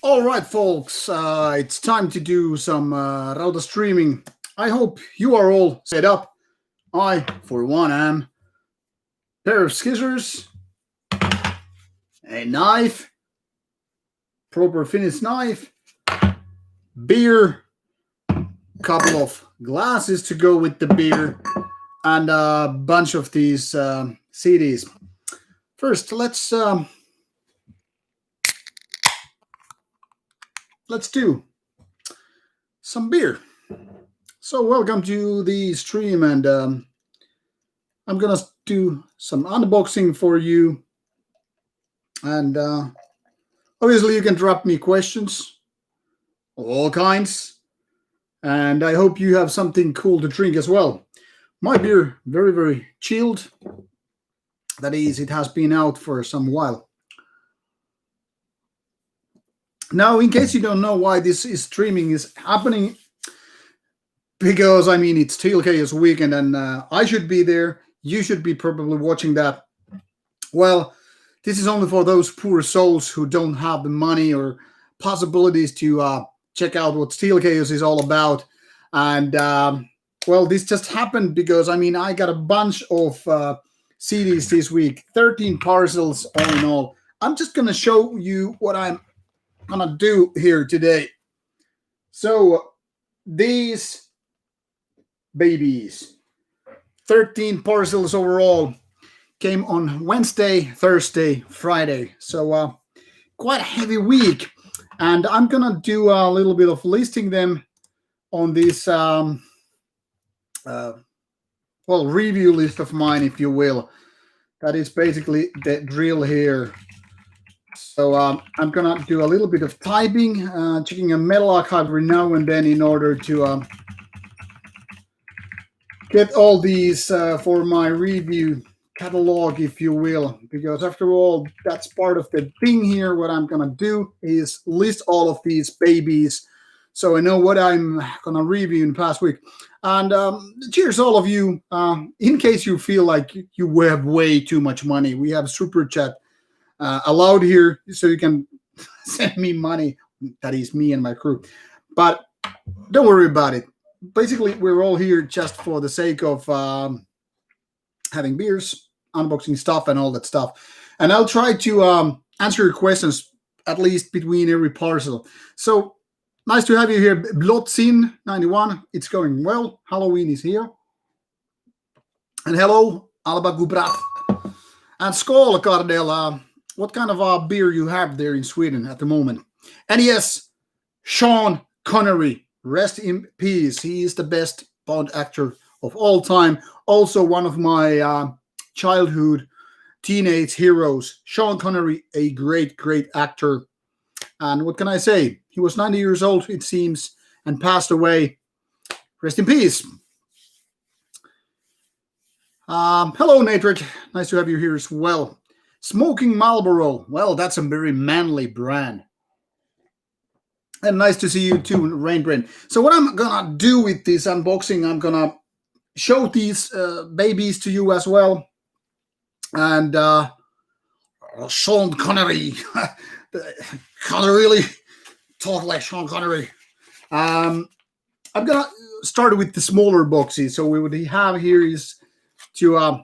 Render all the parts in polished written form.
All right, folks, it's time to do some Rauta streaming. I hope you are all set up. I, for one, am. Pair of scissors, a knife, proper Finnish knife, beer, couple of glasses to go with the beer, and a bunch of these CDs. First, let's do some beer. So, welcome to the stream, and I'm gonna do some unboxing for you. And obviously, you can drop me questions of all kinds. And I hope you have something cool to drink as well. My beer, very, very chilled. That is, it has been out for some while. Now, in case you don't know why this is streaming is happening, because I mean it's Steel Chaos weekend and I should be there. You should be probably watching that. Well, this is only for those poor souls who don't have the money or possibilities to check out what Steel Chaos is all about. And well, this just happened because I mean I got a bunch of CDs this week, 13 parcels all in all. I'm just gonna show you what I'm gonna do here today. So these babies, 13 parcels overall, came on Wednesday, Thursday, Friday. So quite a heavy week. And I'm gonna do a little bit of listing them on this review list of mine, if you will. That is basically the drill here. So I'm gonna do a little bit of typing, checking a metal archive every now and then in order to get all these for my review catalog, if you will, because after all, that's part of the thing here. What I'm gonna do is list all of these babies so I know what I'm gonna review in the past week. And cheers, all of you. In case you feel like you have way too much money, we have super chat allowed here, so you can send me money. That is me and my crew. But don't worry about it. Basically, we're all here just for the sake of having beers, unboxing stuff, and all that stuff. And I'll try to answer your questions at least between every parcel. So nice to have you here, Blotzin91. It's going well. Halloween is here. And hello, Alba Gubrat. And Skål, Cardell. What kind of beer you have there in Sweden at the moment? And yes, Sean Connery. Rest in peace. He is the best Bond actor of all time. Also one of my childhood teenage heroes. Sean Connery, a great, great actor. And what can I say? He was 90 years old, it seems, and passed away. Rest in peace. Hello, Natrik. Nice to have you here as well. Smoking Marlboro. Well, that's a very manly brand. And nice to see you too, Rainbrain. So what I'm gonna do with this unboxing, I'm gonna show these babies to you as well. And Sean Connery. Can't really talk like Sean Connery. I'm gonna start with the smaller boxes. So what we have here is to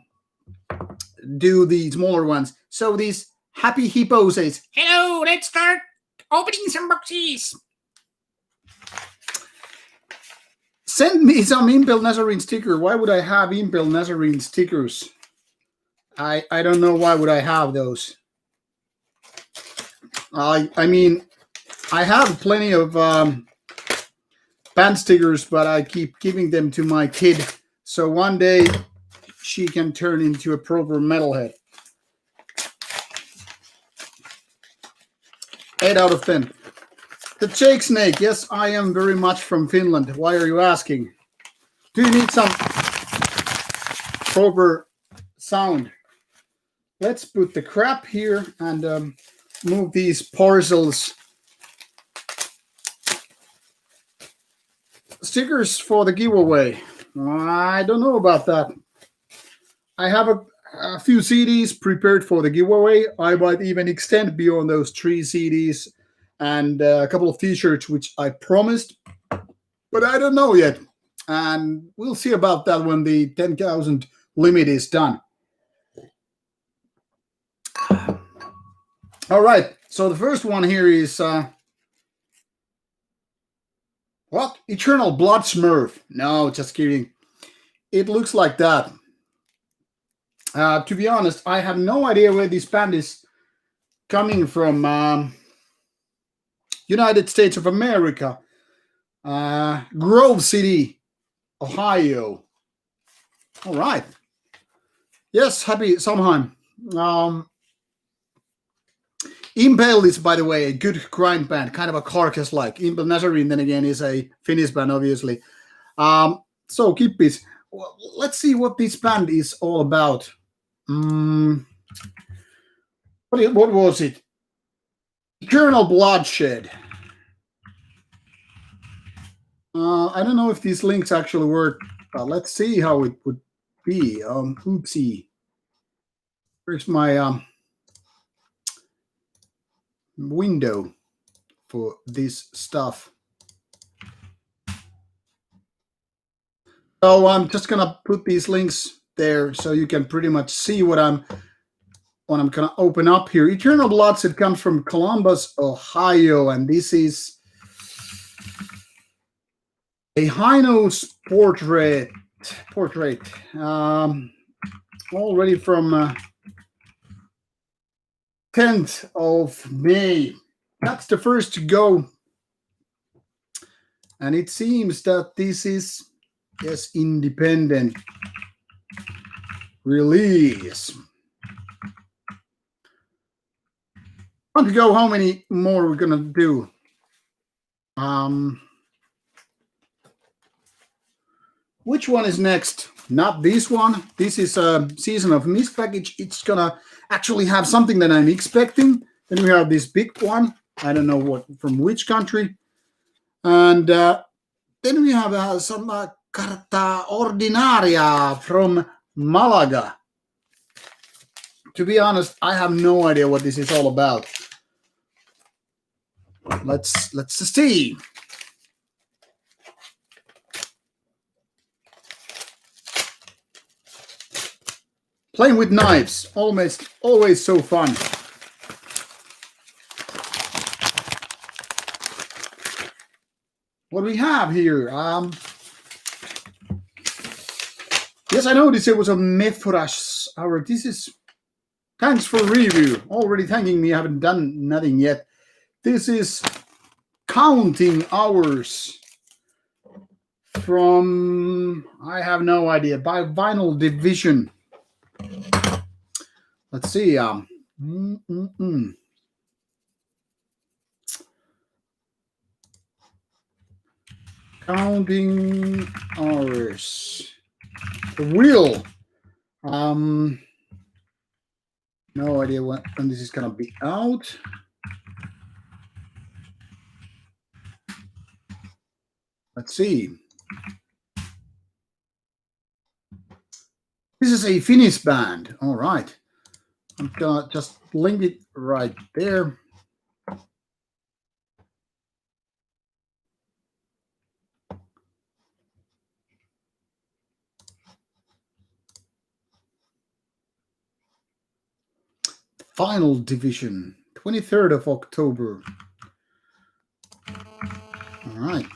do the smaller ones. So these Happy Hippo says, "Hello, let's start opening some boxes." Send me some Impel Nazarene sticker. Why would I have Impel Nazarene stickers? I don't know why would I have those. I mean, I have plenty of band stickers, but I keep giving them to my kid. So one day she can turn into a proper metalhead. 8 out of 10. The Jake Snake. Yes, I am very much from Finland. Why are you asking? Do you need some proper sound? Let's put the crap here and move these parcels. Stickers for the giveaway. I don't know about that. I have a few CDs prepared for the giveaway. I might even extend beyond those 3 CDs and a couple of t-shirts, which I promised, but I don't know yet. And we'll see about that when the 10,000 limit is done. All right. So the first one here is what? Eternal Blood Smurf. No, just kidding. It looks like that. To be honest, I have no idea where this band is coming from. United States of America, Grove City, Ohio. All right. Yes, happy Samheim. Impale is, by the way, a good grind band, kind of a carcass-like. Impale Nazarene, then again, is a Finnish band, obviously. So, Kippis, well, let's see what this band is all about. What was it? Eternal Bloodshed. I don't know if these links actually work. Let's see how it would be. Oopsie. Where's my window for this stuff? So I'm just gonna put these links there so you can pretty much see what I'm gonna open up here. Eternal Bloodshed comes from Columbus, Ohio, and this is a high-nose portrait. Already from 10th of May. That's the first to go. And it seems that this is, yes, independent release. On to go, how many more we're gonna do? Which one is next? Not this one. This is a Season of Mist package. It's gonna actually have something that I'm expecting. Then we have this big one. I don't know what from which country. And then we have some Carta Ordinaria from Malaga. To be honest, I have no idea what this is all about. Let's see. Playing with knives, always so fun. What we have here? Yes, I noticed it was a Mephorash hour. This is thanks for review. Already thanking me. I haven't done nothing yet. This is Counting Hours from, I have no idea, by Vinyl Division. Let's see. Counting Hours. The wheel. No idea when this is gonna be out. Let's see. This is a Finnish band. All right. I'm gonna just link it right there. Final Division, 23rd of October. All right.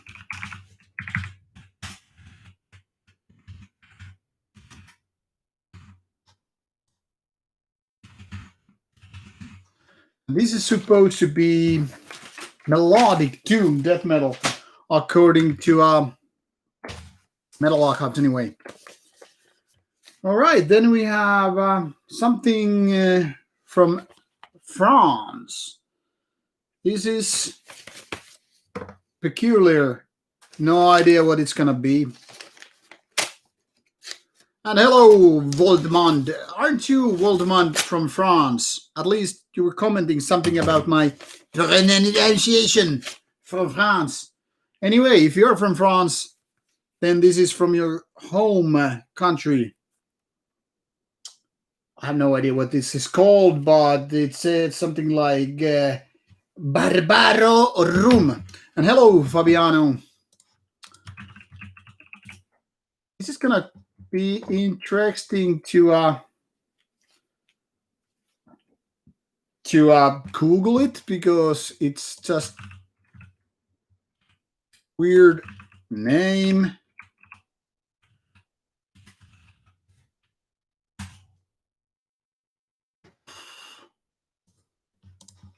This is supposed to be melodic doom death metal, according to Metal Archives anyway. All right, then we have something from France. This is peculiar. No idea what it's gonna be. And hello, Voldemond. Aren't you Voldemond from France? At least you were commenting something about my pronunciation from France. Anyway, if you're from France, then this is from your home country. I have no idea what this is called, but it said something like Barbarous Room. And hello, Fabiano. This is gonna be interesting to Google it because it's just weird name.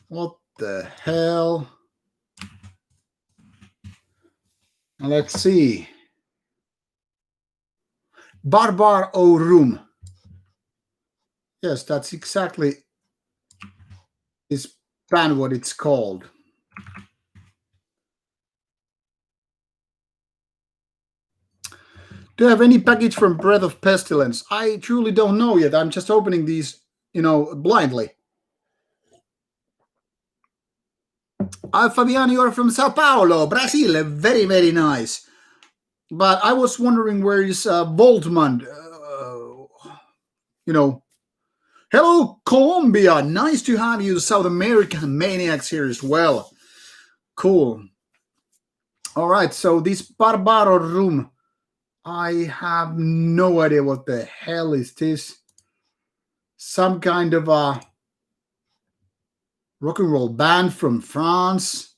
What the hell? Let's see. Barbarous Room. Yes, that's exactly this band what it's called. Do you have any package from Breath of Pestilence? I truly don't know yet. I'm just opening these, blindly. Fabiano, you're from Sao Paulo, Brazil. Very, very nice. But I was wondering where is Voltman? Hello, Colombia. Nice to have you, South American maniacs here as well. Cool. All right, so this Barbarous Room, I have no idea what the hell is this. Some kind of a rock and roll band from France.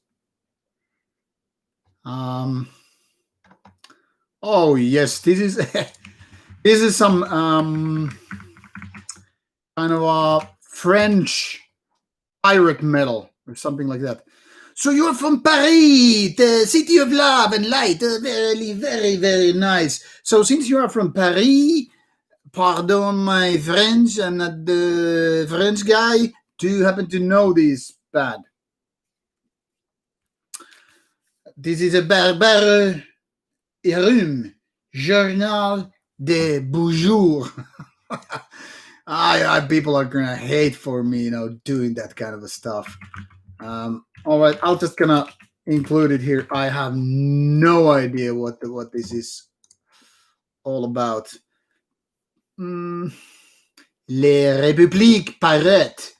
Oh yes, this is this is some kind of a French pirate metal or something like that. So you're from Paris, the city of love and light. Very, very, very nice. So since you are from Paris, pardon my French, I'm not the French guy. Do you happen to know this band? This is a Barbarous Room, Journal de Bonjour. People are gonna hate for me, doing that kind of stuff. All right, I'll just gonna include it here. I have no idea what this is all about. Les Républiques Pirate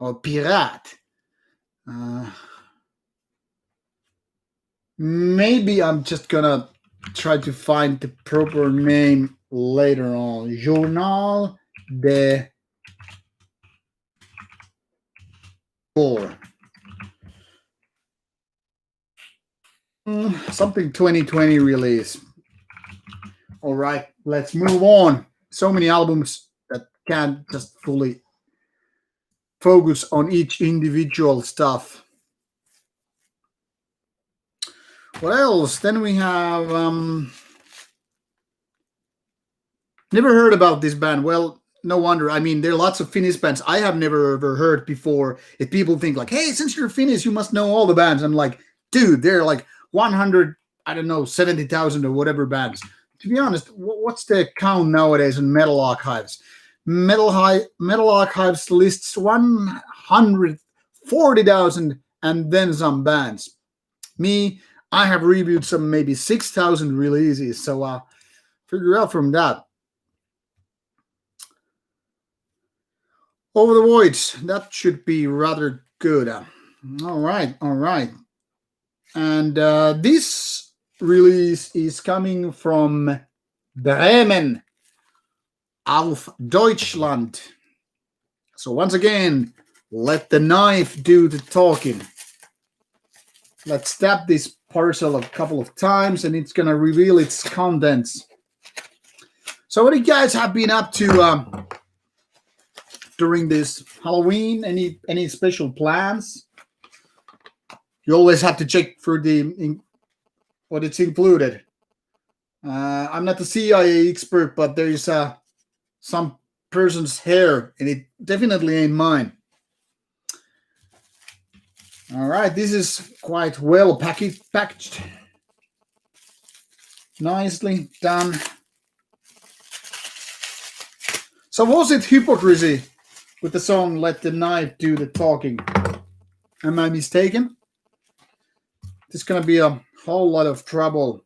or Pirate. Maybe I'm just gonna try to find the proper name later on. Journal de Four. Something 2020 release. All right, let's move on. So many albums that can't just fully focus on each individual stuff. What else? Then we have never heard about this band. Well, no wonder. I mean, there are lots of Finnish bands I have never ever heard before. If people think like, hey, since you're Finnish, you must know all the bands. I'm like, dude, they're like 100, I don't know, 70,000 or whatever bands. To be honest, what's the count nowadays in Metal Archives? Metal Archives lists 140,000 and then some bands. Me, I have reviewed some maybe 6,000 releases, so figure out from that. Over the Voids, that should be rather good. All right. And this release is coming from Bremen, auf Deutschland. So once again, let the knife do the talking. Let's tap this parcel a couple of times and it's going to reveal its contents. So what do you guys have been up to during this Halloween? Any special plans? You always have to check for what it's included. I'm not the CIA expert, but there is some person's hair, and it definitely ain't mine. All right, this is quite well packaged. Nicely done. So was it hypocrisy with the song Let the Knife Do the Talking? Am I mistaken? There's going to be a whole lot of trouble.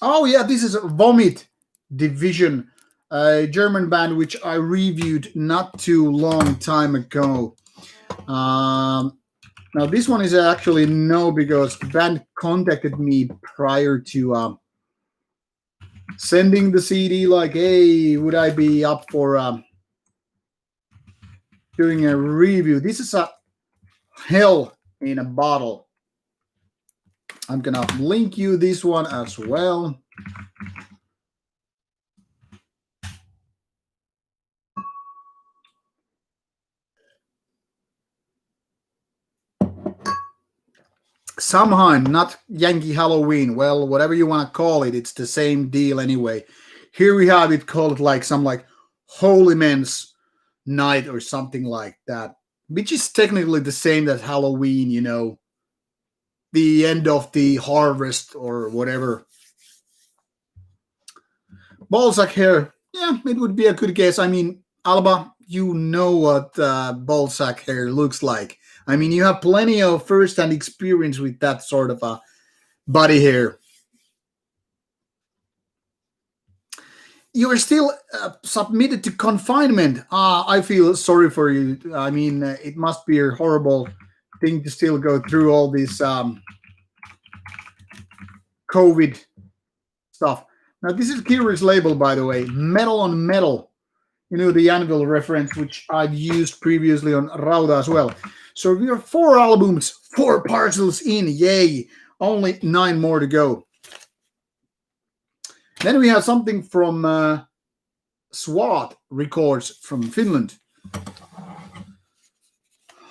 Oh, yeah, this is Vomit Division, a German band which I reviewed not too long time ago. Now this one is actually no, because the band contacted me prior to sending the CD, like, hey, would I be up for doing a review? This is a hell in a bottle. I'm gonna link you this one as well. Samhain, not Yankee Halloween. Well, whatever you want to call it, it's the same deal anyway. Here we have it called like some like Holy Men's Night or something like that, which is technically the same as Halloween, you know, the end of the harvest or whatever. Ballsack hair, yeah, it would be a good guess. I mean, Alba, you know what ballsack hair looks like. I mean, you have plenty of first-hand experience with that sort of a body hair. You are still submitted to confinement. I feel sorry for you. I mean, it must be a horrible thing to still go through all this COVID stuff. Now, this is curious label, by the way. Metal on metal. You know, the anvil reference, which I've used previously on Rauta as well. So we are 4 albums, 4 parcels in. Yay. Only 9 more to go. Then we have something from SWAT Records from Finland.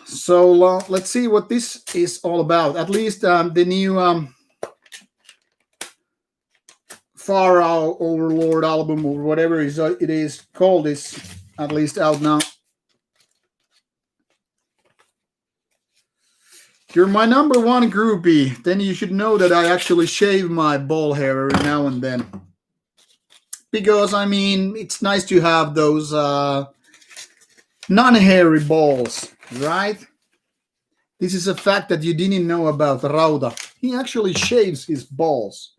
So let's see what this is all about. At least the new Pharaoh Overlord album or whatever it is called is at least out now. You're my number 1 groupie. Then you should know that I actually shave my ball hair every now and then. Because, I mean, it's nice to have those non-hairy balls, right? This is a fact that you didn't know about Rauta. He actually shaves his balls.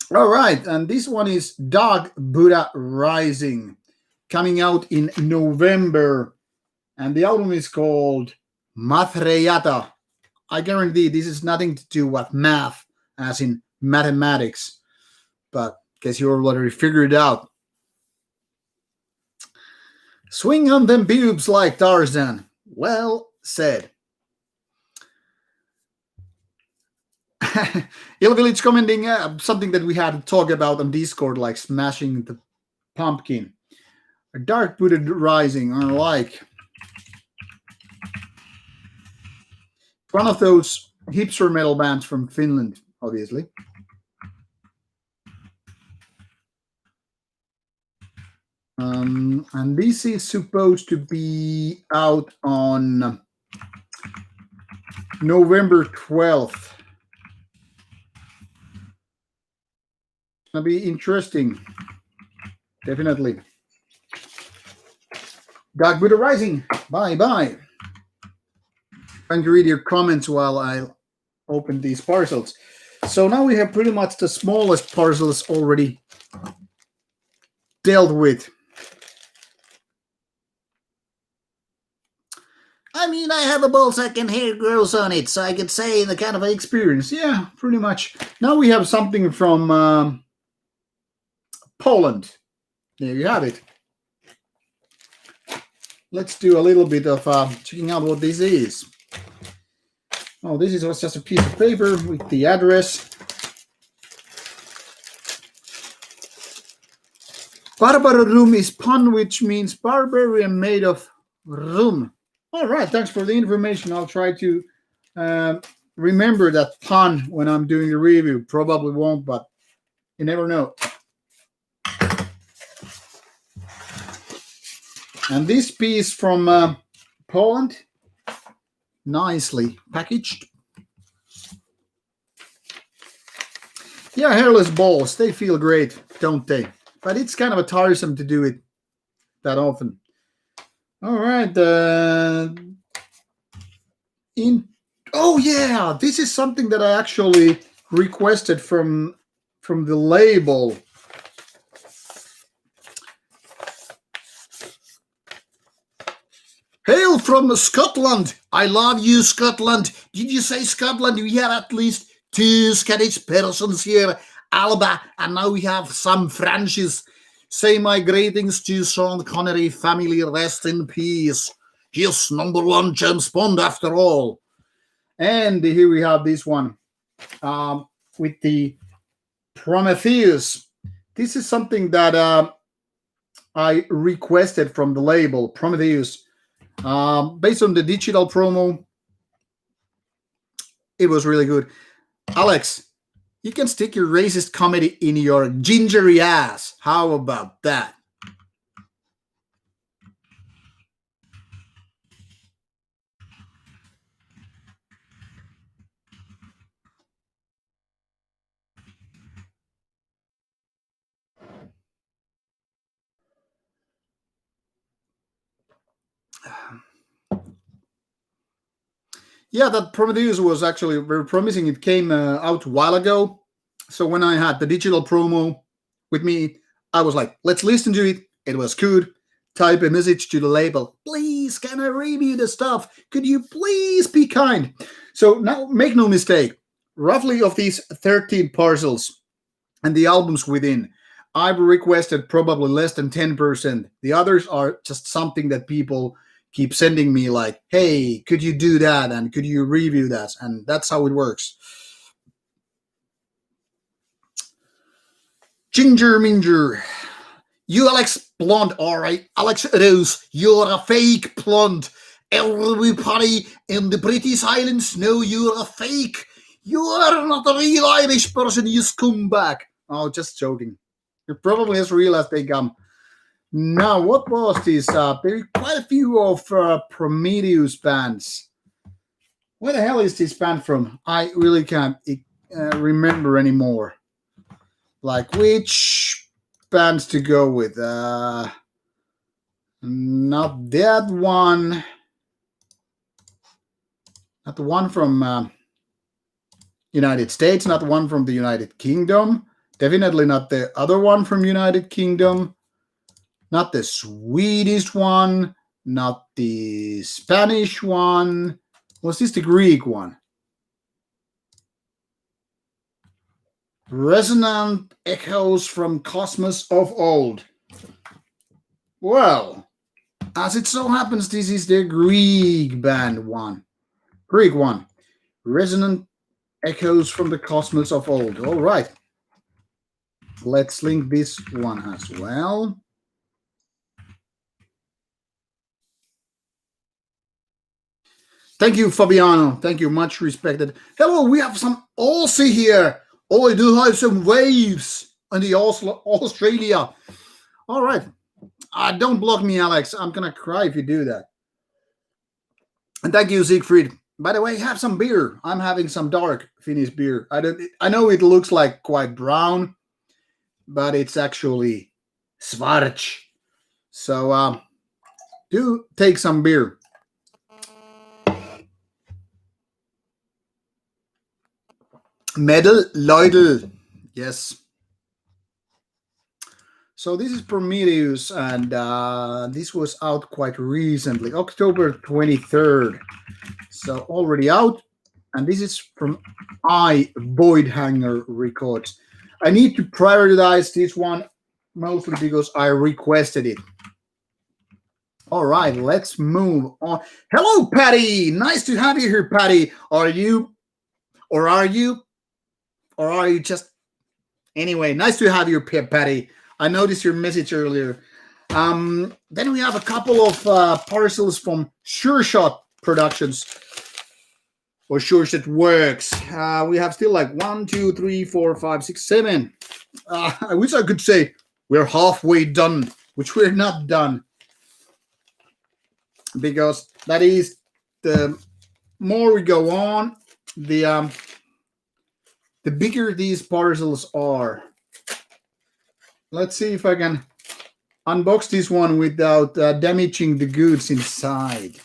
All right, and this one is Dark Buddha Rising, coming out in November. And the album is called Mathreyata. I guarantee this is nothing to do with math, as in mathematics. But guess you already figured it out. Swing on them pubes like Tarzan. Well said. Ill Village commenting something that we had to talk about on Discord, like smashing the pumpkin. A Dark Buddha Rising, I like. One of those hipster metal bands from Finland, obviously. And this is supposed to be out on November 12th. It's going to be interesting. Definitely. Dark Buddha Rising. Bye-bye. Trying to read your comments while I open these parcels. So now we have pretty much the smallest parcels already dealt with. I mean, I have a ball sack and hair grows on it, so I could say the kind of experience. Yeah, pretty much. Now we have something from Poland. There you have it. Let's do a little bit of checking out what this is. Oh, this is just a piece of paper with the address. Barbarous rum is pun, which means barbarian made of rum. All right, thanks for the information. I'll try to remember that pun when I'm doing the review. Probably won't, but you never know. And this piece from Poland, nicely packaged. Yeah, hairless balls, they feel great, don't they? But it's kind of a tiresome to do it that often. All right. Oh yeah, this is something that I actually requested from the label. Hail from Scotland. I love you, Scotland. Did you say Scotland? We have at least 2 Scottish persons here, Alba, and now we have some Frenchies. Say my greetings to Sean Connery family. Rest in peace. He's #1 James Bond after all. And here we have this one with the Prometheus. This is something that I requested from the label Prometheus. Based on the digital promo, it was really good. Alex, you can stick your racist comedy in your gingery ass. How about that? Yeah, that Prometheus was actually very promising. It came out a while ago. So when I had the digital promo with me, I was like, let's listen to it. It was good. Type a message to the label. Please, can I review the stuff? Could you please be kind? So now, make no mistake. Roughly of these 13 parcels and the albums within, I've requested probably less than 10%. The others are just something that people keep sending me like, hey, could you do that? And could you review that? And that's how it works. Ginger Minger. You Alex Blonde, all right. Alex Rose, you're a fake blonde. Everybody in the British Islands know you're a fake. You are not a real Irish person, you scumbag. Oh, just joking. You're probably as real as they come. Now, what was this? There are quite a few of Prometheus bands. Where the hell is this band from? I really can't remember anymore. Like, which bands to go with? Not that one. Not the one from United States. Not the one from the United Kingdom. Definitely not the other one from United Kingdom. Not the Swedish one, not the Spanish one. Was this the Greek one? Resonant echoes from cosmos of old. Well, as it so happens, this is the Greek band one. Greek one. Resonant echoes from the cosmos of old. All right. Let's link this one as well. Thank you, Fabiano. Thank you. Much respected. Hello, we have some Aussie here. Oh, I do have some waves in the Australia. All right. Don't block me, Alex. I'm going to cry if you do that. And thank you, Siegfried. By the way, have some beer. I'm having some dark Finnish beer. I know it looks like quite brown, but it's actually Schwarz. So do take some beer. Medal Leudel. Yes. So this is Prometheus, and this was out quite recently, October 23rd. So already out. And this is from Voidhanger Records. I need to prioritize this one mostly because I requested it. All right, let's move on. Hello, Patty. Nice to have you here, Patty. Are you just... Anyway, nice to have you, Patty. I noticed your message earlier. Then we have a couple of parcels from Sure Shot Productions. Or Sure Shot Works. We have still like 1, 2, 3, 4, 5, 6, 7. I wish I could say we're halfway done, which we're not done. Because that is, the more we go on, the bigger these parcels are. Let's see if I can unbox this one without damaging the goods inside.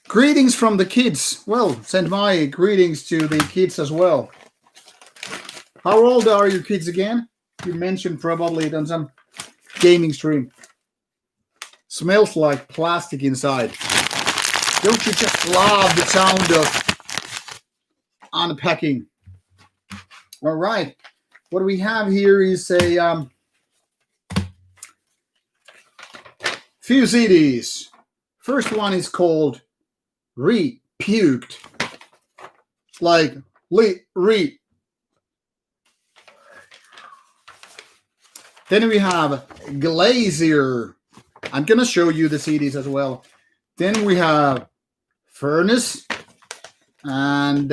Greetings from the kids. Well, send my greetings to the kids as well. How old are your kids again? You mentioned probably on some gaming stream. Smells like plastic inside. Don't you just love the sound of unpacking? All right. What we have here is a few CDs. First one is called Repuked. Like re. Then we have Glazier. I'm going to show you the CDs as well. Then we have Furnace and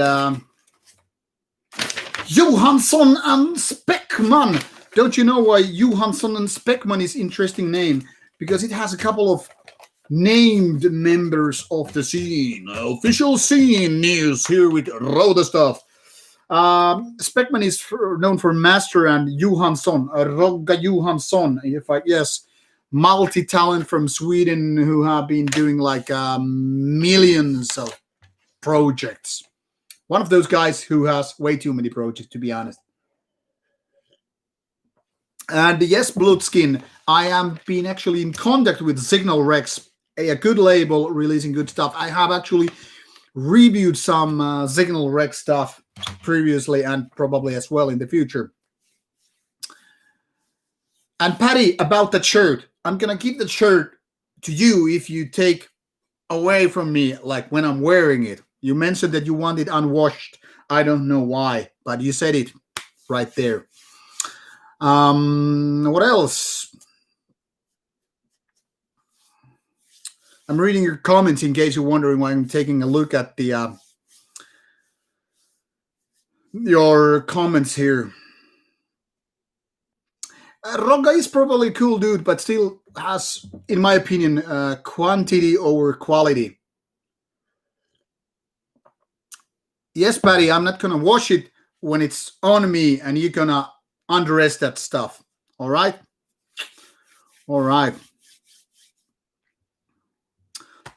Johansson and Speckman. Don't you know why Johansson and Speckman is interesting name? Because it has a couple of named members of the scene. Official scene news here with Rauta stuff. Speckman is known for Master and Johansson, Rogga Johansson. Yes, multi-talent from Sweden who have been doing like millions of projects. One of those guys who has way too many projects, to be honest. And yes, Bloodskin, I am being actually in contact with Signal Rex, a good label releasing good stuff. I have actually reviewed some Signal Rex stuff previously and probably as well in the future. And Patty, about that shirt, I'm going to give the shirt to you if you take away from me, like when I'm wearing it. You mentioned that you want it unwashed. I don't know why, but you said it right there. What else? I'm reading your comments in case you're wondering why I'm taking a look at the your comments here. Rogga is probably a cool dude, but still has, in my opinion, quantity over quality. Yes, Patty, I'm not going to wash it when it's on me, and you're going to undress that stuff. All right? All right.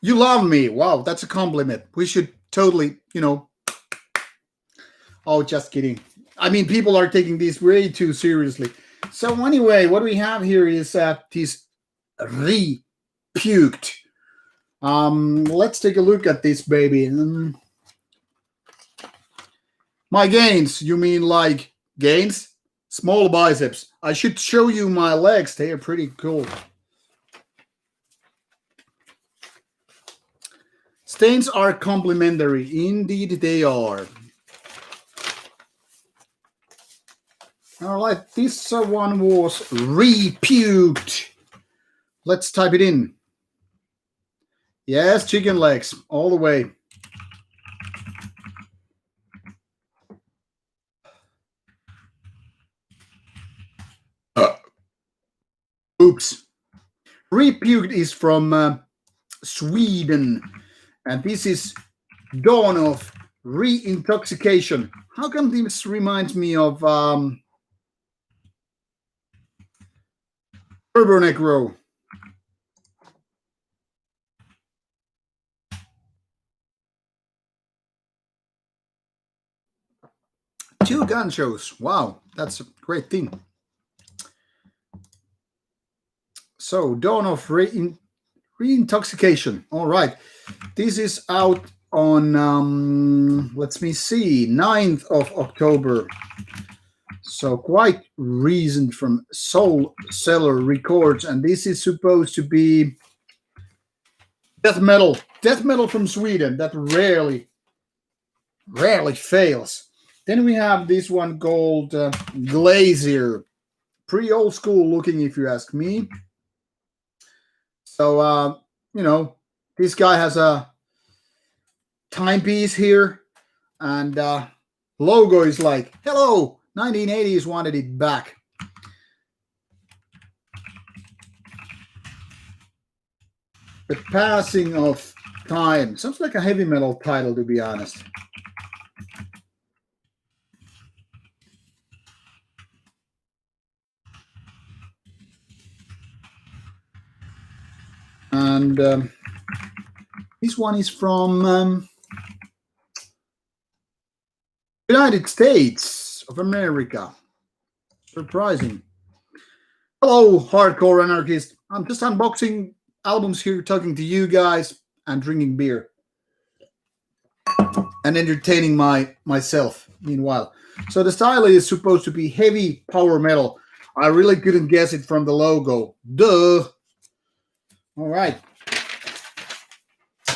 You love me. Wow, that's a compliment. We should totally, Oh, just kidding. I mean, people are taking this way too seriously. So anyway, what we have here is this repuked. Let's take a look at this baby. My gains, you mean like gains? Small biceps. I should show you my legs. They are pretty cool. Stains are complimentary. Indeed they are. All right, this one was repuked. Let's type it in. Yes, chicken legs, all the way. Oops. Repuked is from Sweden, and this is Dawn of Reintoxication. How come this reminds me of Turbo Necro? Two gun shows. Wow, that's a great thing. So, Dawn of Reintoxication. All right. This is out on, let me see, 9th of October. So, quite recent from Soul Cellar Records. And this is supposed to be death metal. Death metal from Sweden. That rarely fails. Then we have this one called Glazier. Pretty old school looking, if you ask me. So, this guy has a timepiece here, and logo is like, hello, 1980s wanted it back. The Passing of Time. Sounds like a heavy metal title, to be honest. And this one is from United States of America. Surprising. Hello, hardcore anarchist. I'm just unboxing albums here talking to you guys and drinking beer and entertaining myself meanwhile. So the style is supposed to be heavy power metal. I really couldn't guess it from the logo. Duh. All right.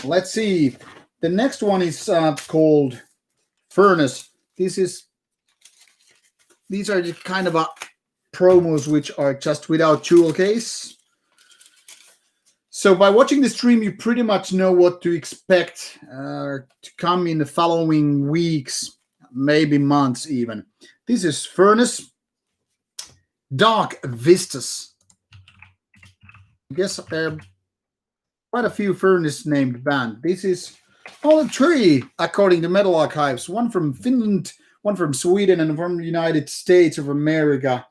Let's see. The next one is called Furnace. These are the kind of promos which are just without jewel case. So by watching the stream, you pretty much know what to expect to come in the following weeks, maybe months even. This is Furnace. Dark Vistas. I guess quite a few Furnace named band. This is all three, according to Metal Archives. One from Finland, one from Sweden, and from the United States of America.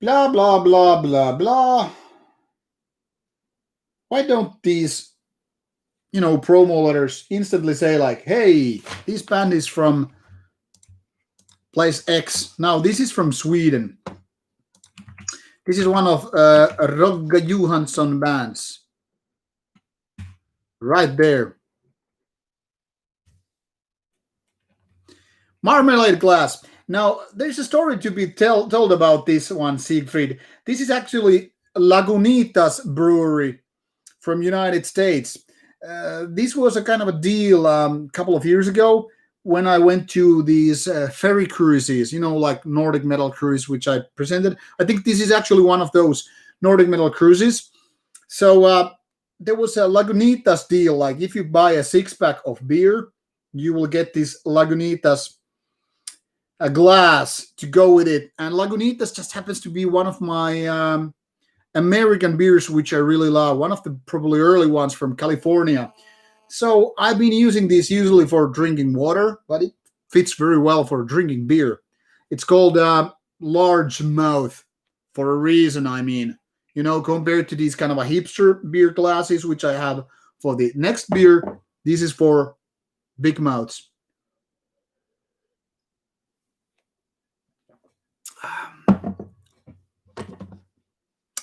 Blah, blah, blah, blah, blah. Why don't these, promo letters instantly say like, hey, this band is from place X. Now, this is from Sweden. This is one of Rogga Johansson bands. Right there. Marmalade Glass. Now, there's a story to be told about this one, Siegfried. This is actually Lagunitas Brewery from United States. This was a kind of a deal a couple of years ago when I went to these ferry cruises, like Nordic Metal Cruise, which I presented. I think this is actually one of those Nordic Metal Cruises. So there was a Lagunitas deal. Like if you buy a 6-pack of beer, you will get this Lagunitas a glass to go with it. And Lagunitas just happens to be one of my American beers, which I really love. One of the probably early ones from California. So I've been using this usually for drinking water, but it fits very well for drinking beer. It's called large mouth for a reason, I mean. Compared to these kind of a hipster beer glasses, which I have for the next beer, this is for big mouths.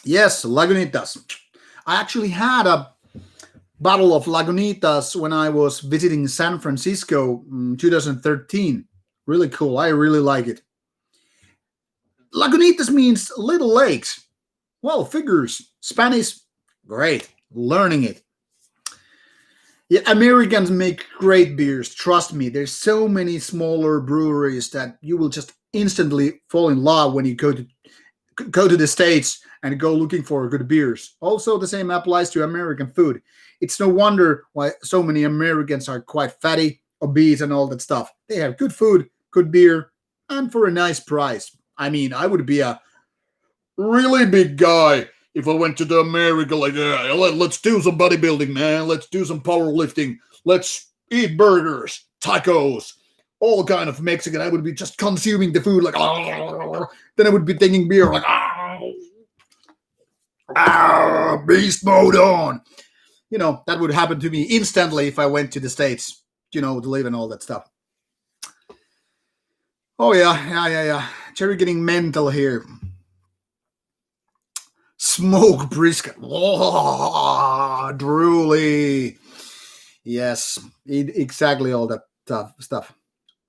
Yes, Lagunitas. I actually had a bottle of Lagunitas when I was visiting San Francisco in 2013. Really cool. I really like it. Lagunitas means little lakes. Well, figures. Spanish. Great. Learning it. Yeah, Americans make great beers. Trust me. There's so many smaller breweries that you will just instantly fall in love when you go to the States and go looking for good beers. Also, the same applies to American food. It's no wonder why so many Americans are quite fatty, obese, and all that stuff. They have good food, good beer, and for a nice price. I mean, I would be a really big guy if I went to the America like, yeah, let's do some bodybuilding, man. Let's do some powerlifting. Let's eat burgers, tacos, all kind of Mexican. I would be just consuming the food like, then I would be taking beer like, beast mode on. That would happen to me instantly if I went to the States, to live and all that stuff. Oh, yeah. Jerry getting mental here. Smoke brisket. Oh, drooly. Yes, exactly all that stuff.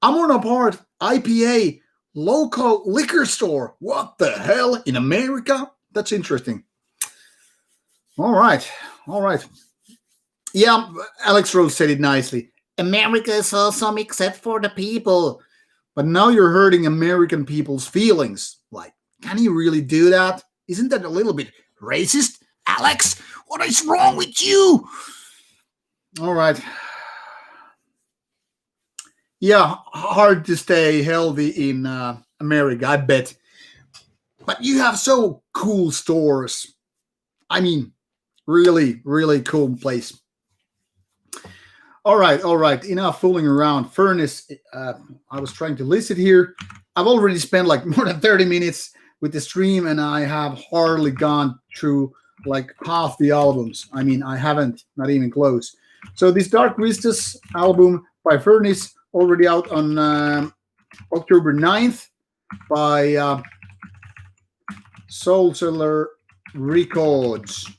I'm on a part IPA local liquor store. What the hell? In America? That's interesting. All right. Yeah, Alex Rose said it nicely. America is awesome except for the people. But now you're hurting American people's feelings. Like, can you really do that? Isn't that a little bit racist? Alex, what is wrong with you? All right. Yeah, hard to stay healthy in America, I bet. But you have so cool stores. I mean, really, really cool place. All right. Enough fooling around. Furnace, I was trying to list it here. I've already spent like more than 30 minutes with the stream, and I have hardly gone through like half the albums. I mean, I haven't, not even close. So this Dark Vistas album by Furnace, already out on October 9th by Soul Seller Records.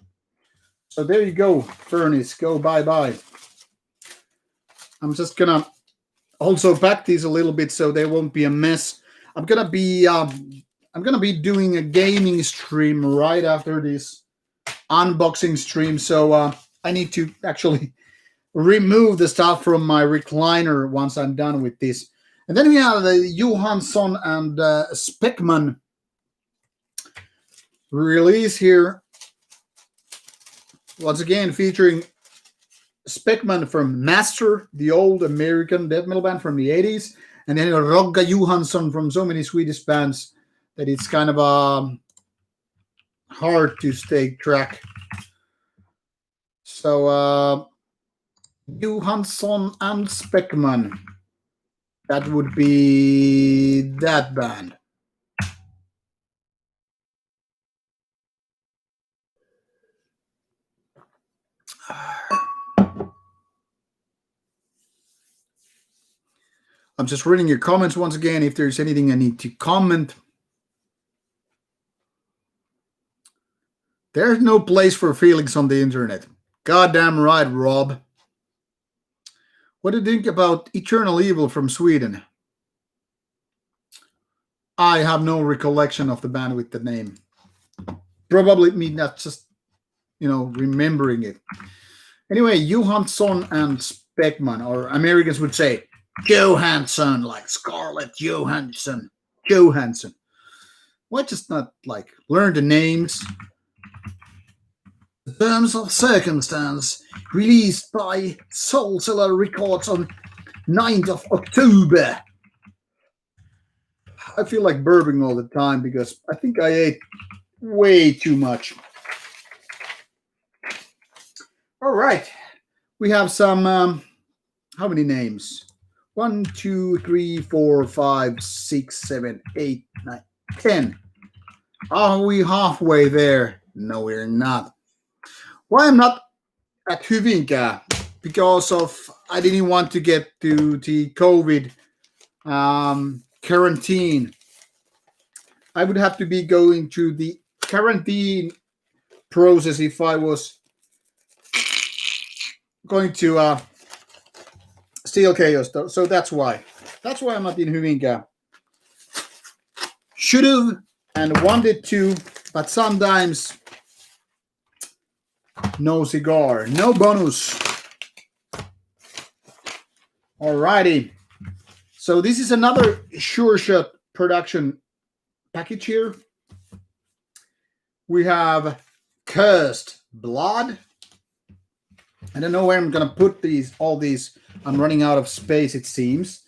So there you go, Furnace. Go bye-bye. I'm just gonna also pack these a little bit so they won't be a mess. I'm gonna be doing a gaming stream right after this unboxing stream. So I need to actually remove the stuff from my recliner once I'm done with this. And then we have the Johansson and Speckman release here. Once again, featuring Speckman from Master, the old American death metal band from the 80s, and then Rauta Johansson from so many Swedish bands that it's kind of hard to stay track. So Johansson and Speckman, that would be that band. I'm just reading your comments once again. If there's anything I need to comment, there's no place for feelings on the internet. Goddamn right, Rob. What do you think about Eternal Evil from Sweden? I have no recollection of the band with the name. Probably me not just, remembering it. Anyway, Johansson and Speckman, or Americans would say Johansson, like Scarlett Johansson. Johansson. Why just not learn the names? Terms of Circumstance, released by Soul Seller Records on 9th of October. I feel like burping all the time because I think I ate way too much. All right. We have some, how many names? 1, 2, 3, 4, 5, 6, 7, 8, 9, 10. Are we halfway there? No, we're not. Why I'm not at Hyvinkää? Because I didn't want to get to the COVID quarantine. I would have to be going through the quarantine process if I was going to Steel Chaos. So that's why. That's why I'm not in Hyvinkää. Should have and wanted to, but sometimes no cigar, no bonus. Alrighty. So this is another Sure Shot production package here. We have Cursed Blood. I don't know where I'm gonna put all these. I'm running out of space, it seems.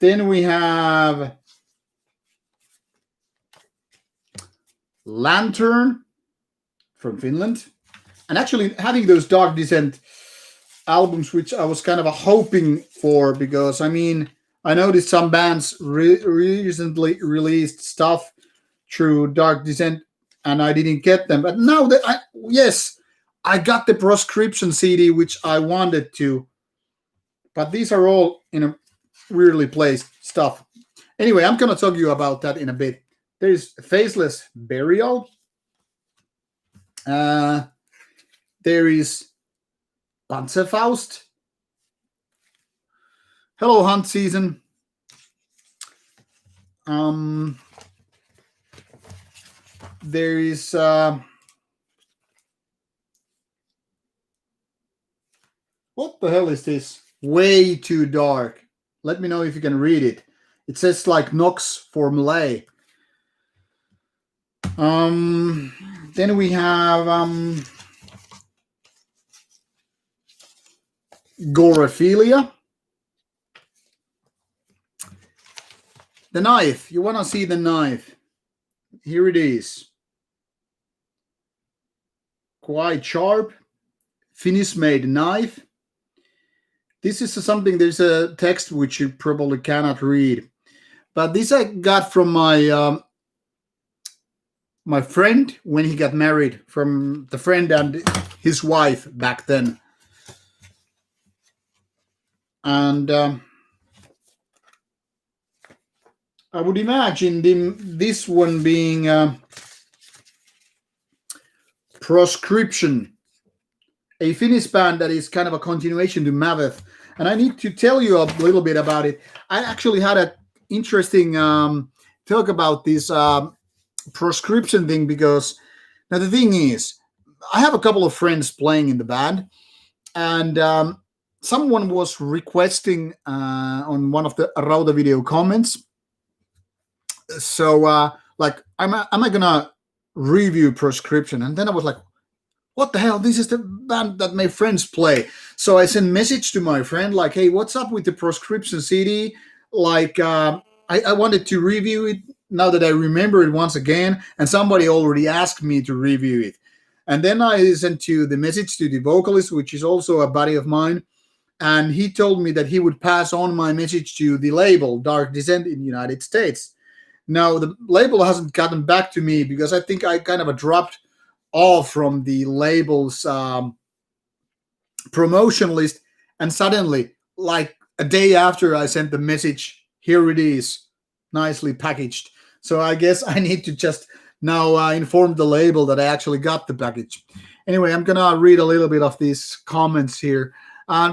Then we have Lantern from Finland. And actually having those Dark Descent albums, which I was kind of hoping for, because I noticed some bands recently released stuff through Dark Descent and I didn't get them. But now that I got the Proscription CD, which I wanted to. But these are all weirdly placed stuff. Anyway, I'm going to talk to you about that in a bit. There's Faceless Burial. There is Panzerfaust. Hello, Hunt Season. There is what the hell is this? Way too dark. Let me know if you can read it. It says Nox Formulae. Then we have Gorophilia. The knife. You want to see the knife? Here it is. Quite sharp. Finnish-made knife. This is something, there's a text which you probably cannot read. But this I got from my my friend when he got married, from the friend and his wife back then. And I would imagine this one being Proscription, a Finnish band that is kind of a continuation to Maveth. And I need to tell you a little bit about it. I actually had an interesting talk about this proscription thing, because now the thing is, I have a couple of friends playing in the band, and someone was requesting on one of the Rauta video comments. So, like, am I gonna review Proscription? And then I was like, what the hell? This is the band that my friends play. So I sent message to my friend like, hey, what's up with the Proscription CD? Like, I wanted to review it now that I remember it once again, and somebody already asked me to review it. And then I sent the message to the vocalist, which is also a buddy of mine, and he told me that he would pass on my message to the label Dark Descent in the United States. Now, the label hasn't gotten back to me because I think I kind of dropped off from the label's promotion list, and suddenly, like a day after I sent the message, here it is, nicely packaged. So I guess I need to just now inform the label that I actually got the package. Anyway, I'm gonna read a little bit of these comments here.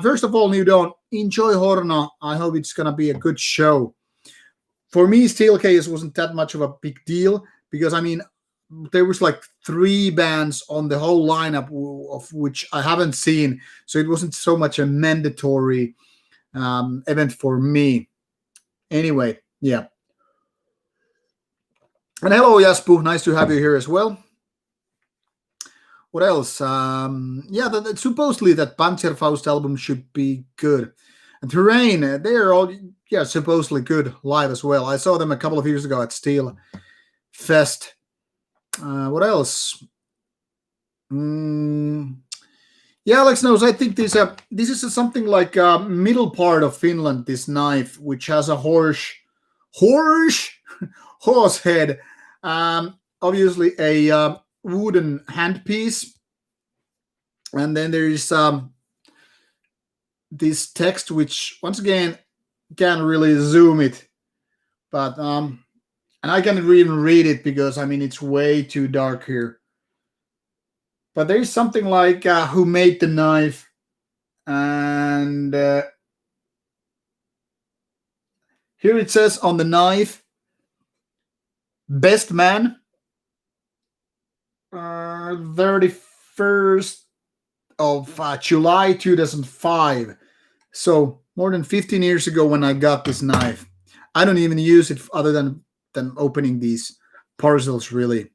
First of all, New Dawn, enjoy Horna. I hope it's gonna be a good show. For me, Steelcase wasn't that much of a big deal because, I mean, there was like 3 bands on the whole lineup of which I haven't seen, so it wasn't so much a mandatory event for me. Anyway, yeah. And hello, Jaspu, nice to have you here as well. What else? Yeah, supposedly that Panzerfaust album should be good. And Terrain, they're all, yeah, supposedly good live as well. I saw them a couple of years ago at Steel Fest. What else? Yeah, Alex knows. I think this is something like middle part of Finland. This knife, which has a horse head. Obviously a wooden handpiece, and then there is this text, which once again can't really zoom it, but and I can't even read it because, I mean, it's way too dark here. But there's something like who made the knife, and here it says on the knife, best man, 31st of July 2005. So more than 15 years ago when I got this knife. I don't even use it other than opening these parcels, really.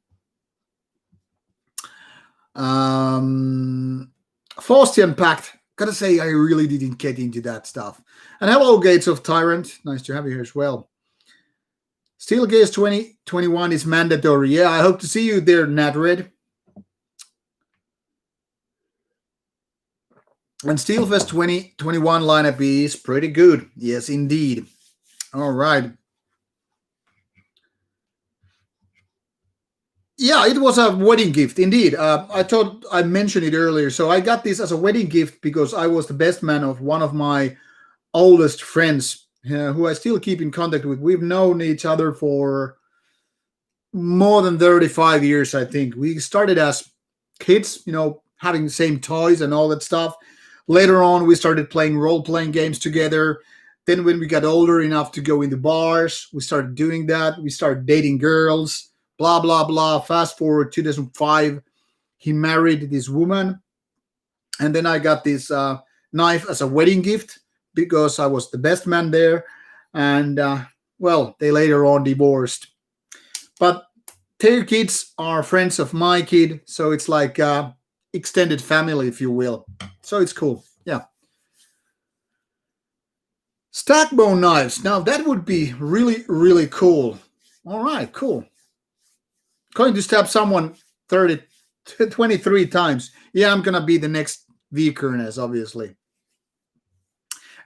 Faustian Pact. Gotta say, I really didn't get into that stuff. And hello, Gates of Tyrant. Nice to have you here as well. Steelcase 2021 is mandatory. Yeah, I hope to see you there, Natred. And Steelfest 2021 lineup is pretty good. Yes, indeed. All right. Yeah, it was a wedding gift, indeed. I thought I mentioned it earlier. So I got this as a wedding gift because I was the best man of one of my oldest friends, who I still keep in contact with. We've known each other for more than 35 years, I think. We started as kids, having the same toys and all that stuff. Later on, we started playing role-playing games together. Then when we got older enough to go in the bars, we started doing that. We started dating girls. Blah, blah, blah. Fast forward 2005, he married this woman. And then I got this knife as a wedding gift because I was the best man there. And, well, they later on divorced. But their kids are friends of my kid. So it's like extended family, if you will. So it's cool. Yeah. Stack bone knives. Now, that would be really, really cool. All right, cool. Going to stab someone 23 times. Yeah, I'm going to be the next V-Kernes, obviously.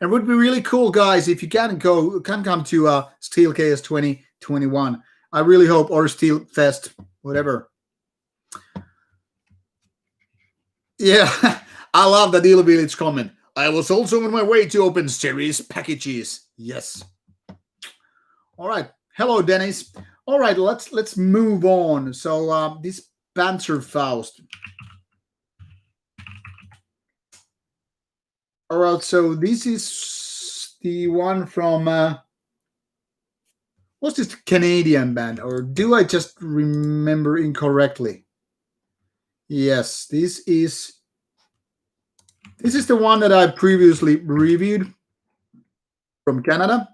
And it would be really cool, guys, if you can come to Steelcase 2021. I really hope, or Steel Fest, whatever. Yeah, I love the Deal Village comment. I was also on my way to open series packages. Yes. All right. Hello, Dennis. All right, let's move on. So this Panzerfaust. All right, so this is the one from what's this Canadian band, or do I just remember incorrectly? Yes, this is the one that I previously reviewed from Canada.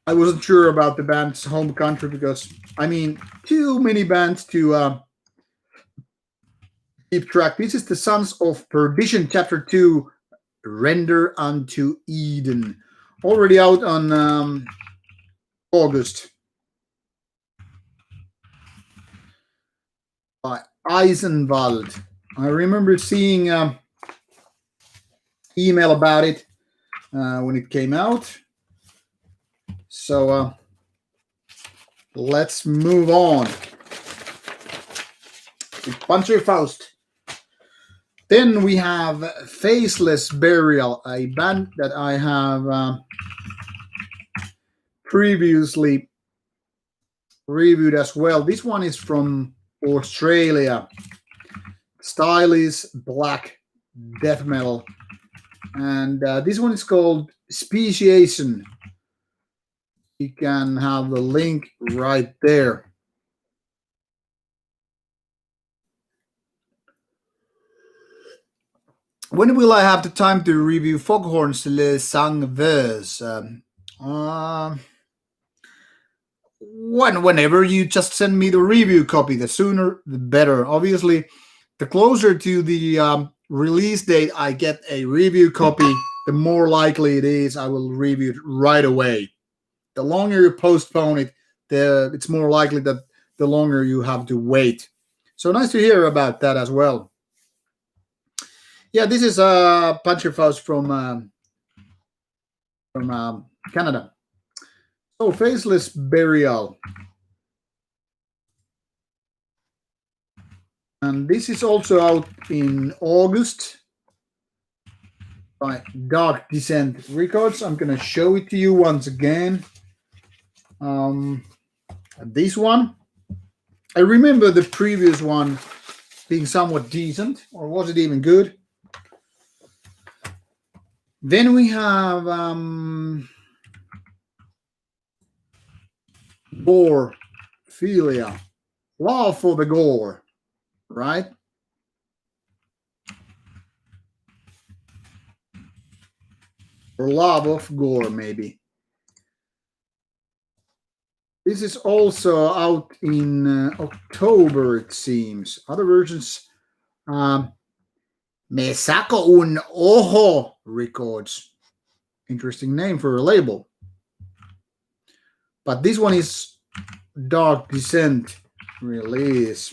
I wasn't sure about the band's home country because I mean too many bands to keep track. This is the Sons of Perdition, Chapter 2, Render unto Eden. Already out on August. By Eisenwald. I remember seeing email about it when it came out. So let's move on. Panzerfaust. Then we have Faceless Burial, a band that I have previously reviewed as well. This one is from Australia. Style is black death metal. And this one is called Speciation. You can have the link right there. When will I have the time to review Foghorn's Les Sangves? Whenever you just send me the review copy, the sooner the better. Obviously, the closer to the release date I get a review copy, the more likely it is I will review it right away. The longer you postpone it, it's more likely that the longer you have to wait. So nice to hear about that as well. Yeah, this is Panzerfaust from Canada. So Faceless Burial. And this is also out in August by Dark Descent Records. I'm going to show it to you once again. This one, I remember the previous one being somewhat decent, or was it even good? Then we have gorophilia, love for the gore, right? Or love of gore, maybe. This is also out in October, it seems. Other versions, Me Saco un Ojo Records. Interesting name for a label. But this one is Dark Descent release.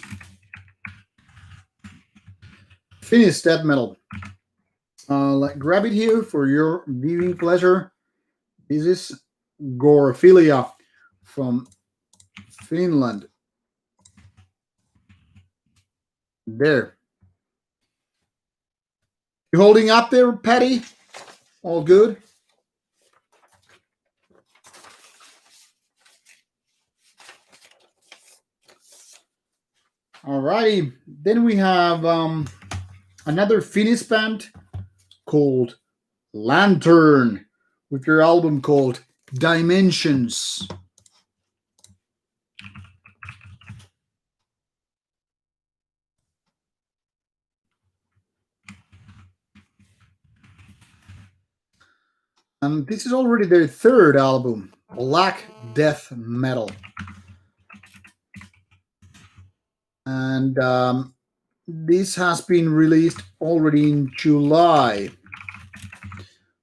Finnish death metal. Grab it here for your viewing pleasure. This is Gorophilia from Finland. There. You holding up there, Patty? All good? Alrighty. Then we have another Finnish band called Lantern with their album called Dimensions. And this is already their third album, Black Death Metal. And this has been released already in July.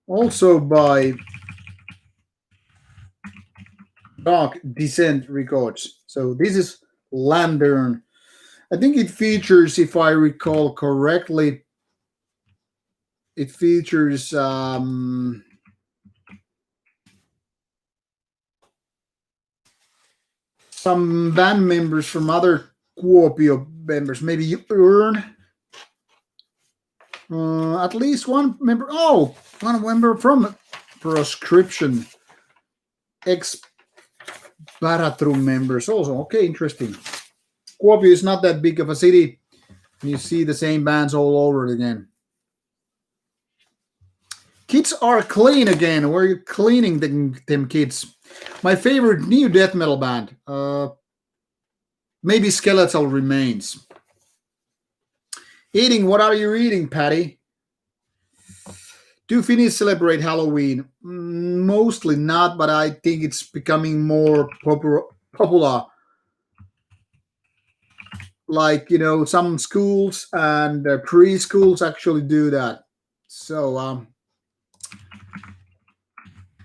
Also by Dark Descent Records. So this is Lantern. I think it features, if I recall correctly, it features some band members from other Kuopio members, maybe Earn. At least one member. Oh, one member from Proscription. Ex Baratrum members also. Okay, interesting. Kuopio is not that big of a city, and you see the same bands all over again. Kids are clean again. We're cleaning them kids. My favorite new death metal band, maybe Skeletal Remains. Eating, what are you eating, Patty? Do Finnish celebrate Halloween? Mostly not, but I think it's becoming more popular. Like, some schools and preschools actually do that. So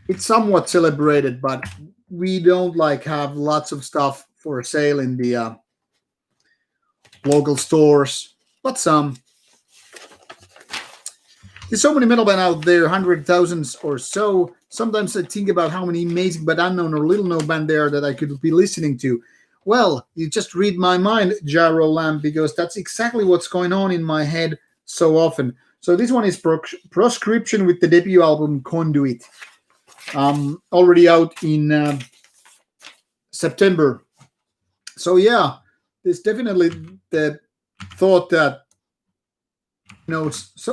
it's somewhat celebrated, but we don't like have lots of stuff for sale in the local stores, but some. There's so many metal band out there, hundred thousands or so. Sometimes I think about how many amazing but unknown or little known band there that I could be listening to. Well, you just read my mind, Jaro Lamb, because that's exactly what's going on in my head so often. So this one is Proscription with the debut album Conduit. Already out in September. So yeah, there's definitely the thought that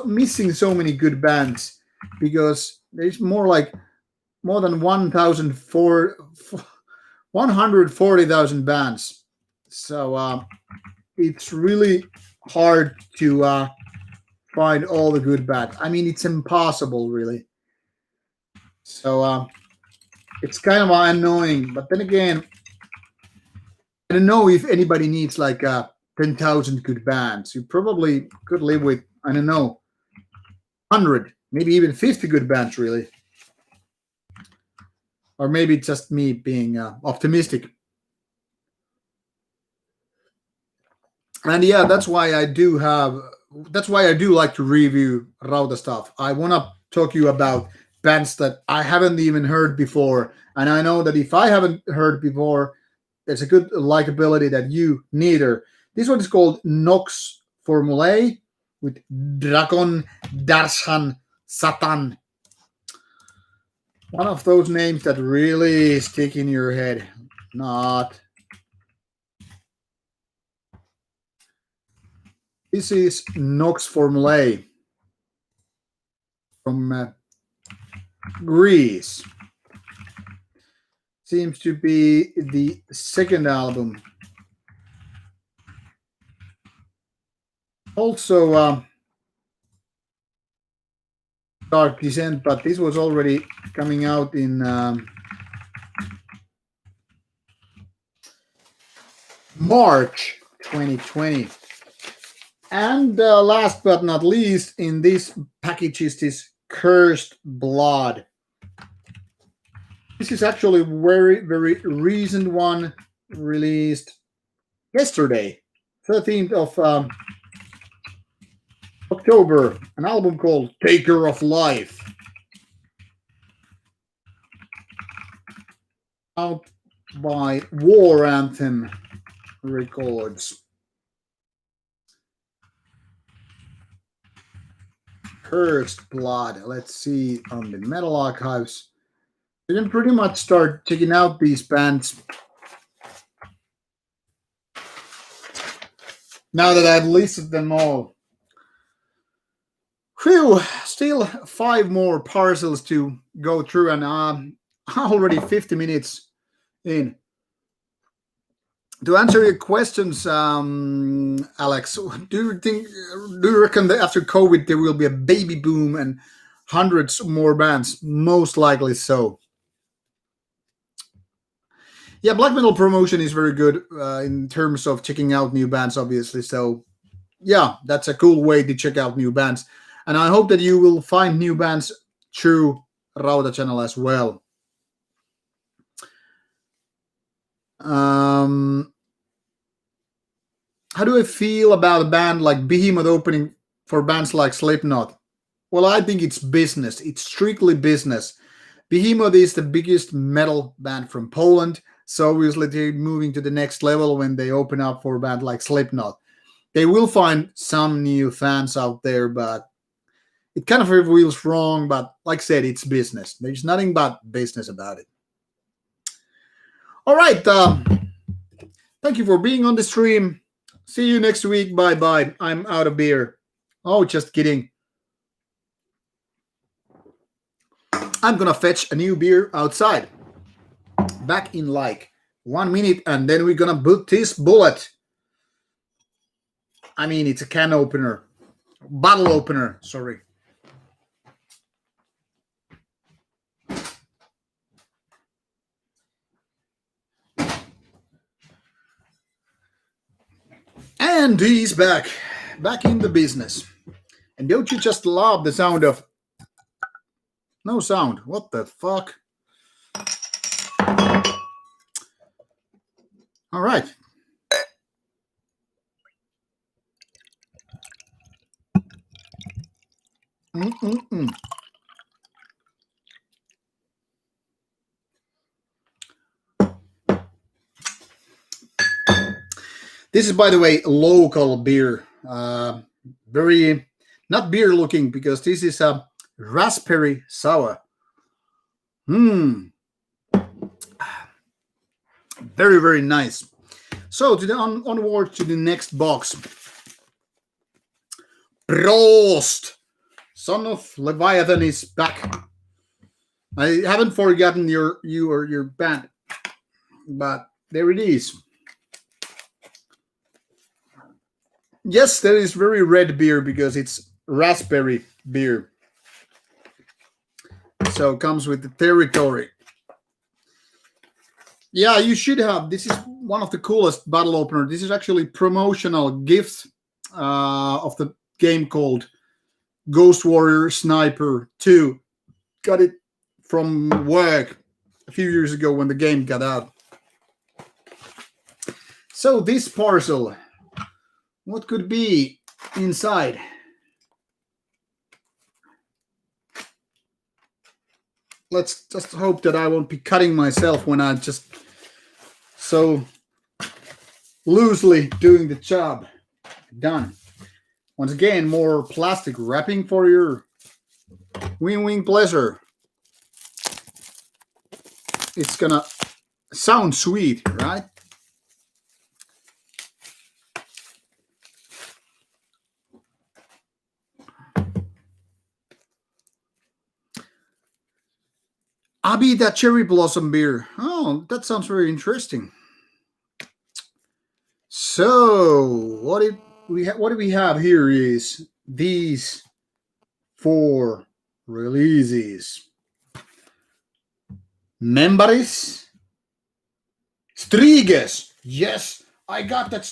missing so many good bands, because there's more than 140,000 bands. So it's really hard to find all the good bands. I mean, it's impossible, really. So it's kind of annoying. But then again, I don't know if anybody needs like 10,000 good bands. You probably could live with, I don't know, 100, maybe even 50 good bands, really. Or maybe it's just me being optimistic. And yeah, that's why I do like to review Rauta stuff. I want to talk to you about bands that I haven't even heard before. And I know that if I haven't heard before, there's a good likability that you neither. This one is called Nox Formulae with Dragon Darshan Satan. One of those names that really stick in your head. Not. This is Nox Formulae from Greece. Seems to be the second album. Also, Dark Descent, but this was already coming out in March 2020. And last but not least, in this package is this Cursed Blood. This is actually a very, very recent one, released yesterday, 13th of October, an album called Taker of Life. Out by War Anthem Records. Cursed Blood. Let's see on the Metal Archives. You can pretty much start checking out these bands now that I've listed them all. Phew, still 5 more parcels to go through, and already 50 minutes in. To answer your questions, Alex, do you reckon that after COVID there will be a baby boom and hundreds more bands? Most likely so. Yeah, black metal promotion is very good in terms of checking out new bands, obviously. So, yeah, that's a cool way to check out new bands. And I hope that you will find new bands through Rauta channel as well. How do I feel about a band like Behemoth opening for bands like Slipknot? Well, I think it's business. It's strictly business. Behemoth is the biggest metal band from Poland. So obviously they're moving to the next level when they open up for a band like Slipknot. They will find some new fans out there, but it kind of feels wrong. But like I said, it's business. There's nothing but business about it. All right. Thank you for being on the stream. See you next week. Bye bye. I'm out of beer. Oh, just kidding. I'm gonna fetch a new beer outside. Back in like 1 minute, and then we're gonna put this bullet. I mean, it's a can opener, bottle opener. Sorry. And he's back in the business. And don't you just love the sound of no sound? What the fuck? All right. Mm-mm-mm. This is, by the way, local beer. Very not beer looking, because this is a raspberry sour. Very, very nice. So onward to the next box. Prost! Son of Leviathan is back. I haven't forgotten you or your band, but there it is. Yes, that is very red beer because it's raspberry beer. So it comes with the territory. Yeah, you should have. This is one of the coolest bottle opener. This is actually promotional gift of the game called Ghost Warrior Sniper 2. Got it from work a few years ago when the game got out. So this parcel, what could be inside? Let's just hope that I won't be cutting myself when I'm just so loosely doing the job. Done. Once again, more plastic wrapping for your wing pleasure. It's gonna sound sweet, right? Abi, that cherry blossom beer. Oh, that sounds very interesting. So, what do we have here is these 4 releases. Members, Striges. Yes, I got that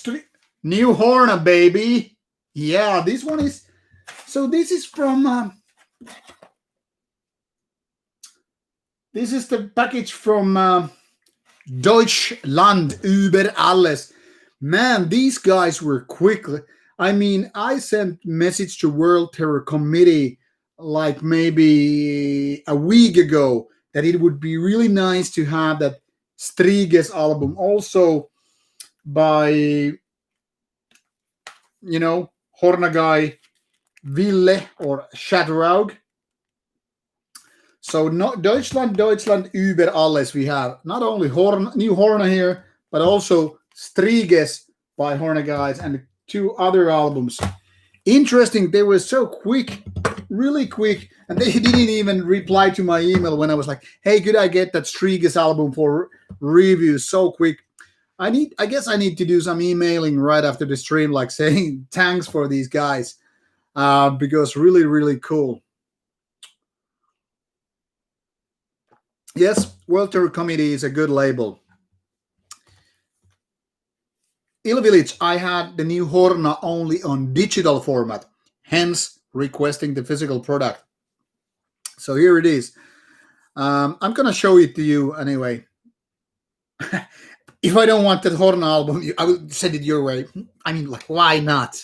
new Horna, baby. Yeah, this one is. So this is from. This is the package from Deutschland über alles. Man, these guys were quick. I mean, I sent message to World Terror Committee like maybe a week ago that it would be really nice to have that Striges album also by, Horna guy Ville or Shadraug. So Deutschland über alles. We have not only new Horna here, but also Striges by Horna guys and 2 other albums. Interesting, they were so quick, really quick, and they didn't even reply to my email when I was like, "Hey, could I get that Striges album for review?" So quick. I guess I need to do some emailing right after the stream, like saying thanks for these guys, because really, really cool. Yes, World Terror Committee is a good label. Ill Village, I had the new Horna only on digital format, hence requesting the physical product. So here it is. I'm going to show it to you anyway. If I don't want that Horna album, I will send it your way. I mean, like, why not?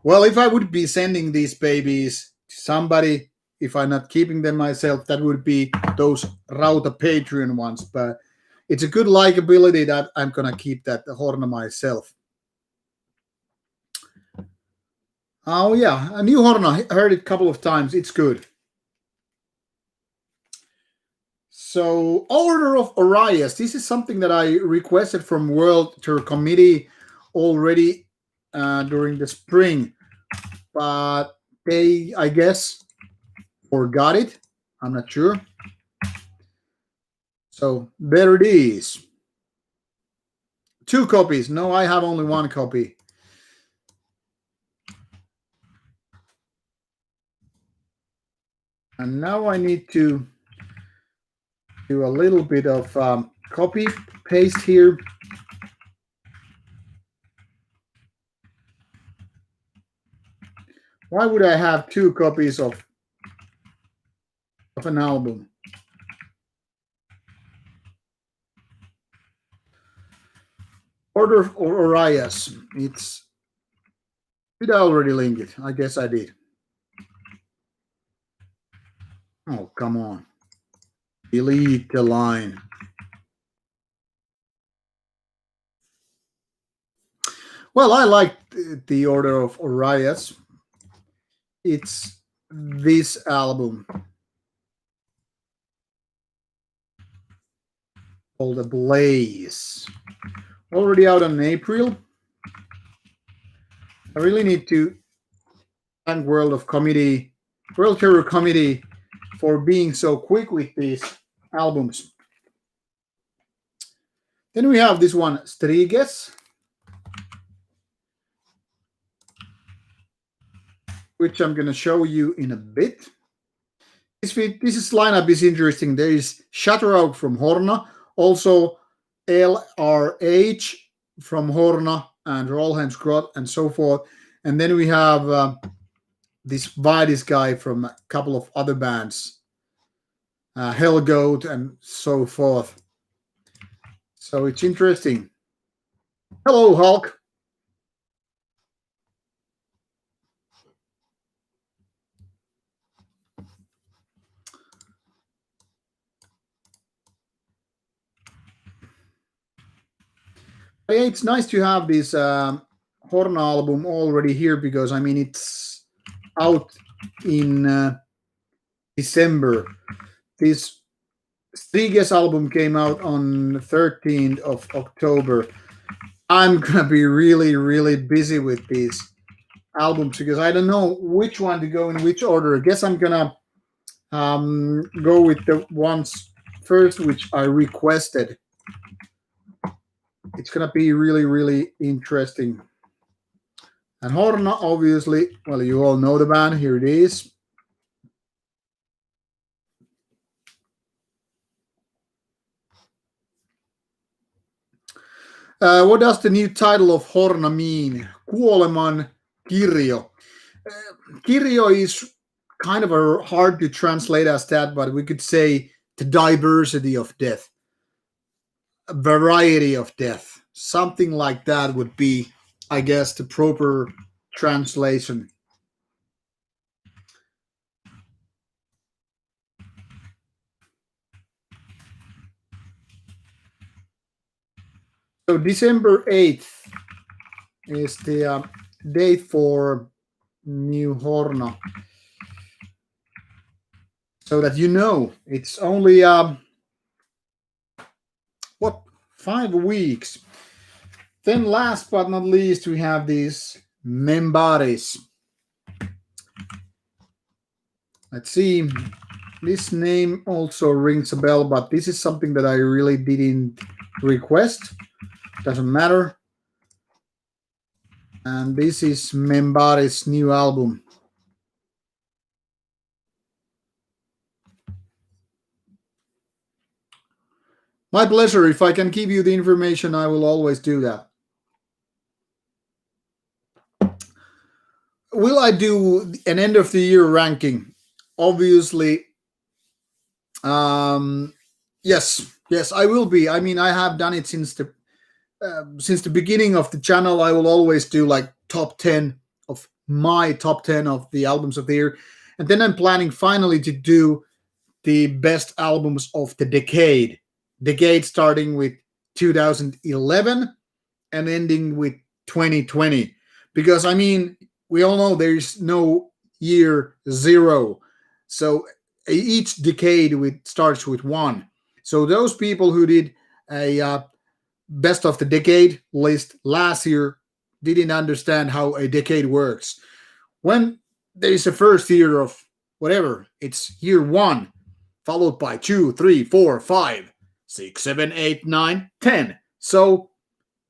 Well, if I would be sending these babies to somebody, if I'm not keeping them myself, that would be those Rauta Patreon ones. But it's a good likability that I'm going to keep that Horna myself. Oh, yeah. A new Horna. I heard it a couple of times. It's good. So, Order of Orias. This is something that I requested from World Tour Committee already during the spring, but they, I guess, forgot it. I'm not sure. So there it is. 2 copies. No, I have only 1 copy. And now I need to do a little bit of copy paste here. Why would I have 2 copies of an album? Order of Orias. Did I already link it? I guess I did. Oh, come on. Delete the line. Well, I like the Order of Orias. It's this album called The Blaze. Already out in April. I really need to thank World Terror Committee for being so quick with these albums. Then we have this one, Striges, which I'm going to show you in a bit. This lineup is interesting. There is Shatterout from Horna, also LRH from Horna and Rollheim's Grot and so forth. And then we have this Vidis guy from a couple of other bands, Hellgoat and so forth. So it's interesting. Hello, Hulk. Yeah, it's nice to have this Horn album already here because I mean it's out in December. This Striges album came out on the 13th of October. I'm gonna be really, really busy with these albums because I don't know which one to go in which order. I guess I'm gonna go with the ones first which I requested. It's gonna be really, really interesting. And Horna, obviously, well, you all know the band. Here it is. What does the new title of Horna mean? Kuoleman Kirjo. Kirjo is kind of a hard to translate as that, but we could say the diversity of death, a variety of death. Something like that would be, I guess, the proper translation. So December 8th is the date for New Horna. So that you know, it's only 5 weeks. Then last but not least, we have these Membares. Let's see. This name also rings a bell, but this is something that I really didn't request. Doesn't matter. And this is Membares' new album. My pleasure. If I can give you the information, I will always do that. Will I do an end of the year ranking? Obviously, yes, I will be. I mean, I have done it since the beginning of the channel. I will always do like top 10 of the albums of the year, and then I'm planning finally to do the best albums of the decade. Decade starting with 2011 and ending with 2020, because I mean we all know there's no year zero, so each decade starts with one. So those people who did a best of the decade list last year didn't understand how a decade works. When there is a first year of whatever, it's year one, followed by two, three, four, five, six, seven, eight, nine, 10. So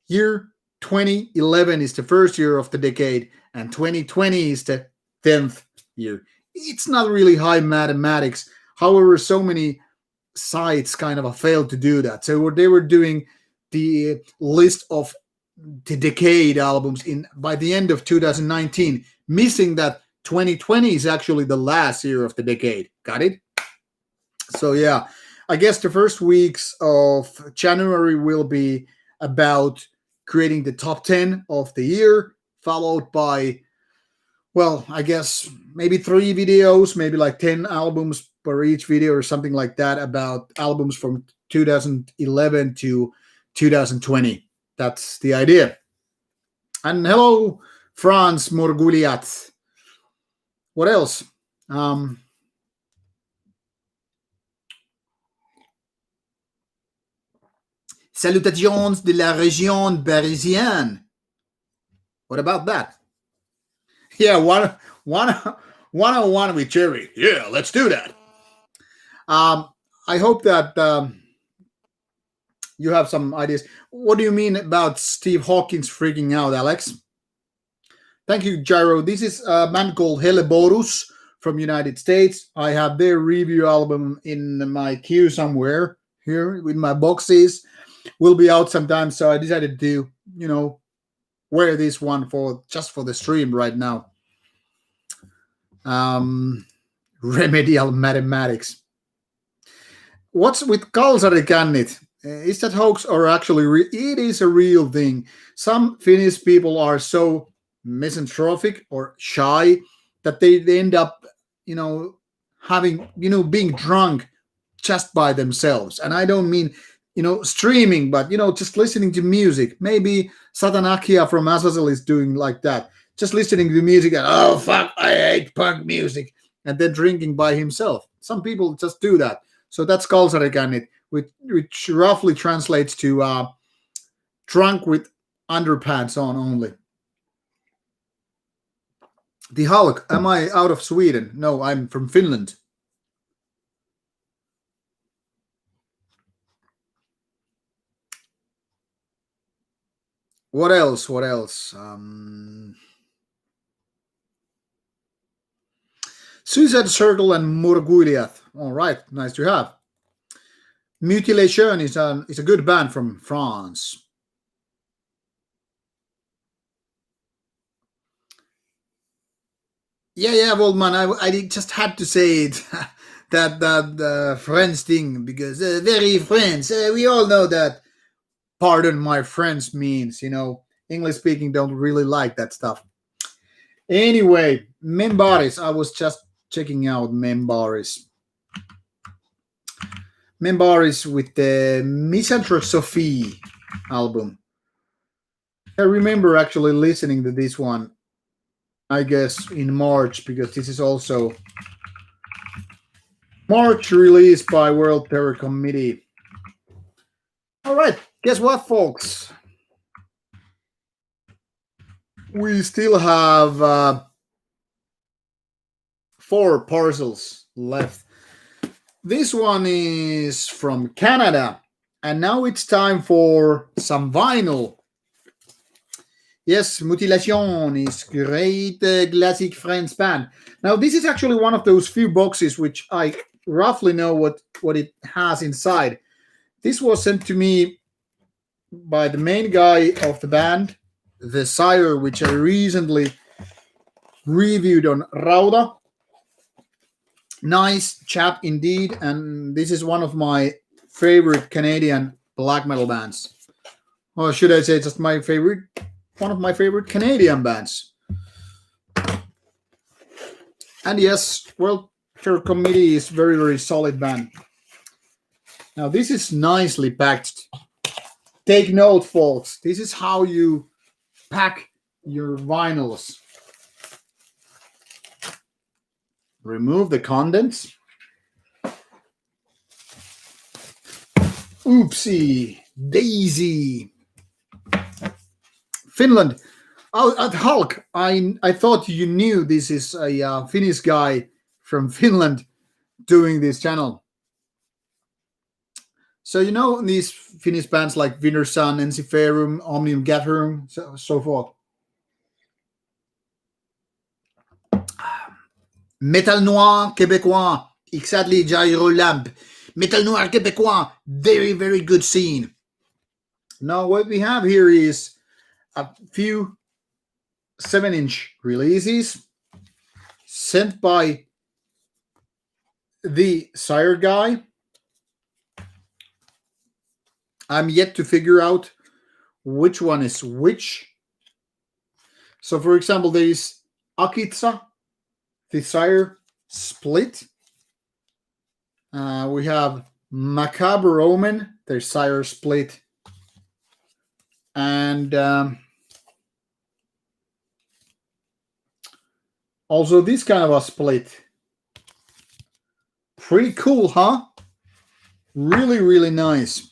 year 2011 is the first year of the decade, and 2020 is the 10th year. It's not really high mathematics. However, so many sites kind of failed to do that. So they were doing the list of the decade albums in by the end of 2019, missing that 2020 is actually the last year of the decade. Got it? So yeah, I guess the first weeks of January will be about creating the top 10 of the year, followed by, well, I guess maybe 3 videos, maybe like 10 albums per each video or something like that about albums from 2011 to 2020. That's the idea. And hello, Franz Morguliat. What else? Salutations de la région parisienne. What about that? Yeah, one with Jerry. Yeah, let's do that. I hope that you have some ideas. What do you mean about Steve Hawkins freaking out, Alex? Thank you, Gyro. This is a band called Barbarous from United States. I have their review album in my queue somewhere here with my boxes. Will be out sometime, so I decided to, wear this one for the stream right now. Remedial mathematics. What's with Kalsarikännit? Is that hoax or actually it is a real thing? Some Finnish people are so misanthropic or shy that they end up, having, being drunk just by themselves. And I don't mean, streaming, but, just listening to music. Maybe Satanakia from Azazel is doing like that. Just listening to music and, oh, fuck, I hate punk music. And then drinking by himself. Some people just do that. So that's Kalsarikännit, which roughly translates to drunk with underpants on only. The Hulk, am I out of Sweden? No, I'm from Finland. What else? Suicide Circle and Murguiliath. All right, nice to have. Mutilation is a good band from France. Yeah, Waldman. I just had to say it. that French thing because very French. We all know that. Pardon my French means, English speaking don't really like that stuff. Anyway, Membaris. I was just checking out Membaris. Membaris with the Misanthrope album. I remember actually listening to this one, I guess, in March, because this is also March released by World Terror Committee. All right, guess what, folks? We still have 4 parcels left. This one is from Canada, and now it's time for some vinyl. Yes, Mutilation is great classic French band. Now, this is actually one of those few boxes which I roughly know what it has inside. This was sent to me by the main guy of the band, the Sire, which I recently reviewed on Rauta. Nice chap indeed, and this is one of my favorite Canadian black metal bands. Or should I say just one of my favorite Canadian bands. And yes, World Terror Committee is very, very solid band. Now this is nicely packed. Take note, folks. This is how you pack your vinyls. Remove the contents. Oopsie daisy. Finland. Oh, at Hulk, I thought you knew this is a Finnish guy from Finland doing this channel. So you know these Finnish bands like Wintersun, Ensiferum, Omnium Gatherum, so forth. Metal Noir Québécois, exactly, Gyro Lamp. Metal Noir Québécois, very, very good scene. Now what we have here is a few 7-inch releases sent by the Sire guy. I'm yet to figure out which one is which. So for example, there is Akitsa, the Sire split. We have Macabre Omen, their Sire split. And also this kind of a split. Pretty cool, huh? Really, really nice.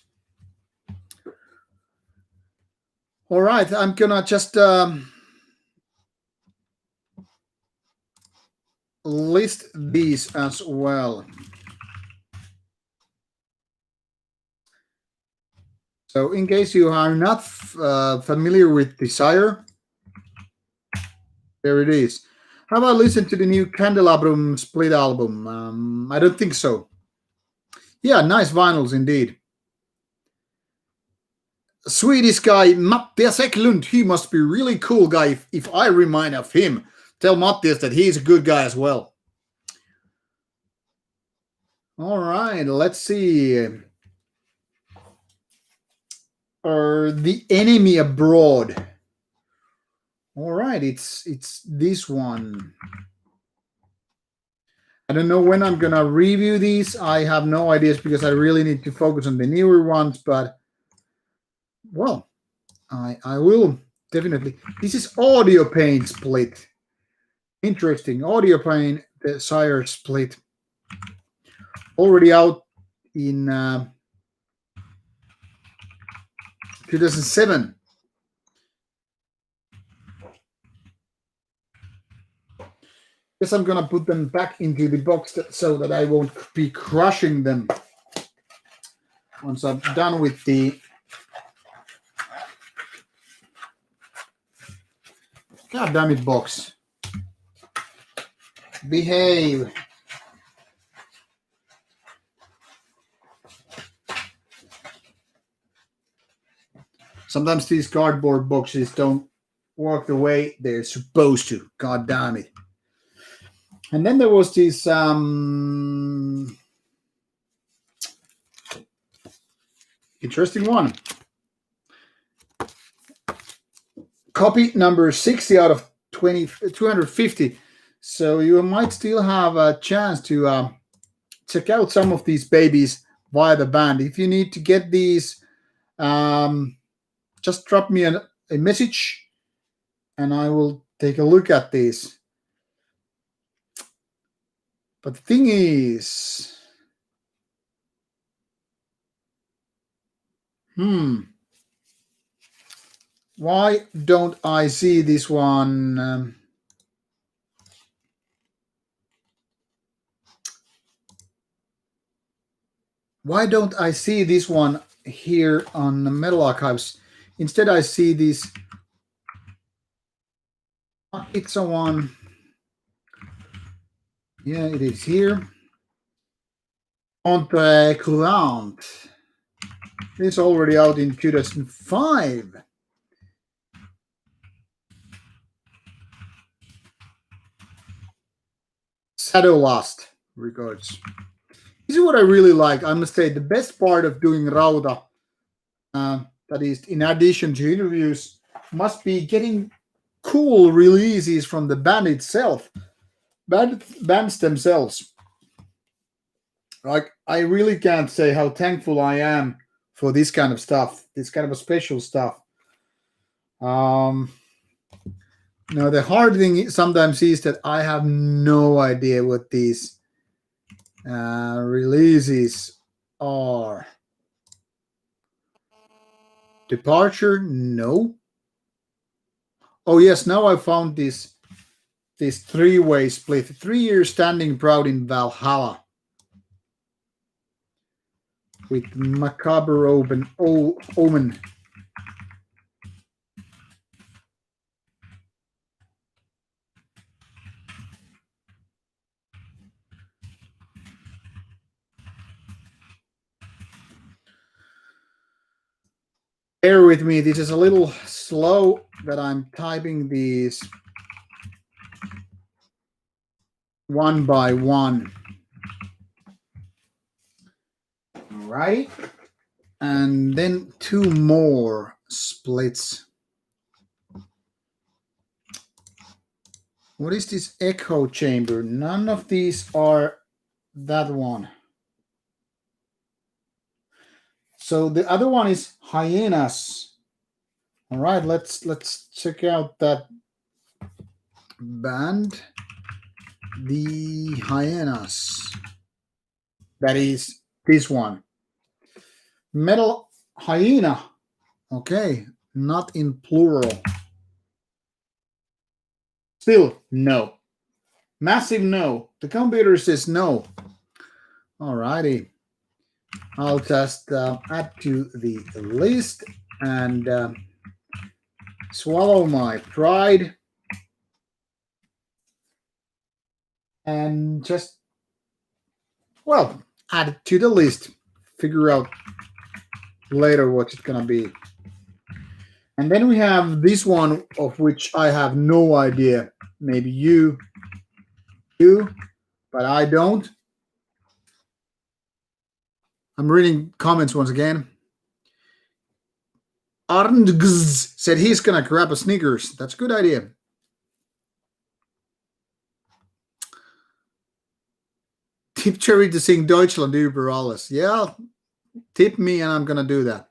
All right, I'm gonna just list these as well. So in case you are not familiar with Desire, there it is. How about listen to the new Candelabrum split album? I don't think so. Yeah, nice vinyls indeed. Swedish guy Mattias Eklund, he must be really cool guy if I remind of him. Tell Mattias that he's a good guy as well. All right, let's see. The Enemy Abroad. All right, it's this one. I don't know when I'm gonna review these. I have no ideas because I really need to focus on the newer ones, but well, I will definitely. This is Audio Pain split. Interesting. Audio Pain, the Sire split. Already out in 2007. Guess I'm gonna put them back into the box so that I won't be crushing them once I'm done with the God damn it box. Behave. Sometimes these cardboard boxes don't work the way they're supposed to. God damn it. And then there was this interesting one. Copy number 60 out of 250. So you might still have a chance to check out some of these babies via the band. If you need to get these, just drop me a message and I will take a look at these. But the thing is, why don't I see this one? Why don't I see this one here on the Metal Archives? Instead, I see this. It's a one. Yeah, it is here. Entre Courant. It's already out in 2005. Shadow Last records. This is what I really like. I must say the best part of doing Rauta, that is, in addition to interviews, must be getting cool releases from the band itself, bands themselves. Like, I really can't say how thankful I am for this kind of stuff, this kind of a special stuff. The hard thing sometimes is that I have no idea what these releases are. Departure? No. Oh yes, now I found this three-way split. 3 years standing proud in Valhalla with macabre omen. Bear with me, this is a little slow that I'm typing these one by one. All right. And then 2 more splits. What is this echo chamber? None of these are that one. So the other one is hyenas. All right, let's check out that band. The hyenas. That is this one. Metal hyena. Okay, not in plural. Still no. Massive no. The computer says no. Alrighty. I'll just add to the list and swallow my pride and just, well, add it to the list. Figure out later what it's gonna be. And then we have this one, of which I have no idea. Maybe you do, but I don't. I'm reading comments once again. Arndgz said he's gonna grab a Snickers. That's a good idea. Tip Cherry to sing Deutschland über alles. Yeah, tip me and I'm gonna do that.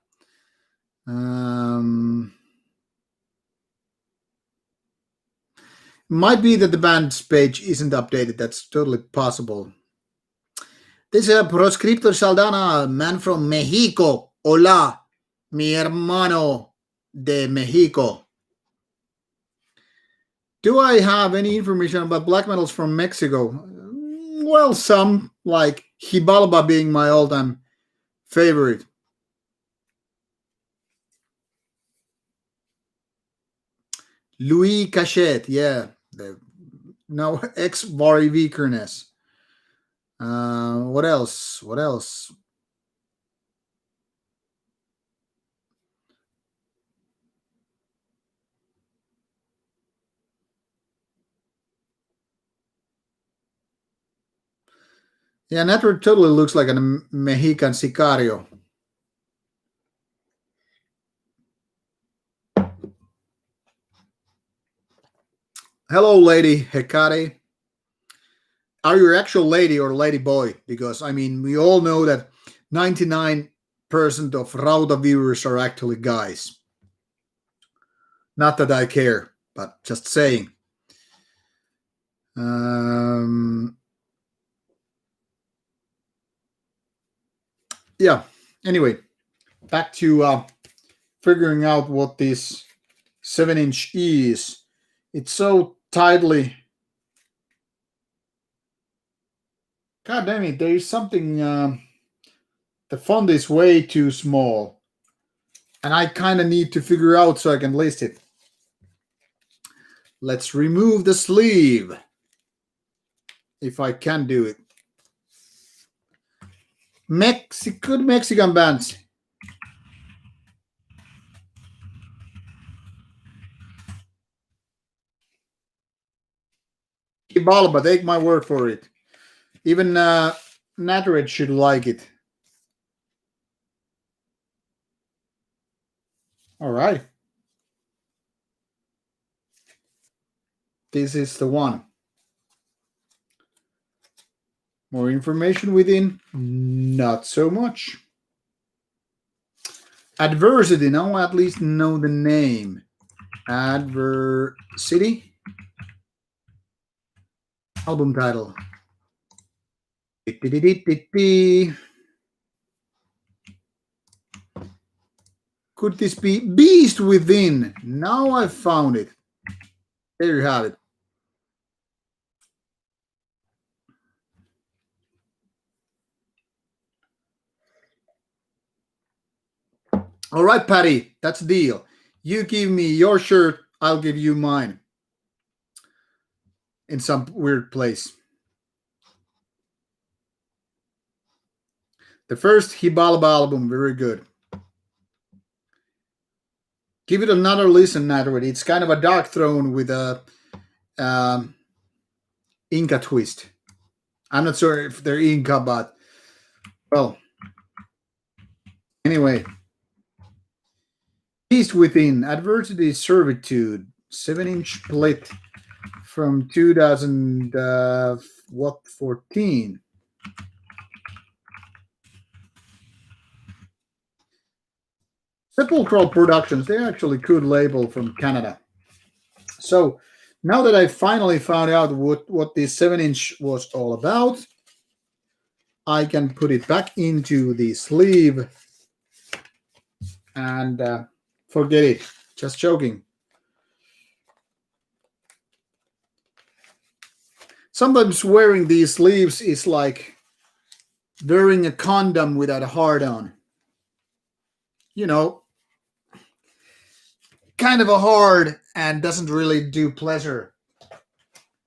Might be that the band's page isn't updated. That's totally possible. This is Proscriptor Saldana, man from Mexico. Hola, mi hermano de Mexico. Do I have any information about black metals from Mexico? Well, some, like Hibalba being my all-time favorite. Louis Cachet, yeah. No, ex-Vari Vikernes. What else? What else? Yeah, Network totally looks like a Mexican sicario. Hello, Lady Hecate. Are you an actual lady or lady boy? Because, I mean, we all know that 99% of Rauta viewers are actually guys. Not that I care, but just saying. Yeah, anyway, back to figuring out what this 7-inch is. It's so tightly. God damn it, there is something. The font is way too small. And I kind of need to figure out so I can list it. Let's remove the sleeve. If I can do it. Good Mexican bands. Balba, take my word for it. Even Natred should like it. All right. This is the one. More information within? Not so much. Adversity. Now I at least know the name. Adversity. Album title. Could this be Beast Within? Now I've found it. There you have it. All right, Patty, that's a deal. You give me your shirt, I'll give you mine. In some weird place. The first Hibalaba album, very good. Give it another listen, Natterid. It's kind of a Dark Throne with a Inca twist. I'm not sure if they're Inca, but well. Anyway. Beast Within, Adversity Servitude, 7-inch split from 2014. Sepulchral Productions, they're actually a good label from Canada. So now that I finally found out what this 7-inch was all about, I can put it back into the sleeve and forget it. Just joking. Sometimes wearing these sleeves is like wearing a condom without a hard on. You know, kind of a hard and doesn't really do pleasure.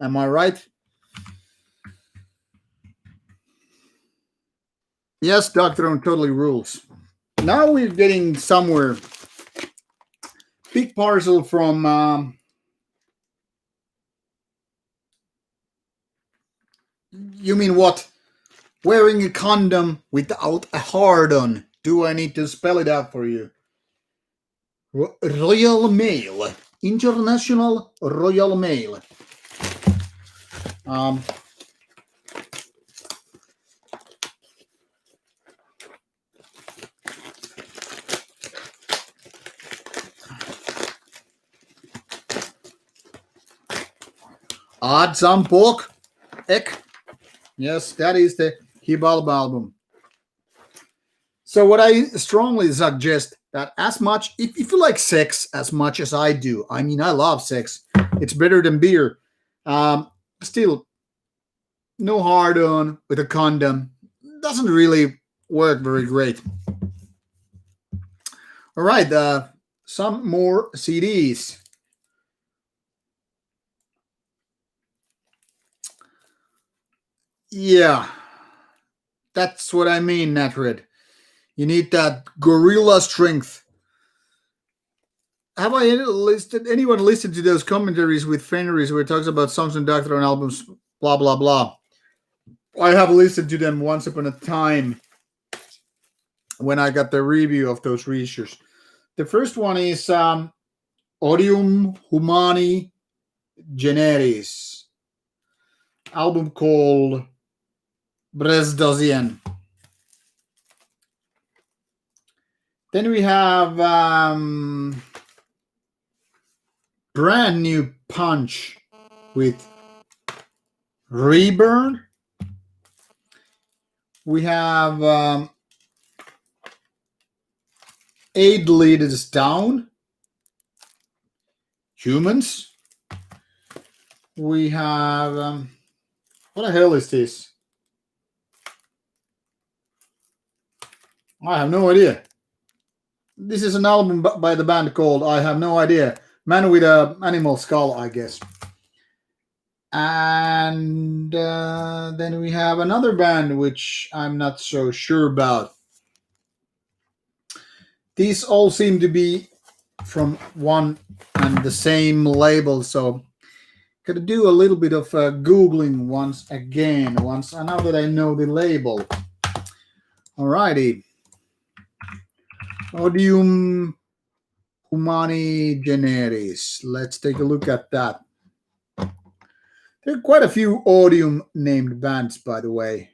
Am I right? Yes, Dr. On totally rules. Now we're getting somewhere. Big parcel from you mean what? Wearing a condom without a hard-on. Do I need to spell it out for you? Royal Mail. International Royal Mail. Add some pork. Ek. Yes, that is the Hibalba album. So what I strongly suggest that as much, if you like sex as much as I do, I mean, I love sex. It's better than beer. Still, no hard on with a condom. Doesn't really work very great. All right, some more CDs. Yeah, that's what I mean, Natred. You need that gorilla strength. Have I anyone listened to those commentaries with Fenris where it talks about songs and Doctor on albums, blah blah blah? I have listened to them once upon a time when I got the review of those reissues. The first one is Odium Humani Generis, album called Bresdozien. Then we have brand new Punch with Reburn. We have 8 Leaders Down, Humans. We have what the hell is this? I have no idea. This is an album by the band called I have no idea. Man with a animal skull, I guess. And then we have another band which I'm not so sure about. These all seem to be from one and the same label, so gotta do a little bit of Googling once again, now that I know the label. Alrighty. Odium Humani Generis. Let's take a look at that. There are quite a few Odium named bands, by the way.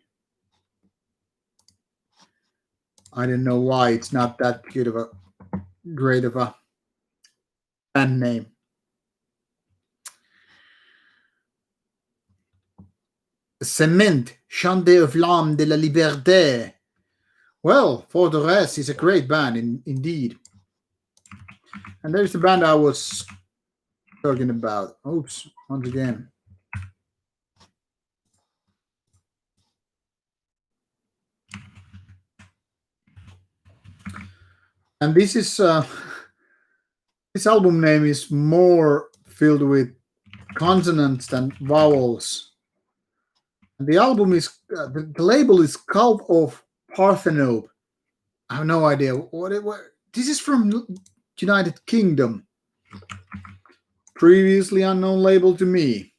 I don't know why it's not that good of a great of a band name. Cement, Chant des Flammes de la Liberté. Well, For the Rest is a great band, indeed. And there's the band I was talking about. Oops, once again. And this is this album name is more filled with consonants than vowels. And the album is the label is Cult of Parthenope. I have no idea what. This is from United Kingdom. Previously unknown label to me.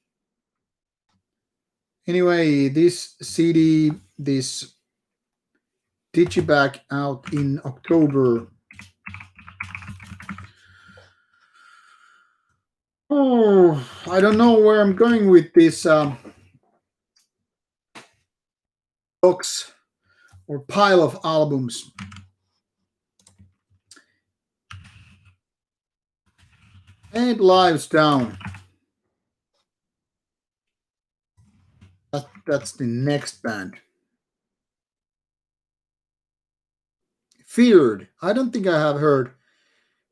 Anyway, this CD, this Digipack out in October. Oh, I don't know where I'm going with this box or pile of albums. 8 Lives Down. That's the next band. Feared. I don't think I have heard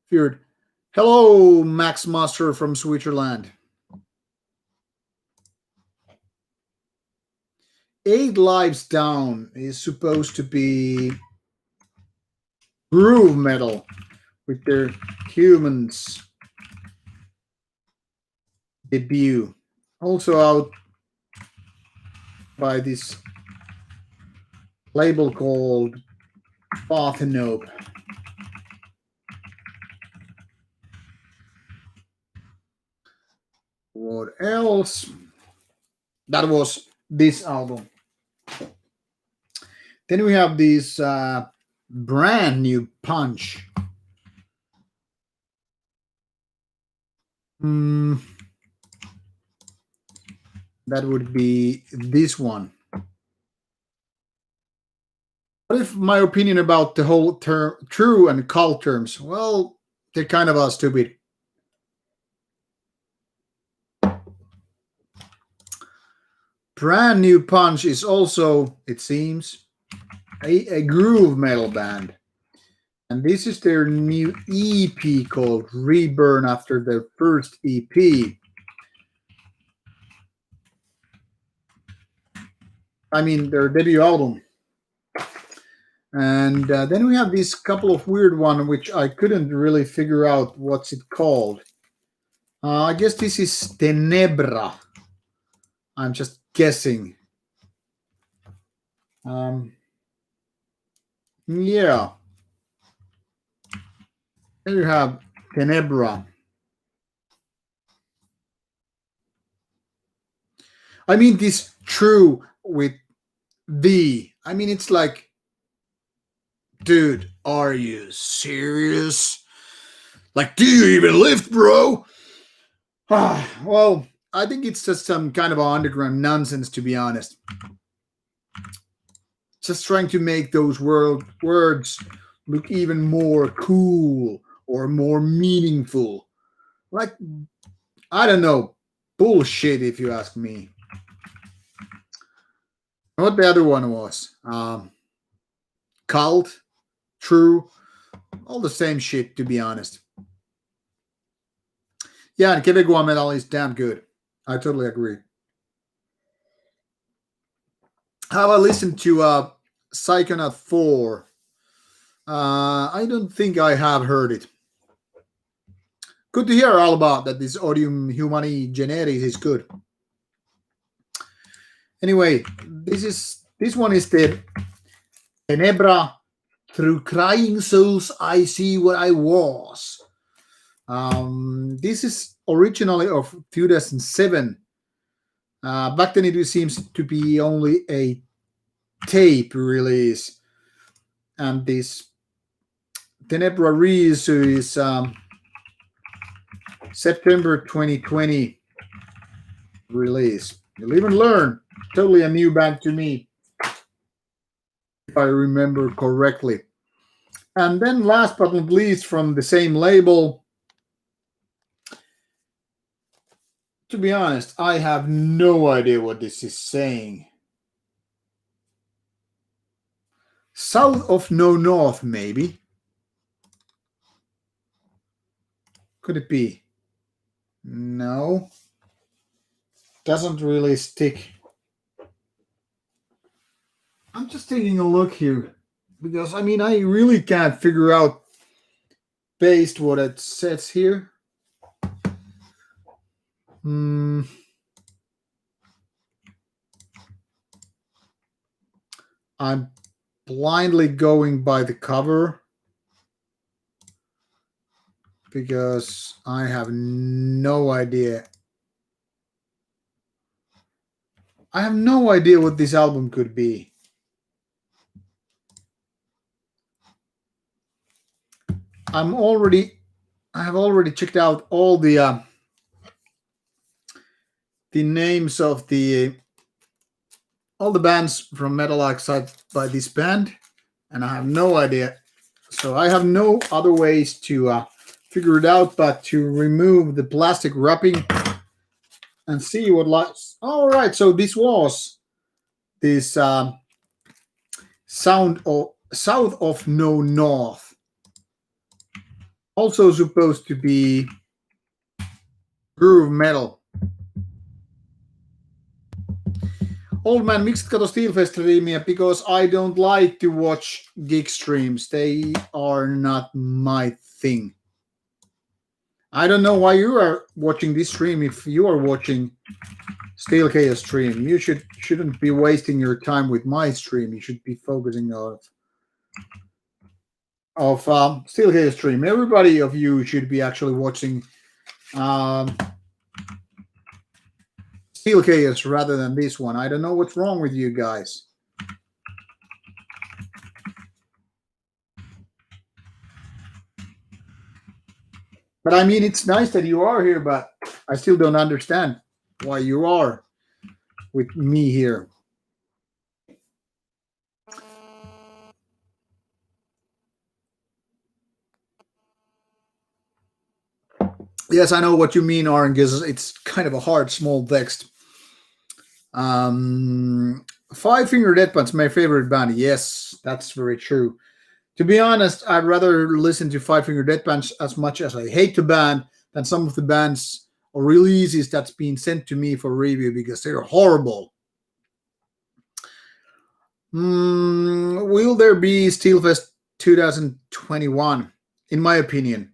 Feared. Hello, Max Master from Switzerland. 8 Lives Down is supposed to be groove metal with their Humans debut. Also out by this label called Parthenope. What else? That was this album. Then we have this brand new Punch. That would be this one. What if my opinion about the whole term, true and cult terms? Well, they kind of are stupid. Brand new Punch is also, it seems, a groove metal band. And this is their new EP called Reburn after their first EP. I mean, their debut album. And then we have this couple of weird one, which I couldn't really figure out what's it called. I guess this is Tenebra. I'm just guessing. Yeah. There you have Tenebra. I mean, this true with the. I mean, it's like, dude, are you serious? Like, do you even lift, bro? Well, I think it's just some kind of underground nonsense, to be honest. Just trying to make those words look even more cool or more meaningful. Like, I don't know, bullshit if you ask me. What the other one was? Cult, true, all the same shit, to be honest. Yeah, and Quebecois metal is damn good. I totally agree. Have I listened to Psychonaut 4? I don't think I have heard it. Good to hear all about that. This Odium Humani Generis is good. Anyway, this one is the Tenebra. Through crying souls, I see what I was. This is originally of 2007. Back then, it seems to be only a tape release, and this Tenebra reissue is September 2020 release. You'll even learn. Totally a new band to me, if I remember correctly. And then last but not least, from the same label, to be honest, I have no idea what this is saying. South of No North, maybe. Could it be? No. Doesn't really stick. I'm just taking a look here because I mean I really can't figure out based what it says here. Hmm. I'm blindly going by the cover because I have no idea. I have no idea what this album could be. I have already checked out all the names of all the bands from Metal Oxide by this band, and I have no idea. So I have no other ways to figure it out but to remove the plastic wrapping and see what lies. All right, so this was this sound of South of No North, also supposed to be groove metal. Old Man, miksi kato Steelfest streamia? Because I don't like to watch gig streams. They are not my thing. I don't know why you are watching this stream if you are watching Steel Chaos stream. You shouldn't be wasting your time with my stream. You should be focusing on Steel Chaos stream. Everybody of you should be actually watching Steel Chaos rather than this one. I don't know what's wrong with you guys. But I mean, it's nice that you are here, but I still don't understand why you are with me here. Yes, I know what you mean, Oren, because it's kind of a hard, small text. Five Finger Death Punch, my favorite band. Yes, that's very true. To be honest, I'd rather listen to Five Finger Death Punch as much as I hate the band than some of the bands or releases that's been sent to me for review because they're horrible. Will there be Steelfest 2021? In my opinion,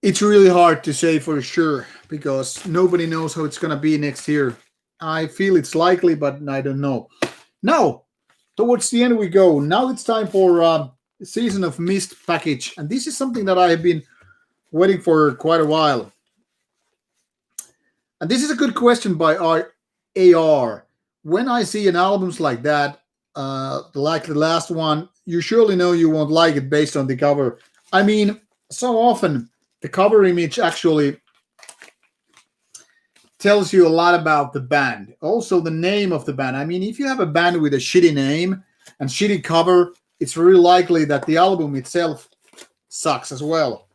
it's really hard to say for sure because nobody knows how it's going to be next year. I feel it's likely, but I don't know. Now, towards the end we go. Now it's time for Season of Mist package. And this is something that I have been waiting for quite a while. And this is a good question by AR. When I see an albums like that, like the last one, you surely know you won't like it based on the cover. I mean, so often the cover image actually tells you a lot about the band. Also the name of the band. I mean, if you have a band with a shitty name and shitty cover, it's very likely that the album itself sucks as well.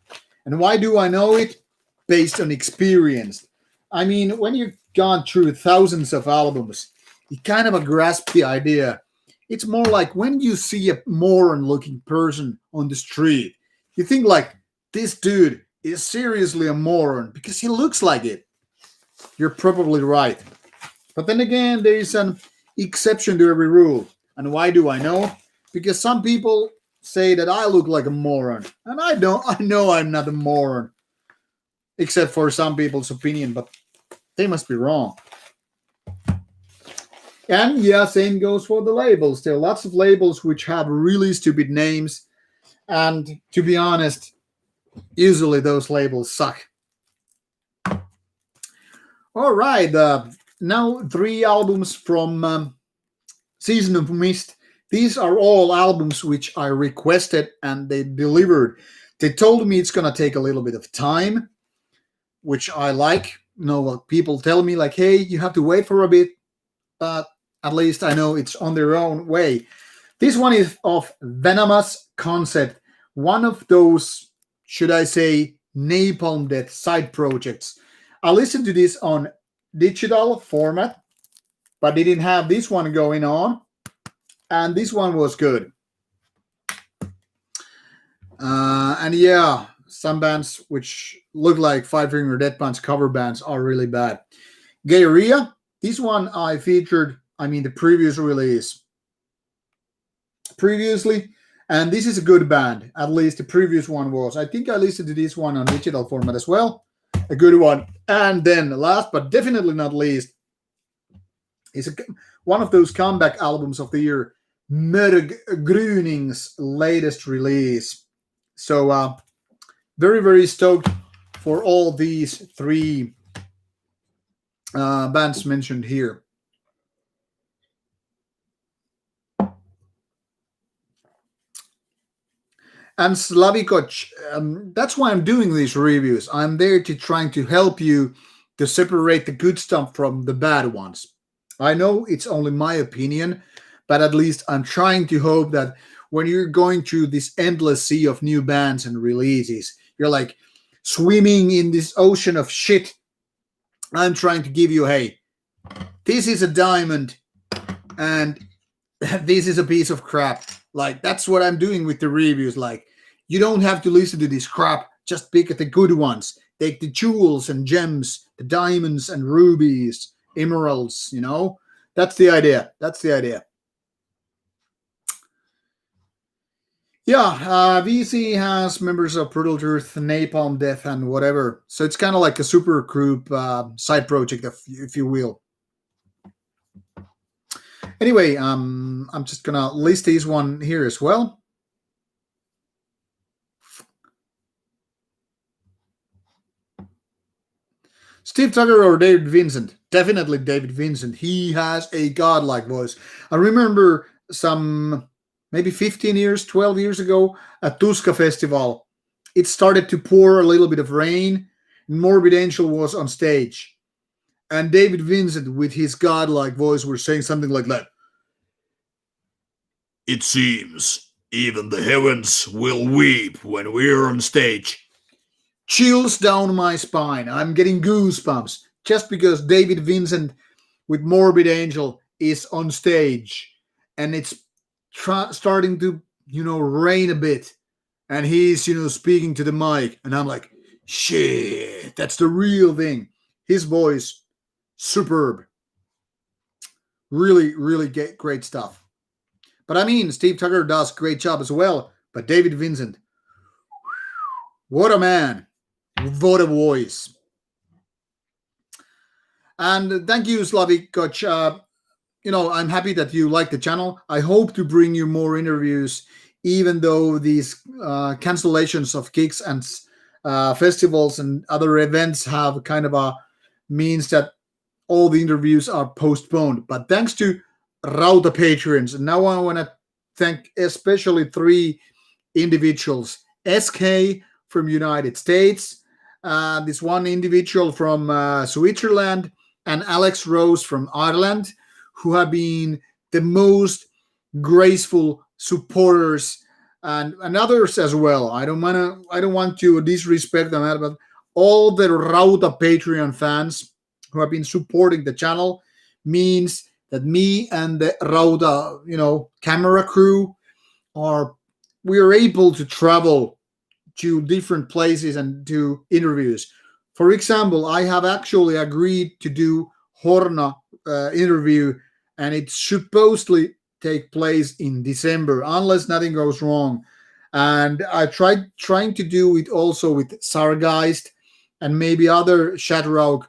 And why do I know it? Based on experience. I mean, when you've gone through thousands of albums, you kind of grasp the idea. It's more like when you see a moron-looking person on the street, you think like, this dude is seriously a moron because he looks like it. You're probably right. But then again, there is an exception to every rule. And why do I know? Because some people say that I look like a moron. And I don't. I know I'm not a moron. Except for some people's opinion, but they must be wrong. And yeah, same goes for the labels. There are lots of labels which have really stupid names. And to be honest, usually those labels suck. All right. Now 3 albums from Season of Mist. These are all albums which I requested and they delivered. They told me it's going to take a little bit of time, which I like. You know, what people tell me like, hey, you have to wait for a bit, but at least I know it's on their own way. This one is of Venomous Concept, one of those, should I say, Napalm Death side projects. I listened to this on digital format, but they didn't have this one going on, and this one was good. And yeah, some bands which look like Five Finger Death Punch cover bands are really bad. Gorophilia, this one I featured, I mean, the previous release previously, and this is a good band. At least the previous one was. I think I listened to this one on digital format as well. A good one. And then last but definitely not least is one of those comeback albums of the year, Mörg Grüning's latest release. So very, very stoked for all these three bands mentioned here. And Slavikoch, that's why I'm doing these reviews. I'm there to trying to help you to separate the good stuff from the bad ones. I know it's only my opinion, but at least I'm trying to hope that when you're going through this endless sea of new bands and releases, you're like swimming in this ocean of shit. I'm trying to give you, hey, this is a diamond and this is a piece of crap. Like, that's what I'm doing with the reviews. Like, you don't have to listen to this crap. Just pick the good ones. Take the jewels and gems, the diamonds and rubies, emeralds, you know? That's the idea. That's the idea. Yeah, VC has members of Brutal Truth, Napalm Death, and whatever. So it's kind of like a super group side project, if you will. Anyway, I'm just gonna list this one here as well. Steve Tucker or David Vincent? Definitely David Vincent. He has a godlike voice. I remember some maybe 15 years, 12 years ago at Tuska Festival. It started to pour a little bit of rain. Morbid Angel was on stage. And David Vincent, with his godlike voice, were saying something like that. It seems even the heavens will weep when we're on stage. Chills down my spine. I'm getting goosebumps just because David Vincent with Morbid Angel is on stage and it's starting to, rain a bit. And he's, speaking to the mic. And I'm like, shit, that's the real thing. His voice, superb. Really, really great stuff. But I mean, Steve Tucker does a great job as well. But David Vincent, what a man. What a voice. And thank you, Slavik Coach. I'm happy that you like the channel. I hope to bring you more interviews, even though these cancellations of gigs and festivals and other events have kind of a means that all the interviews are postponed. But thanks to Rauta patrons, and now I want to thank especially three individuals: SK from United States, this one individual from Switzerland, and Alex Rose from Ireland, who have been the most graceful supporters, and others as well. I don't want to disrespect them, but all the Rauta Patreon fans who have been supporting the channel means that me and the Rauta, camera crew we are able to travel to different places and do interviews. For example, I have actually agreed to do Horna interview, and it's supposedly take place in December, unless nothing goes wrong. And I trying to do it also with Sargeist and maybe other Shadraug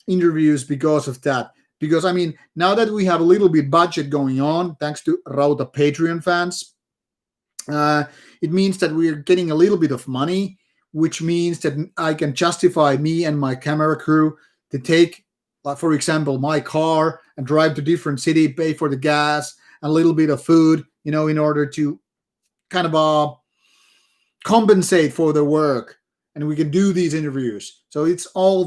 interviews because of that. Because, I mean, now that we have a little bit budget going on, thanks to Rauta Patreon fans, it means that we're getting a little bit of money, which means that I can justify me and my camera crew to take, for example, my car and drive to different city, pay for the gas, a little bit of food, in order to kind of compensate for the work. And we can do these interviews. So it's all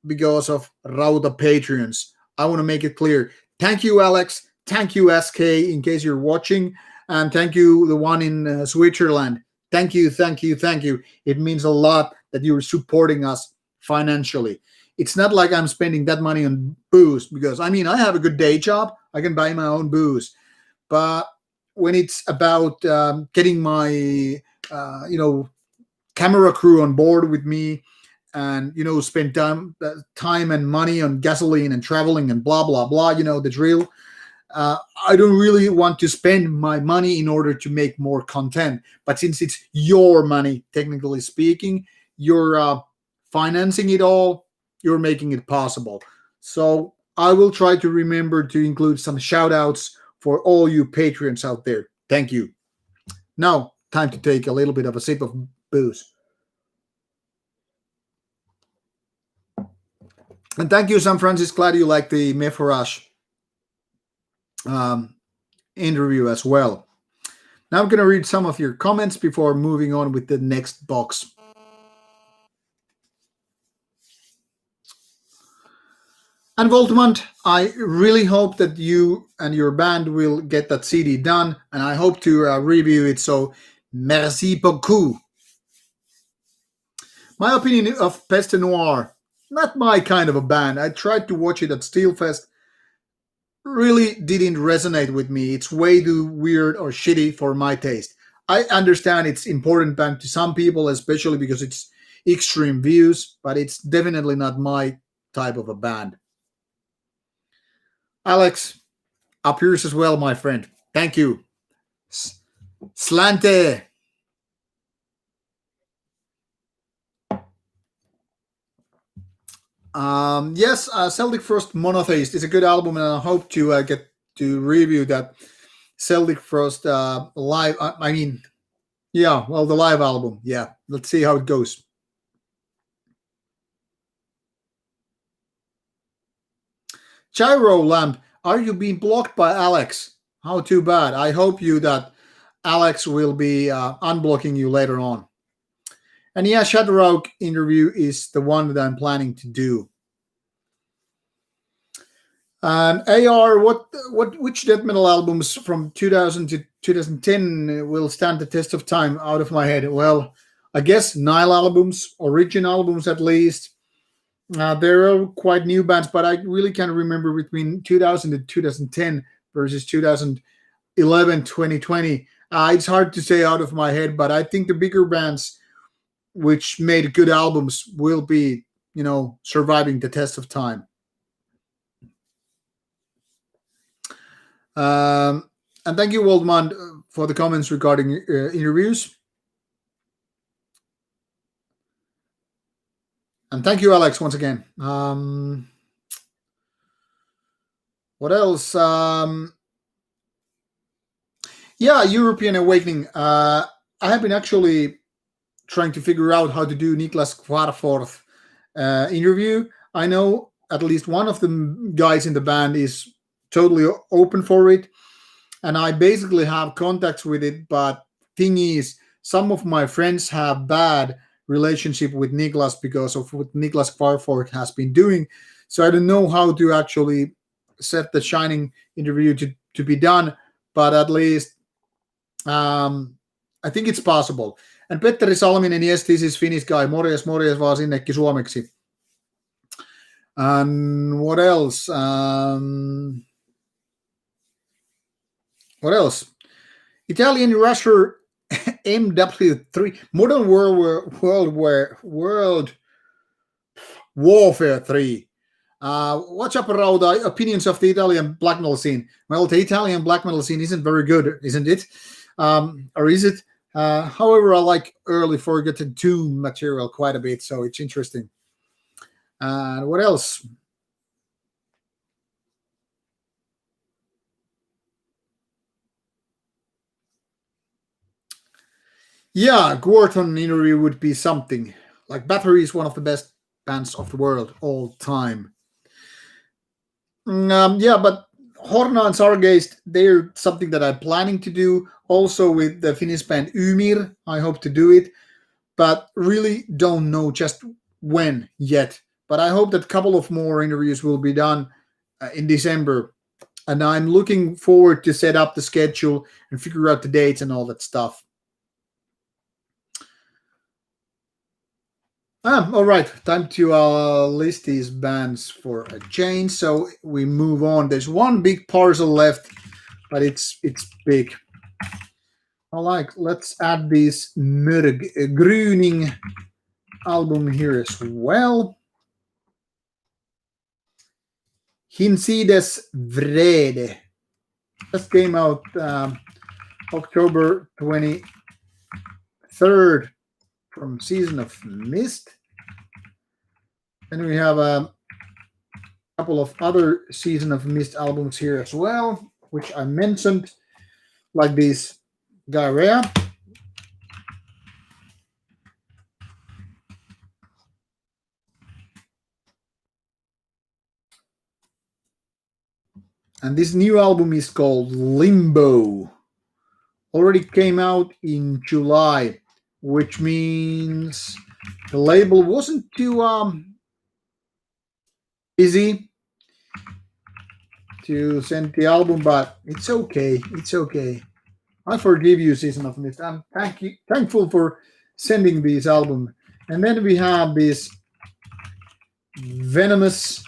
because of Rauta Patreons. I want to make it clear. Thank you, Alex. Thank you, SK, in case you're watching. And thank you, the one in Switzerland. Thank you. It means a lot that you're supporting us financially. It's not like I'm spending that money on booze because, I mean, I have a good day job. I can buy my own booze. But when it's about getting my, camera crew on board with me, and spend time and money on gasoline and traveling and blah blah blah. The drill. I don't really want to spend my money in order to make more content. But since it's your money, technically speaking, you're financing it all, you're making it possible. So I will try to remember to include some shout outs for all you Patreons out there. Thank you. Now, time to take a little bit of a sip of booze. And thank you, San Francis. Glad you like the Mepharash interview as well. Now I'm going to read some of your comments before moving on with the next box. And Voltmont, I really hope that you and your band will get that CD done, and I hope to review it. So, merci beaucoup. My opinion of Peste Noir, not my kind of a band. I tried to watch it at Steelfest. Really didn't resonate with me. It's way too weird or shitty for my taste. I understand it's important band to some people, especially because it's extreme views, but it's definitely not my type of a band. Alex, up yours as well, my friend. Thank you. Slante. Yes, Celtic Frost Monotheist is a good album, and I hope to get to review that Celtic Frost live. The live album. Yeah, let's see how it goes. Gyro Lamp, are you being blocked by Alex? How too bad. I hope that Alex will be unblocking you later on. And yeah, Shadowrock interview is the one that I'm planning to do. And AR, which death metal albums from 2000 to 2010 will stand the test of time? Out of my head, well, I guess Nile albums, Origin albums at least. There are quite new bands, but I really can't remember between 2000 and 2010 versus 2011, 2020. It's hard to say out of my head, but I think the bigger bands which made good albums will be, surviving the test of time. And thank you, Waldman, for the comments regarding interviews. And thank you, Alex, once again. What else? European Awakening. I have been actually trying to figure out how to do Niklas Kvarforth interview. I know at least one of the guys in the band is totally open for it, and I basically have contacts with it. But thing is, some of my friends have bad relationship with Niklas because of what Niklas Kvarforth has been doing. So I don't know how to actually set the Shining interview to be done, but at least I think it's possible. And Petteri Salminen, yes, this is Finnish guy. Morjes vaan sinnekin suomeksi. And what else? What else? Italian Rusher MW3 Modern World Warfare 3. What's up, Rauta? Opinions of the Italian black metal scene. Well, the Italian black metal scene isn't very good, isn't it? Or is it? However, I like early Forgotten Tomb material quite a bit, so it's interesting. And what else? Yeah, Gorton interview would be something. Like Battery is one of the best bands of the world all time. But Horna and Sargeist, they're something that I'm planning to do. Also with the Finnish band Ymir, I hope to do it. But really don't know just when yet. But I hope that a couple of more interviews will be done in December. And I'm looking forward to set up the schedule and figure out the dates and all that stuff. All right, time to list these bands for a change. So we move on. There's one big parcel left, but it's big. Let's add this Mörggryning album here as well. Hinsides Vrede. Just came out October 23rd from Season of Mist. And we have a couple of other Season of Mist albums here as well, which I mentioned, like this Diarrhea. And this new album is called Limbo. Already came out in July, which means the label wasn't too busy to send the album, but it's okay. It's okay. I forgive you, Season of Mist. I'm thankful for sending this album. And then we have this Venomous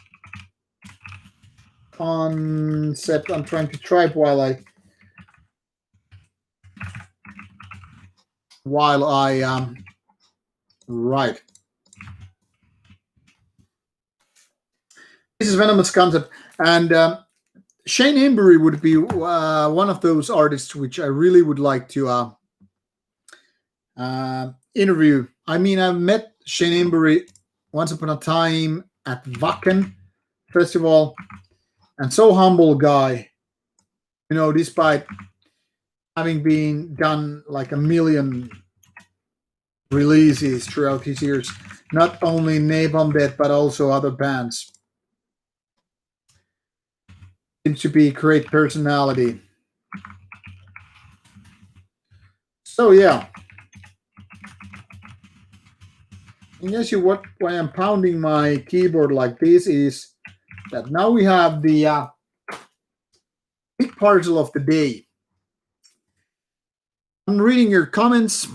concept. I'm trying to type while I write. This is Venomous concept, and Shane Embury would be one of those artists which I really would like to interview. I mean, I've met Shane Embury once upon a time at Wacken Festival, and so humble guy, you know, despite having been done like a million releases throughout his years, not only Napalm Death but also other bands. Seems to be a great personality. So yeah, I guess why I'm pounding my keyboard like this is that now we have the big parcel of the day. I'm reading your comments.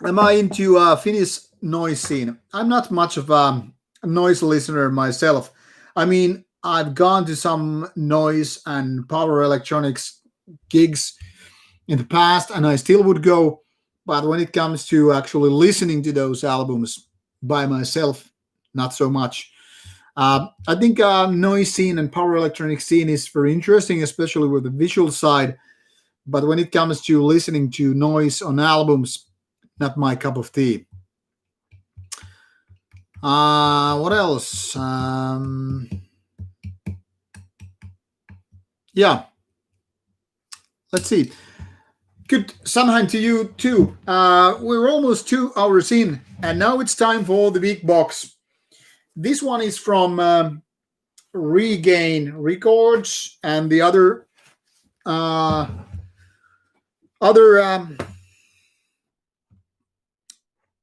Am I into Finnish noise scene? I'm not much of a noise listener myself. I mean, I've gone to some noise and power electronics gigs in the past, and I still would go. But when it comes to actually listening to those albums by myself, not so much. I think noise scene and power electronic scene is very interesting, especially with the visual side. But when it comes to listening to noise on albums, not my cup of tea. What else? Yeah. Let's see. Good Samhain to you too. We're almost 2 hours in, and now it's time for the big box. This one is from Regain Records, and the other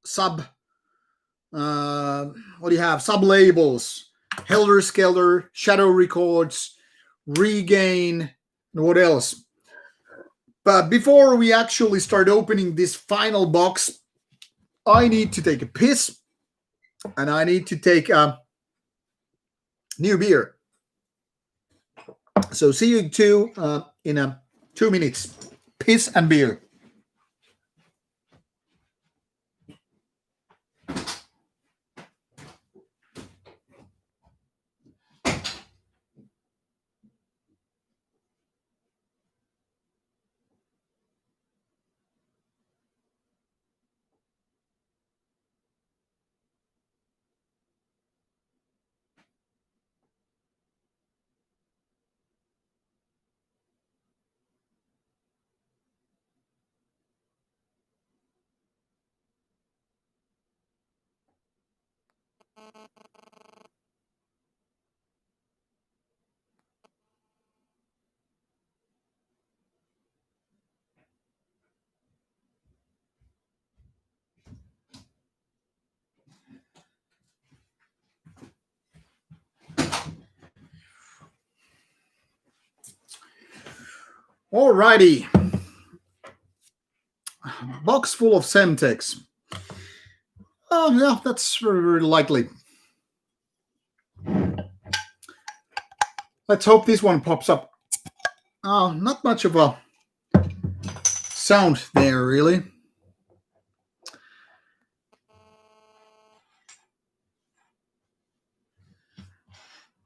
sub what do you have? Sub labels: Helter Skelter, Shadow Records, Regain, and what else? But before we actually start opening this final box, I need to take a piss, and I need to take a new beer. So see you two in 2 minutes. Piss and beer. Alrighty. Box full of Semtex. Oh, yeah, that's very, very likely. Let's hope this one pops up. Not much of a sound there, really.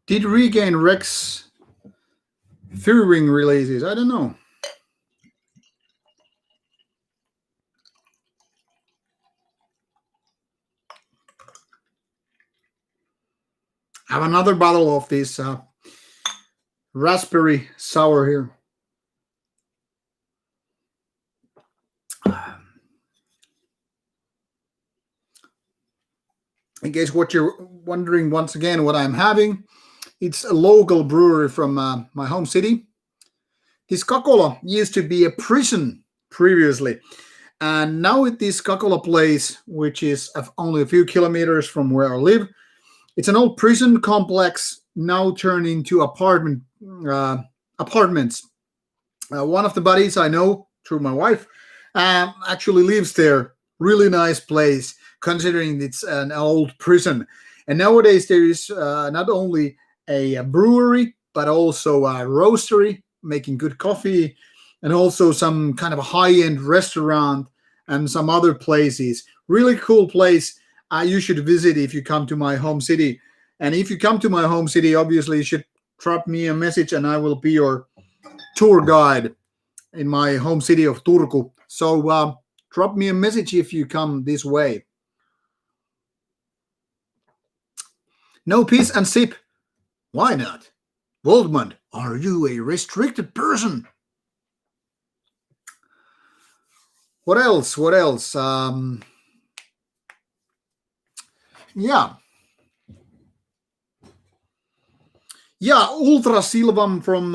Did Regain Rex Thirring releases? I don't know. I have another bottle of this raspberry sour here. In case what you're wondering once again what I'm having, it's a local brewery from my home city. This Kakola used to be a prison previously, and now at this Kakola place, which is only a few kilometers from where I live, it's an old prison complex now turned into apartments. One of the buddies I know through my wife actually lives there. Really nice place, considering it's an old prison. And nowadays there is not only a brewery, but also a roastery making good coffee, and also some kind of a high-end restaurant and some other places. Really cool place. You should visit if you come to my home city. And if you come to my home city, obviously you should drop me a message and I will be your tour guide in my home city of Turku. So drop me a message if you come this way. No piss and sip. Why not? Waldman, are you a restricted person? What else? What else? Yeah. Yeah, Ultra Silvam from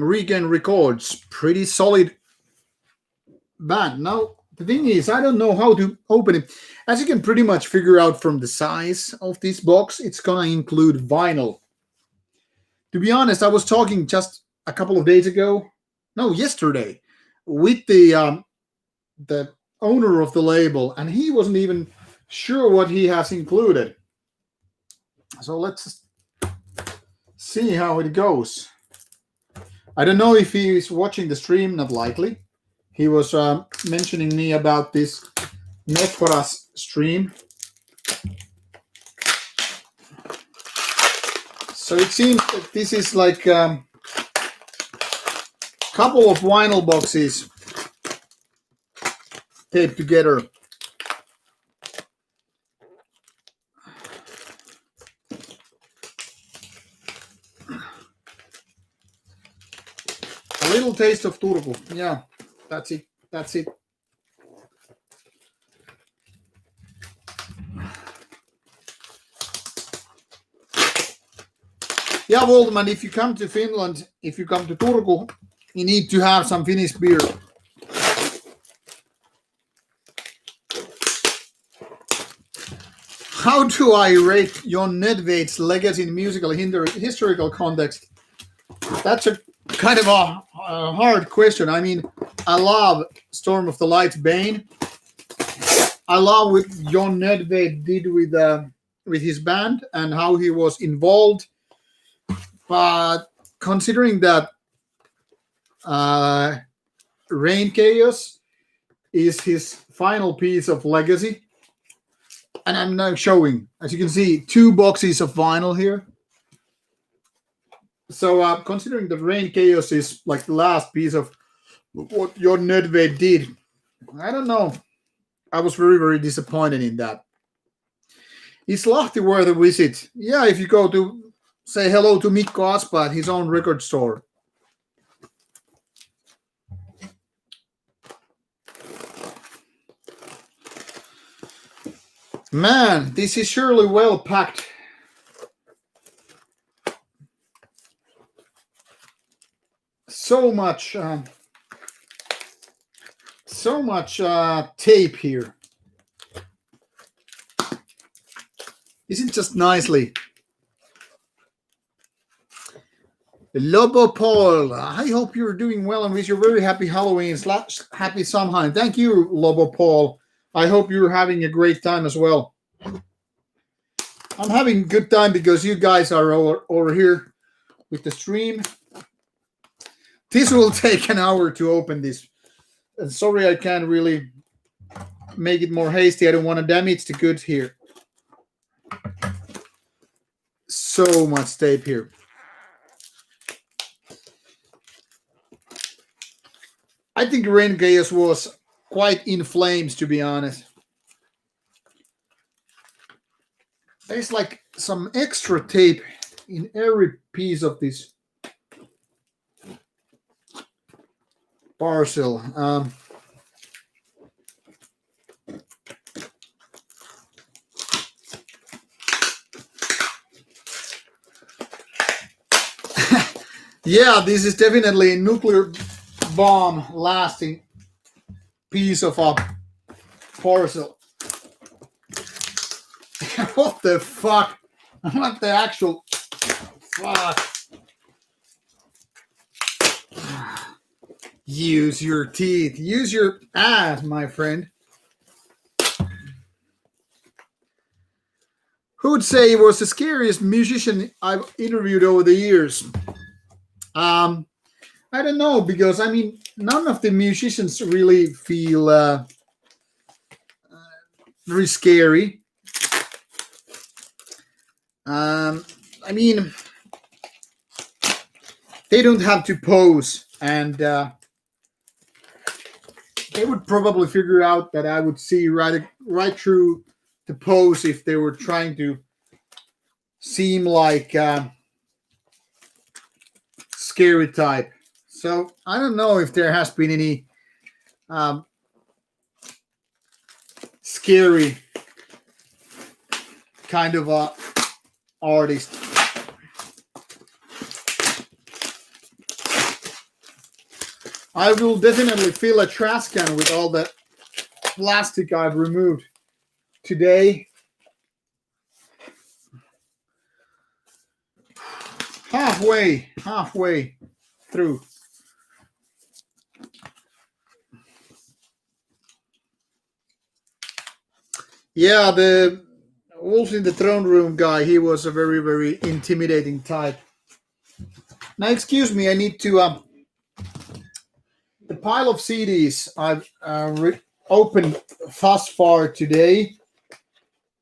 Regain Records. Pretty solid band. Now, the thing is, I don't know how to open it. As you can pretty much figure out from the size of this box, it's going to include vinyl. To be honest, I was talking just a couple of days ago, no, yesterday, with the owner of the label, and he wasn't even sure what he has included. So let's see how it goes. I don't know if he is watching the stream, not likely. He was mentioning me about this Nephoras stream. So it seems that this is like a couple of vinyl boxes taped together. A little taste of Turku. Yeah, that's it. That's it. Yeah, Waldman, if you come to Finland, if you come to Turku, you need to have some Finnish beer. How do I rate Jon Nedved's legacy in musical historical context? That's a kind of a hard question. I mean, I love Storm of the Light Bane. I love what Jon Nedved did with his band and how he was involved. But considering that Rain Chaos is his final piece of legacy, and I'm now showing, as you can see, 2 boxes of vinyl here. So considering that Rain Chaos is like the last piece of what your Nedved did, I don't know. I was very, very disappointed in that. Is Lahti worth a visit? Yeah, if you go to say hello to Mikko Aspa at his own record store. Man, this is surely well packed. So much tape here. Isn't it just nicely? Lobo Paul, I hope you're doing well and wish you a very happy Halloween / happy Samhain. Thank you, Lobo Paul. I hope you're having a great time as well. I'm having a good time because you guys are over here with the stream. This will take an hour to open this. Sorry, I can't really make it more hasty. I don't want to damage the goods here. So much tape here. I think Rain Chaos was quite in flames, to be honest. There's like some extra tape in every piece of this parcel. Yeah, this is definitely a nuclear bomb lasting piece of a parcel. What the fuck? What the actual fuck? Use your teeth. Use your ass, my friend. Who would say he was the scariest musician I've interviewed over the years? I don't know, because I mean, none of the musicians really feel very scary. I mean, they don't have to pose, and they would probably figure out that I would see right through the pose if they were trying to seem like scary type. So I don't know if there has been any scary kind of a artist. I will definitely fill a trash can with all the plastic I've removed today. Halfway through. Yeah, the Wolf in the Throne Room guy, he was a very, very intimidating type. Now, excuse me, I need to... the pile of CDs I've opened thus far today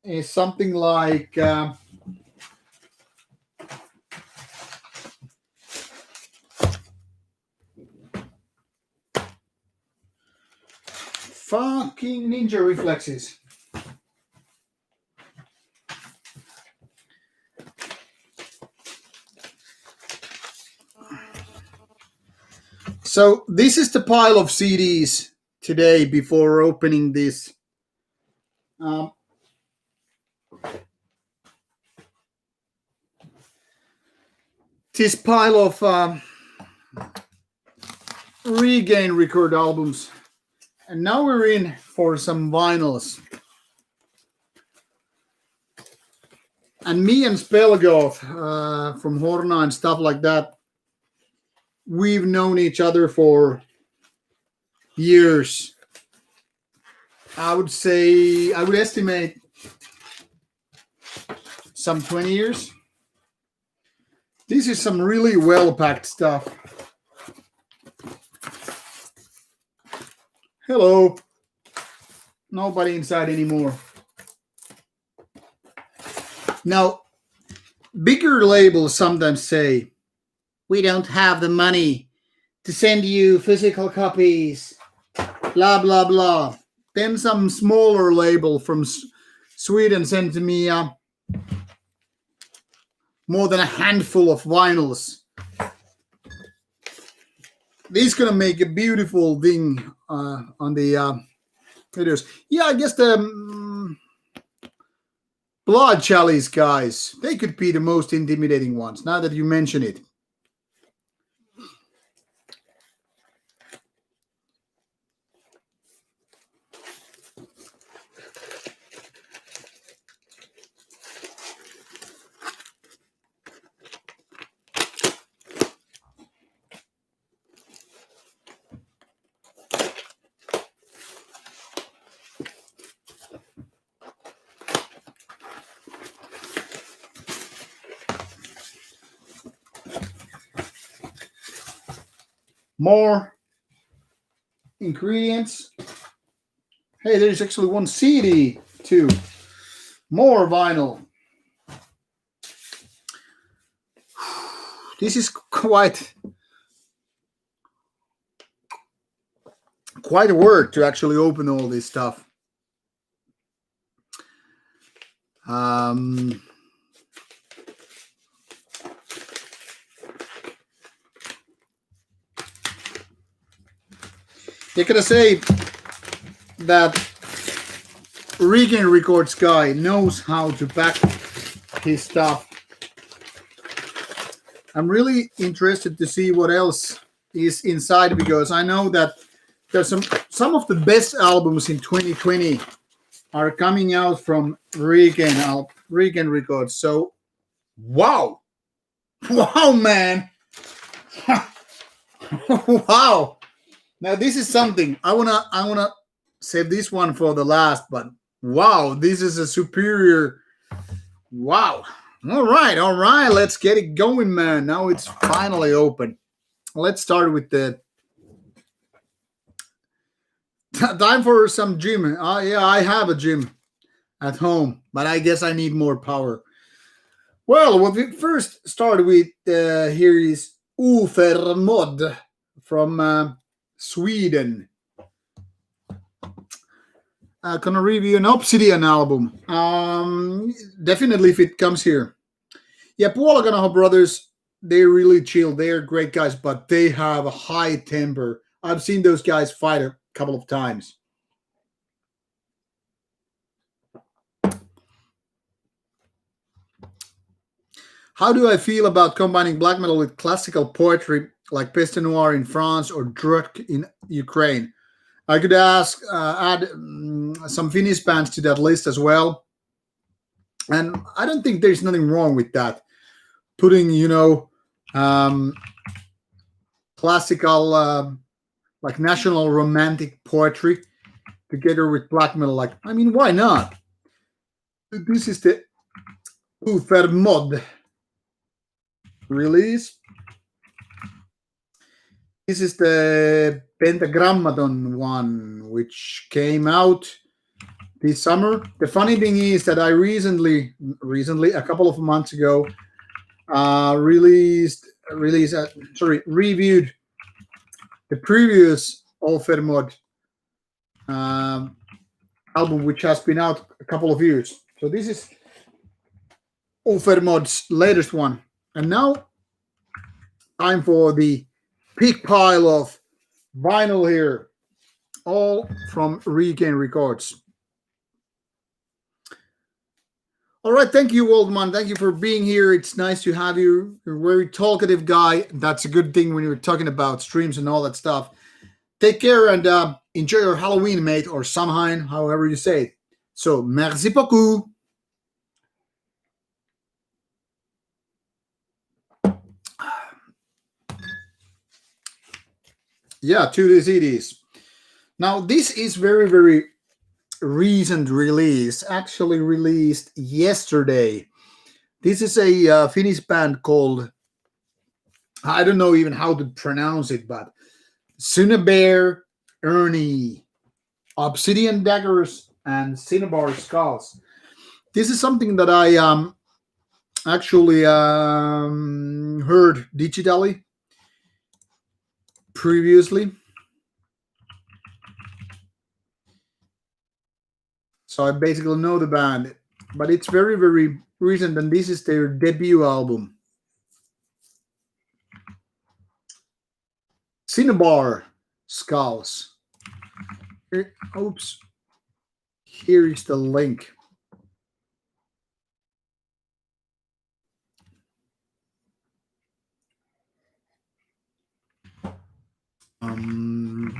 is something like... fucking ninja reflexes. So this is the pile of CDs today before opening this. This pile of Regain record albums. And now we're in for some vinyls. And me and Spelgoth from Horna and stuff like that, we've known each other for years. I would estimate some 20 years. This is some really well-packed stuff. Hello. Nobody inside anymore. Now, bigger labels sometimes say, we don't have the money to send you physical copies, blah, blah, blah. Then some smaller label from Sweden sent me more than a handful of vinyls. This is going to make a beautiful thing on the videos. Yeah, I guess the Blood Chalice guys, they could be the most intimidating ones, now that you mention it. More ingredients. Hey, there's actually one CD too. More vinyl. This is quite a work to actually open all this stuff. You gotta say that Regan Records guy knows how to pack his stuff. I'm really interested to see what else is inside, because I know that there's some of the best albums in 2020 are coming out from Regan Records. So, wow, man, wow. Now this is something I wanna save this one for the last, but wow, this is a superior. Wow. All right. Let's get it going, man. Now it's finally open. Let's start with the time for some gym. Yeah, I have a gym at home, but I guess I need more power. Well, what we first start with here is Ufermod from Sweden. I'm gonna review an Obsidian album. Definitely if it comes here. Yeah, Puolakanaho brothers, they're really chill. They're great guys, but they have a high temper. I've seen those guys fight a couple of times. How do I feel about combining black metal with classical poetry like Peste Noire in France or Druk in Ukraine? I could add some Finnish bands to that list as well. And I don't think there's nothing wrong with that. Putting, classical, like national romantic poetry together with black metal. Like, I mean, why not? This is the Ufermod release. This is the Pentagrammaton one, which came out this summer. The funny thing is that I recently, a couple of months ago, reviewed the previous Ufermod album, which has been out a couple of years. So this is Ufermod's latest one. And now, time for the big pile of vinyl here, all from Regain Records. All right, thank you, Waldman. Thank you for being here. It's nice to have you. You're a very talkative guy. That's a good thing when you're talking about streams and all that stuff. Take care and enjoy your Halloween, mate, or Samhain, however you say it. So, merci beaucoup. Yeah, to the CDs. Now, this is very, very recent release. Actually released yesterday. This is a Finnish band called, I don't know even how to pronounce it, but Cinnabar Ernie, Obsidian Daggers, and Cinnabar Skulls. This is something that I actually heard digitally previously. So I basically know the band, but it's very, very recent, and this is their debut album. Cinnabar Skulls. Oops. Here is the link.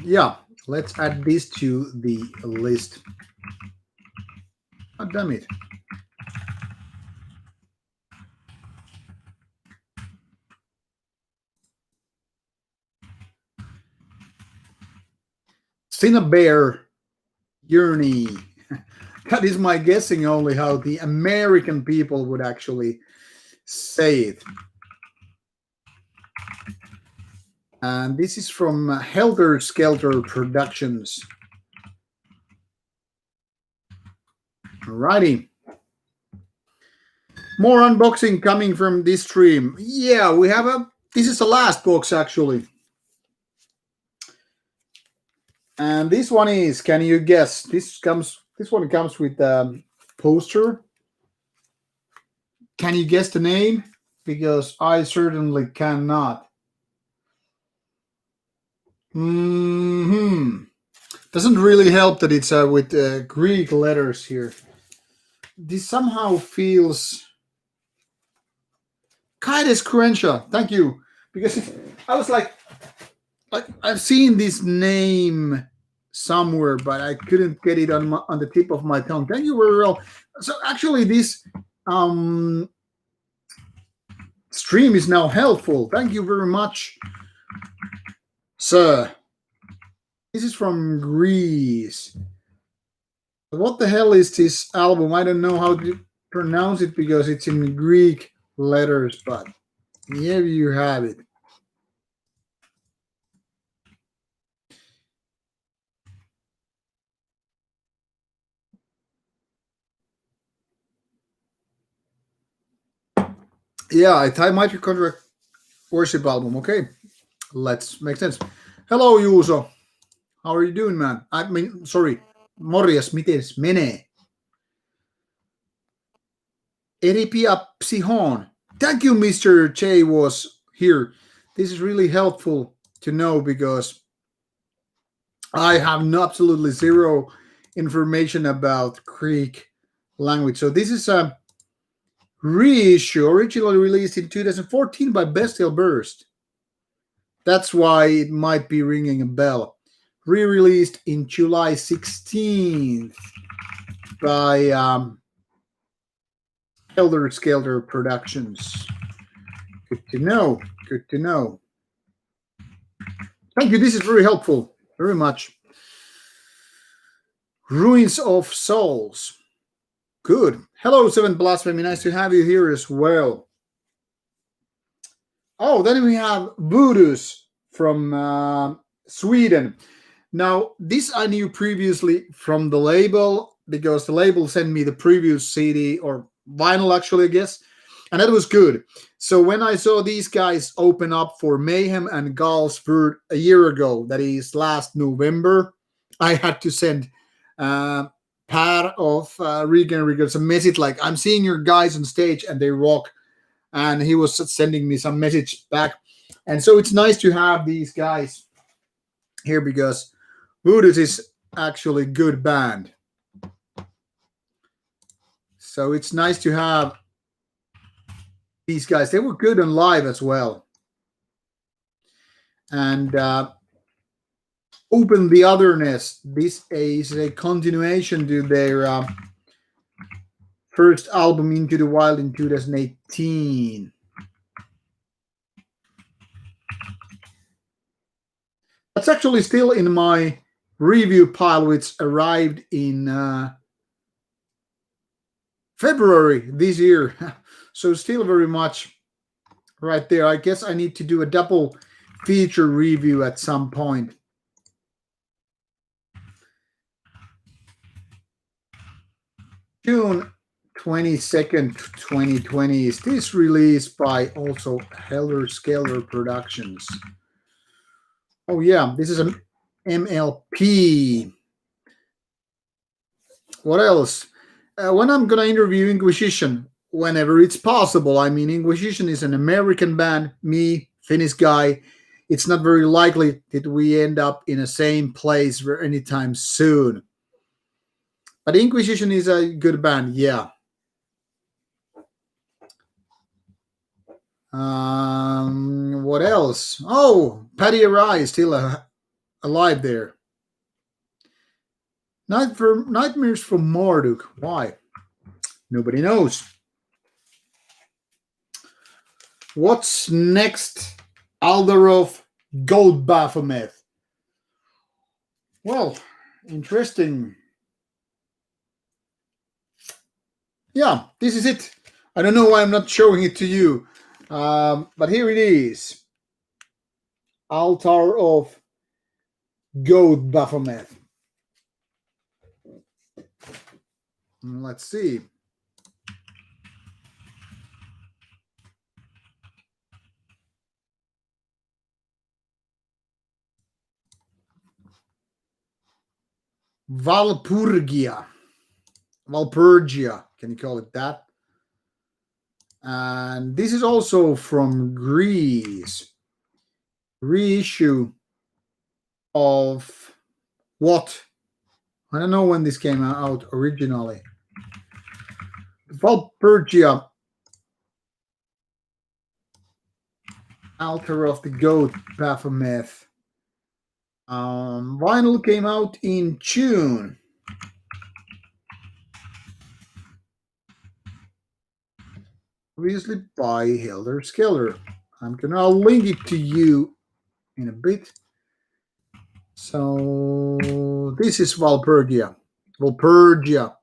Yeah, let's add this to the list. God damn it. Cinnabar Journey. That is my guessing only how the American people would actually say it. And this is from Helter Skelter Productions. Alrighty. More unboxing coming from this stream. Yeah, we have this is the last box actually. And this one is, can you guess? This one comes with a poster. Can you guess the name? Because I certainly cannot. Doesn't really help that it's with Greek letters here. This somehow feels Kaides Crenshaw. Thank you. Because I was like, I've seen this name somewhere, but I couldn't get it on the tip of my tongue. Thank you very well. So actually, this stream is now helpful. Thank you very much, sir. This is from Greece. What the hell is this album? I don't know how to pronounce it because it's in Greek letters, but here you have it. Yeah, a Thai mitochondria worship album. Okay, let's make sense. Hello, Juuso. How are you doing, man? I mean, sorry. Morjes, mites menee? Eripia Psihon. Thank you, Mr. J was here. This is really helpful to know because I have absolutely zero information about Greek language. So this is a reissue, originally released in 2014 by Bestial Burst. That's why it might be ringing a bell. Re-released in July 16th by Helter Skelter Productions. Good to know. Good to know. Thank you. This is very helpful. Very much. Ruins of Souls. Good. Hello, Seven Blasphemy. Nice to have you here as well. Oh, then we have Voodoos from Sweden. Now, this I knew previously from the label because the label sent me the previous CD or vinyl, actually, I guess, and that was good. So when I saw these guys open up for Mayhem and Galsford a year ago, that is last November, I had to send Pat of Regan Records a message like, I'm seeing your guys on stage and they rock. And he was sending me some message back. And so it's nice to have these guys here because Voodoos is actually a good band. So it's nice to have these guys. They were good on live as well. And Open the Otherness. This is a continuation to their first album, Into the Wild, in 2018. That's actually still in my review pile, which arrived in February this year. So still very much right there. I guess I need to do a double feature review at some point. June 22nd, 2020 is this released by also Helter Skelter Productions. Oh yeah, this is an MLP. What else? When I'm gonna interview Inquisition, whenever it's possible. I mean, Inquisition is an American band, me, Finnish guy. It's not very likely that we end up in the same place anytime soon. But Inquisition is a good band, yeah. What else? Oh, Paddy Arai is still alive there. Nightmares from Marduk. Why? Nobody knows. What's next? Aldarov Gold Baphomet. Well, interesting. Yeah, this is it. I don't know why I'm not showing it to you. But here it is. Altar of Goat Baphomet. Let's see. Valpurgia. Valpurgia, can you call it that? And this is also from Greece. Reissue of what? I don't know when this came out originally. Valpurgia, Altar of the Goat Baphomet. Vinyl came out in June. Obviously by Helder Skelter. I'll link it to you in a bit. So this is Valpurgia. Valpurgia.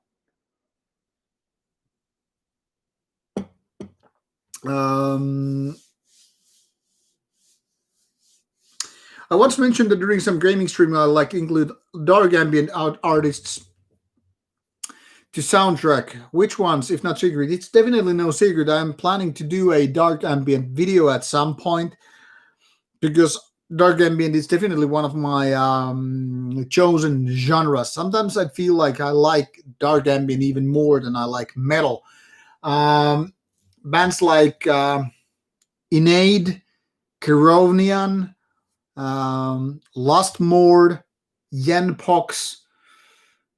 I once mentioned that during some gaming stream I like include dark ambient artists to soundtrack. Which ones, if not secret? It's definitely no secret. I'm planning to do a dark ambient video at some point because dark ambient is definitely one of my chosen genres. Sometimes I feel like I like dark ambient even more than I like metal. Bands like Inade, Kerovnian, Lost Mord, Yenpox,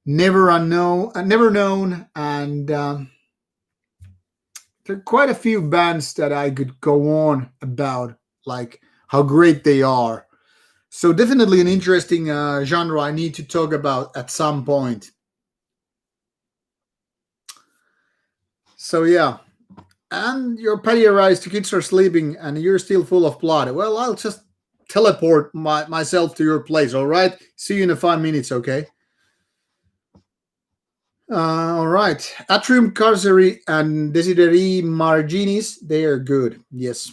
Never Known, and there are quite a few bands that I could go on about, like how great they are. So definitely an interesting genre I need to talk about at some point. So yeah, and your patio arrives, the kids are sleeping, and you're still full of blood. Well, I'll just teleport myself to your place. All right. See you in 5 minutes. Okay. All right. Atrium Carceri and Desideri Marginis, they are good. Yes.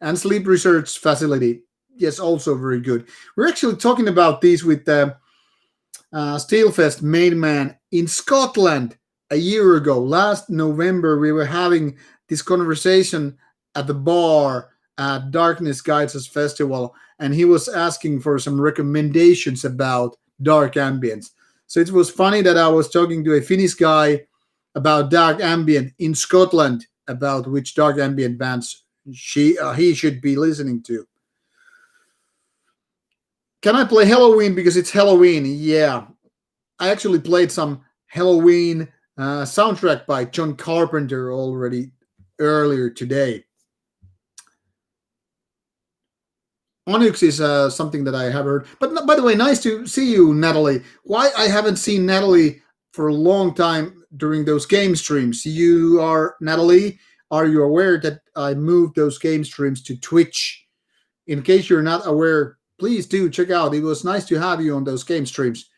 And Sleep Research Facility. Yes, also very good. We're actually talking about these with the Steelfest main man in Scotland a year ago. Last November, we were having this conversation at the bar at Darkness Guides Us Festival, and he was asking for some recommendations about dark ambience. So it was funny that I was talking to a Finnish guy about dark ambient in Scotland, about which dark ambient bands he should be listening to. Can I play Halloween because it's Halloween? Yeah, I actually played some Halloween soundtrack by John Carpenter already earlier today. Onyx is something that I have heard. But by the way, nice to see you, Natalie. Why I haven't seen Natalie for a long time during those game streams? You are, Natalie, are you aware that I moved those game streams to Twitch? In case you're not aware, please do check out. It was nice to have you on those game streams.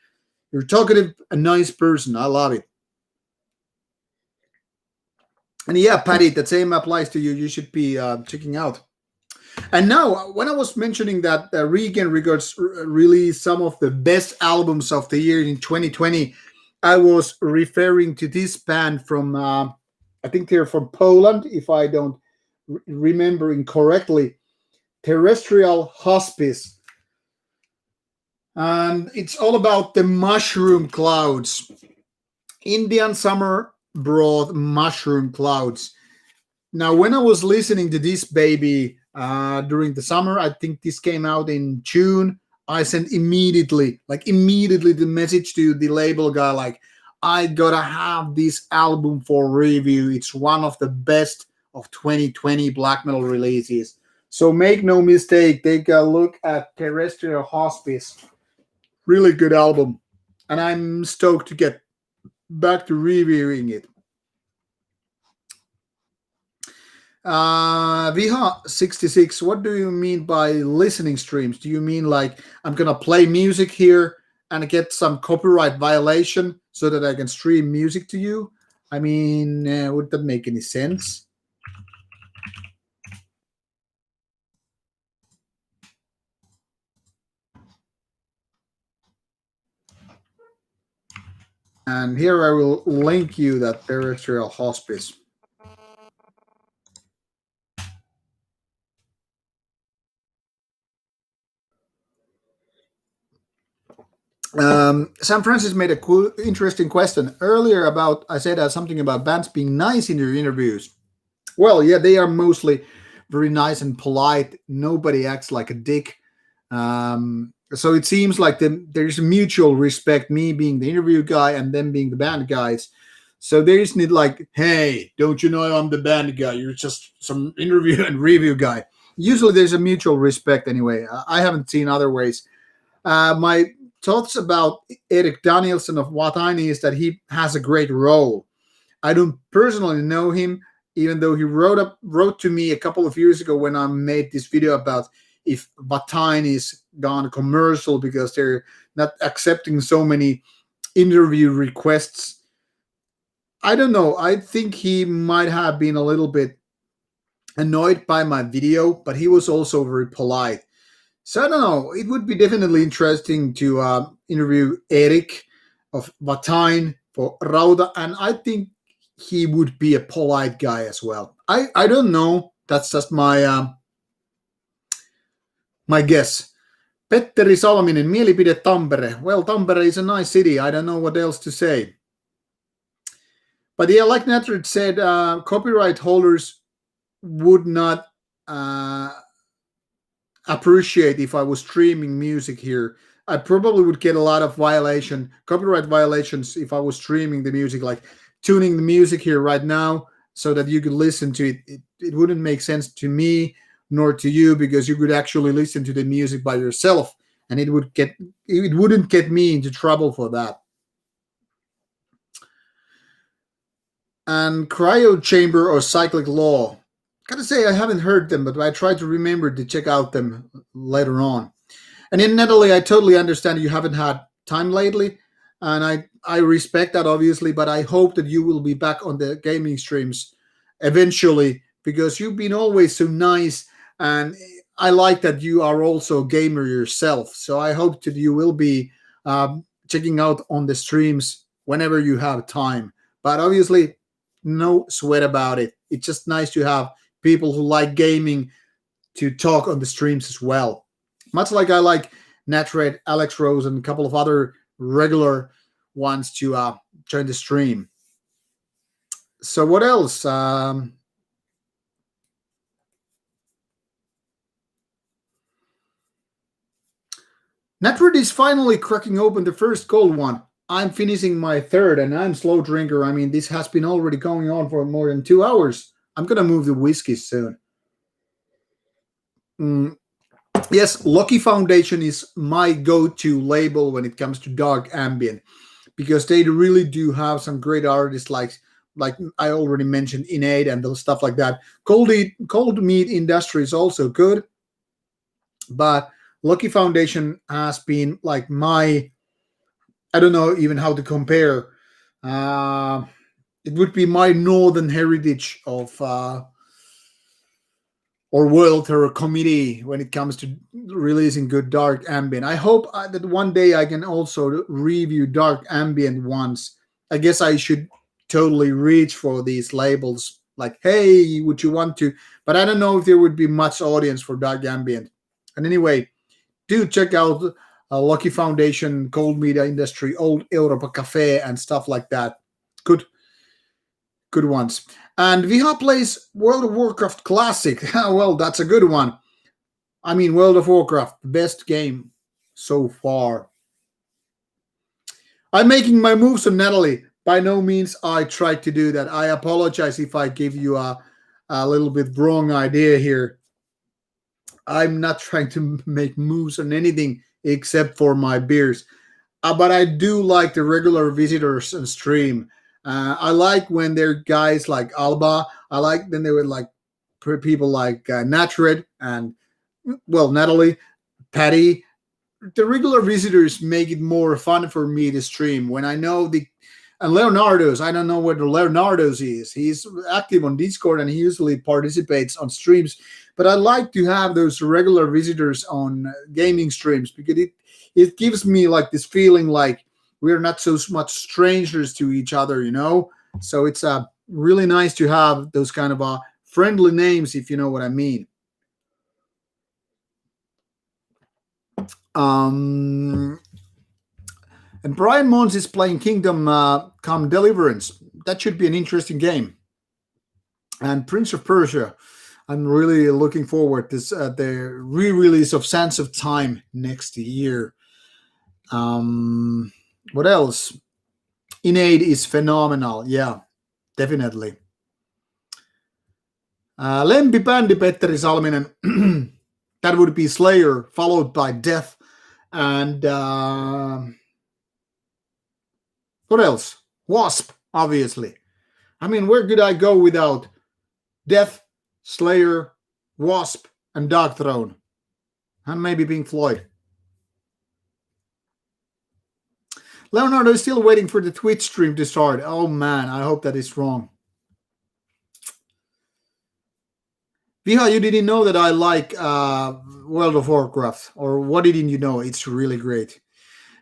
You're talkative, a nice person. I love it. And yeah, Patty, the same applies to you. You should be checking out. And now, when I was mentioning that Regan Records released some of the best albums of the year in 2020, I was referring to this band from, I think they're from Poland, if I don't remember incorrectly, Terrestrial Hospice. And it's all about the mushroom clouds. Indian summer brought mushroom clouds. Now, when I was listening to this baby during the summer, I think this came out in June, I sent immediately the message to the label guy, like, I gotta have this album for review. It's one of the best of 2020 black metal releases. So make no mistake, take a look at Terrestrial Hospice. Really good album. And I'm stoked to get back to reviewing it. Viha66, what do you mean by listening streams? Do you mean like I'm gonna play music here and get some copyright violation so that I can stream music to you? I mean, would that make any sense? And here I will link you that terrestrial hospice. Sam Francis made a cool, interesting question earlier about. I said something about bands being nice in their interviews. Well, yeah, they are mostly very nice and polite. Nobody acts like a dick. So it seems like there's a mutual respect. Me being the interview guy and them being the band guys. So there isn't like, hey, don't you know I'm the band guy? You're just some interview and review guy. Usually there's a mutual respect anyway. I haven't seen other ways. My thoughts about Eric Danielson of What Tiny is that he has a great role. I don't personally know him, even though he wrote to me a couple of years ago when I made this video about if Batine is gone commercial because they're not accepting so many interview requests. I don't know. I think he might have been a little bit annoyed by my video, but he was also very polite. So I don't know. It would be definitely interesting to interview Eric of Batine for Rauta, and I think he would be a polite guy as well. I don't know. That's just my guess. Petteri Salminen, mielipide Tampere. Well, Tampere is a nice city. I don't know what else to say. But yeah, like Natrid said, copyright holders would not appreciate if I was streaming music here. I probably would get a lot of copyright violations if I was streaming the music, like tuning the music here right now so that you could listen to it. It wouldn't make sense to me nor to you because you could actually listen to the music by yourself and it wouldn't get me into trouble for that. And Cryo Chamber or Cyclic Law. Gotta say I haven't heard them, but I try to remember to check out them later on. And in Natalie, I totally understand you haven't had time lately, and I respect that obviously, but I hope that you will be back on the gaming streams eventually because you've been always so nice, and I like that you are also a gamer yourself. So I hope that you will be checking out on the streams whenever you have time. But obviously, no sweat about it. It's just nice to have people who like gaming to talk on the streams as well. Much like I like Natred, Alex Rose, and a couple of other regular ones to join the stream. So what else? Natred is finally cracking open the first cold one. I'm finishing my third, and I'm slow drinker. I mean, this has been already going on for more than 2 hours. I'm gonna move the whiskey soon. Yes, Lucky Foundation is my go-to label when it comes to dark ambient because they really do have some great artists like I already mentioned Innate and those stuff like that. Cold Meat Industry is also good, but Lucky Foundation has been like my I don't know even how to compare. Uh, it would be my northern heritage of or World Terror Committee when it comes to releasing good dark ambient. I hope that one day I can also review dark ambient ones. I guess I should totally reach for these labels like, hey, would you want to? But I don't know if there would be much audience for dark ambient. And anyway, do check out Lucky Foundation, Cold Media Industry, Old Europa Cafe, and stuff like that. Good ones. And Viha plays World of Warcraft Classic. Well, that's a good one. I mean, World of Warcraft, best game so far. I'm making my moves on Natalie. By no means I tried to do that. I apologize if I give you a little bit wrong idea here. I'm not trying to make moves on anything except for my beers. But I do like the regular visitors on stream. I like when they're guys like Alba. I like when they were like people like Natred and well Natalie, Patty. The regular visitors make it more fun for me to stream when I know the and Leonardo's. I don't know where the Leonardo's is. He's active on Discord and he usually participates on streams. But I like to have those regular visitors on gaming streams because it gives me like this feeling like we're not so much strangers to each other, So it's really nice to have those kind of friendly names, if you know what I mean. Um, and Brian Mons is playing Kingdom Come Deliverance. That should be an interesting game. And Prince of Persia. I'm really looking forward to the re-release of Sands of Time next year. What else? Innate is phenomenal. Yeah, definitely. Lempi Bändi Petteri Salminen. That would be Slayer, followed by Death. And what else? Wasp, obviously. I mean, where could I go without Death, Slayer, Wasp, and Dark Throne? And maybe Pink Floyd. Leonardo is still waiting for the Twitch stream to start. Oh man, I hope that is wrong. Viha, you didn't know that I like World of Warcraft, or what didn't you know? It's really great.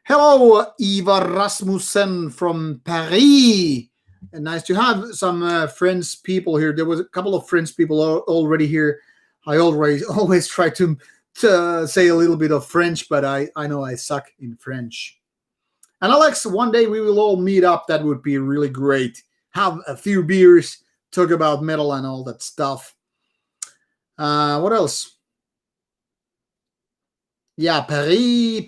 Hello, Eva Rasmussen from Paris. And nice to have some French people here. There was a couple of French people already here. I always try to say a little bit of French, but I know I suck in French. And Alex, one day we will all meet up. That would be really great. Have a few beers, talk about metal and all that stuff. What else? Yeah, Paris.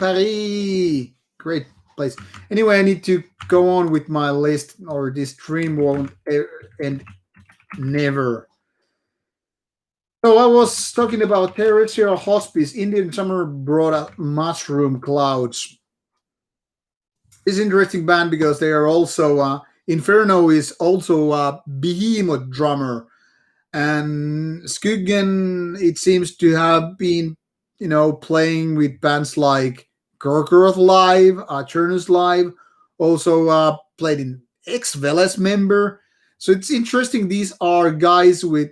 Great place. Anyway, I need to go on with my list, or this stream won't end never. So I was talking about terrestrial hospice. Indian summer brought up mushroom clouds. It's an interesting band because they are also Inferno is also a behemoth drummer, and Skuggen, it seems to have been playing with bands like Gorgoroth Live, Turnus Live, also played in Ex Veles member. So it's interesting. These are guys with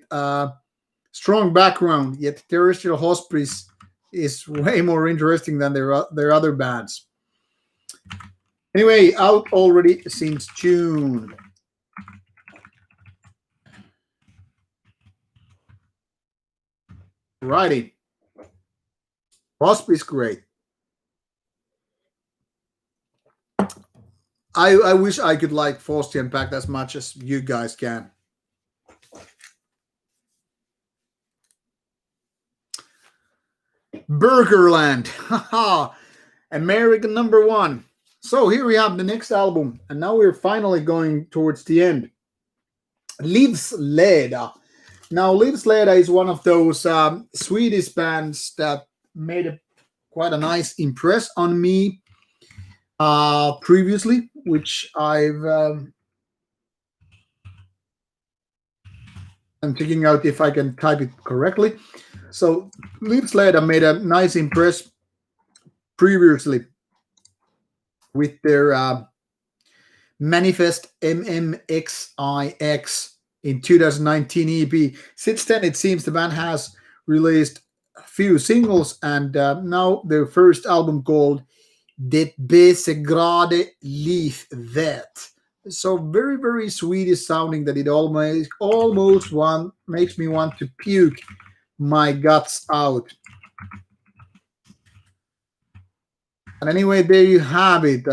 strong background, yet Terrestrial Hospice is way more interesting than their other bands. Anyway, out already since June. Righty. Hospice, great. I wish I could like Faustian Pact as much as you guys can. Burgerland. Haha. American #1. So here we have the next album, and now we're finally going towards the end. Livsleda. Now, Livsleda is one of those Swedish bands that made quite a nice impress on me previously, which I'm checking out if I can type it correctly. So Livsleda made a nice impress previously with their Manifest MMXIX in 2019 EP. Since then, it seems the band has released a few singles, and now their first album called Det Besegrade Livet. So very, very Swedish sounding that it almost makes me want to puke my guts out. And anyway, there you have it.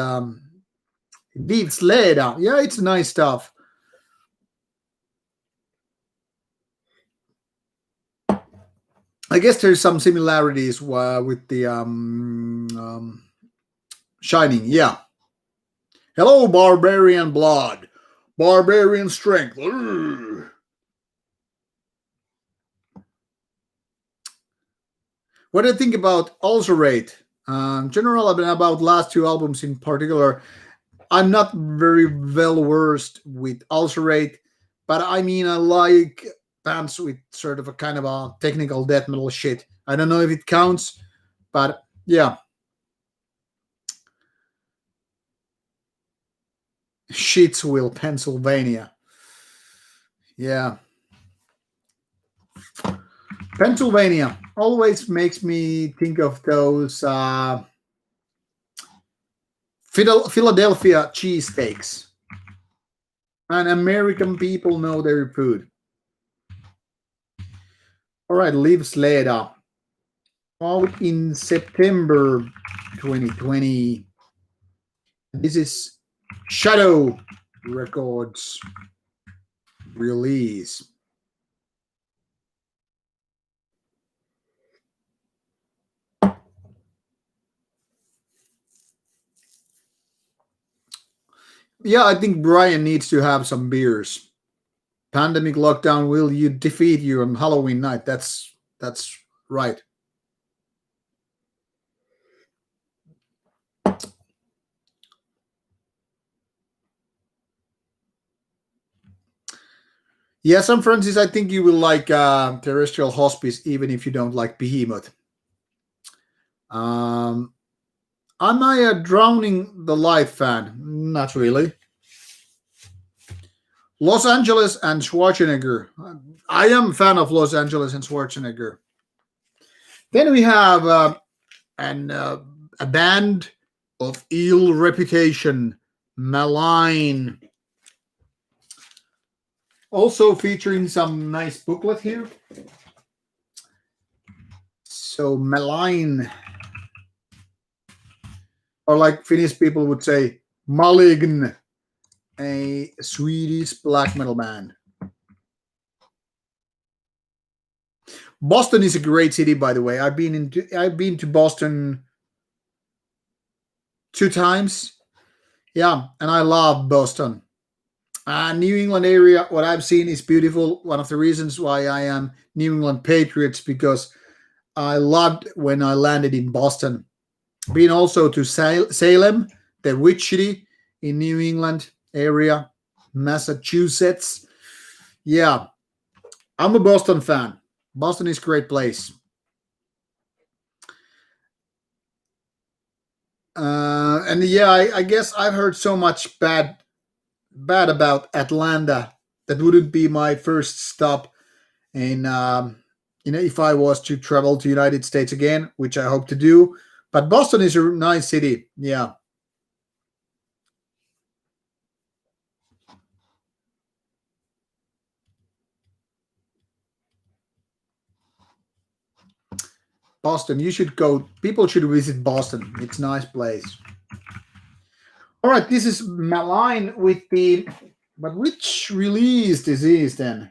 Livsleda. Yeah, it's nice stuff. I guess there's some similarities with the Shining. Yeah. Hello, Barbarian Blood. Barbarian Strength. Urgh. What do you think about Ulcerate? General about last two albums in particular. I'm not very well versed with Ulcerate, but I mean, I like bands with sort of a kind of a technical death metal shit. I don't know if it counts, but yeah. Shitsville, Pennsylvania. Yeah. Pennsylvania always makes me think of those Philadelphia cheesesteaks. And American people know their food. All right, Liv Sleda. Out in September 2020. This is Shadow Records release. Yeah, I think Brian needs to have some beers. Pandemic lockdown will you defeat you on Halloween night? That's right. Yeah, San Francis, I think you will like Terrestrial Hospice, even if you don't like Behemoth. Um, am I a Drowning the Light fan? Not really. Los Angeles and Schwarzenegger. I am a fan of Los Angeles and Schwarzenegger. Then we have a band of ill reputation, Malign. Also featuring some nice booklet here. So Malign, or like Finnish people would say, Malign, a Swedish black metal band. Boston is a great city, by the way. I've been to Boston 2 times. Yeah, and I love Boston. New England area, what I've seen is beautiful. One of the reasons why I am New England Patriots, because I loved when I landed in Boston. Been also to Salem, the witch city in New England area, Massachusetts. Yeah, I'm a Boston fan. Boston is a great place. And yeah, I guess I've heard so much bad about Atlanta. That wouldn't be my first stop. And if I was to travel to United States again, which I hope to do. But Boston is a nice city. Yeah. Boston, you should go. People should visit Boston. It's a nice place. All right, this is Malign with the. But which release this is then?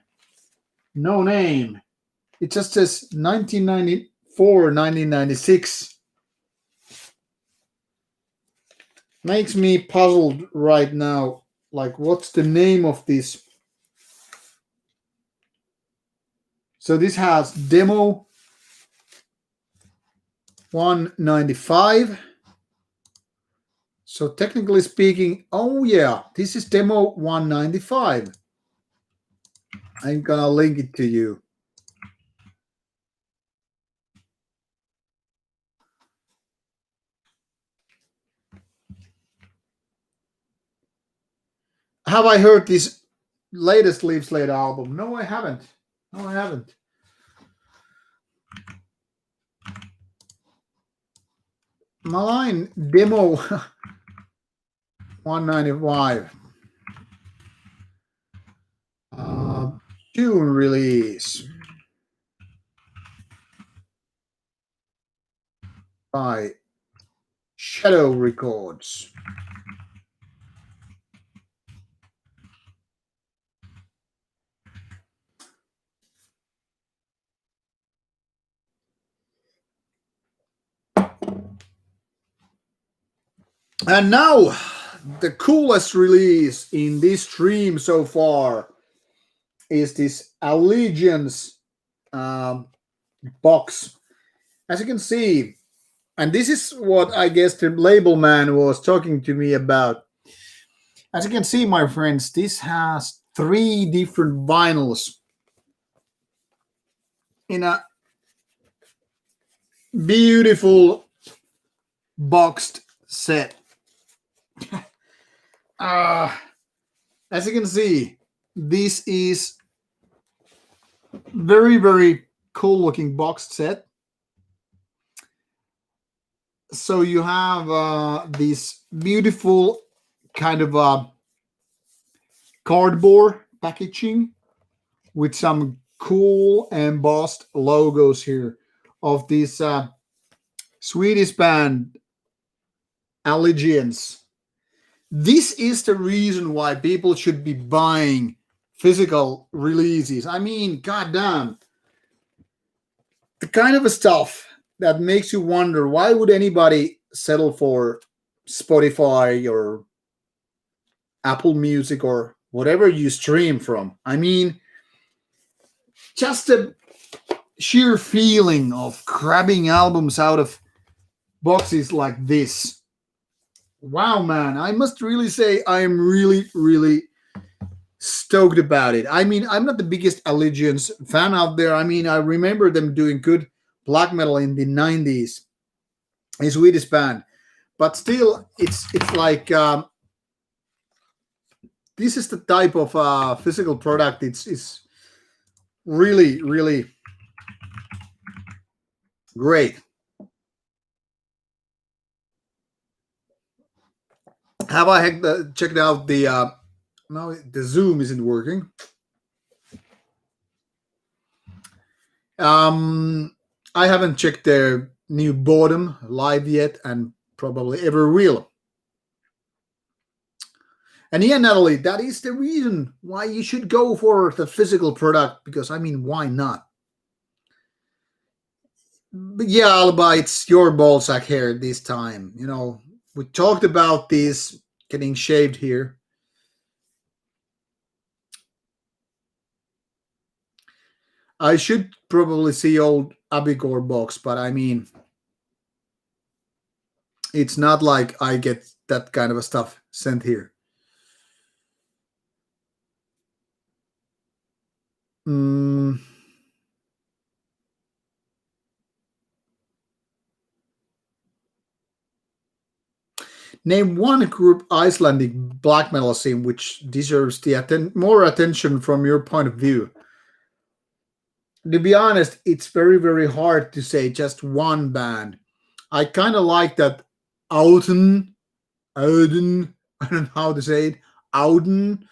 No name. It just says 1994, 1996. Makes me puzzled right now. Like, what's the name of this? So this has demo 195. So technically speaking, oh yeah, this is demo 195. I'm gonna link it to you. Have I heard this latest Leaf Slate album? No, I haven't. No, I haven't. Malign demo 195. June release by Shadow Records. And now, the coolest release in this stream so far is this Allegiance box. As you can see, and this is what I guess the label man was talking to me about. As you can see, my friends, this has 3 different vinyls in a beautiful boxed set. As you can see, this is very, very cool looking boxed set. So you have this beautiful kind of cardboard packaging with some cool embossed logos here of this Swedish band Allegiance. This is the reason why people should be buying physical releases. I mean, goddamn, the kind of stuff that makes you wonder why would anybody settle for Spotify or Apple Music or whatever you stream from. I mean, just the sheer feeling of grabbing albums out of boxes like this. Wow, man, I must really say I am really, really stoked about it. I mean, I'm not the biggest Allegiance fan out there. I mean, I remember them doing good black metal in the 90s, a Swedish band. But still, it's like this is the type of physical product. It's really, really great. Have I checked out the? No, the Zoom isn't working. Um, I haven't checked their new bottom live yet, and probably ever will. And yeah, Natalie, that is the reason why you should go for the physical product. Because I mean, why not? But yeah, Alba, it's your ballsack hair this time. You know, we talked about this getting shaved here. I should probably see old Abigor box, but I mean, it's not like I get that kind of a stuff sent here. Mm, name one group Icelandic black metal scene which deserves the more attention from your point of view. To be honest, it's very, very hard to say just one band. I kind of like that Auden, I don't know how to say it, Auden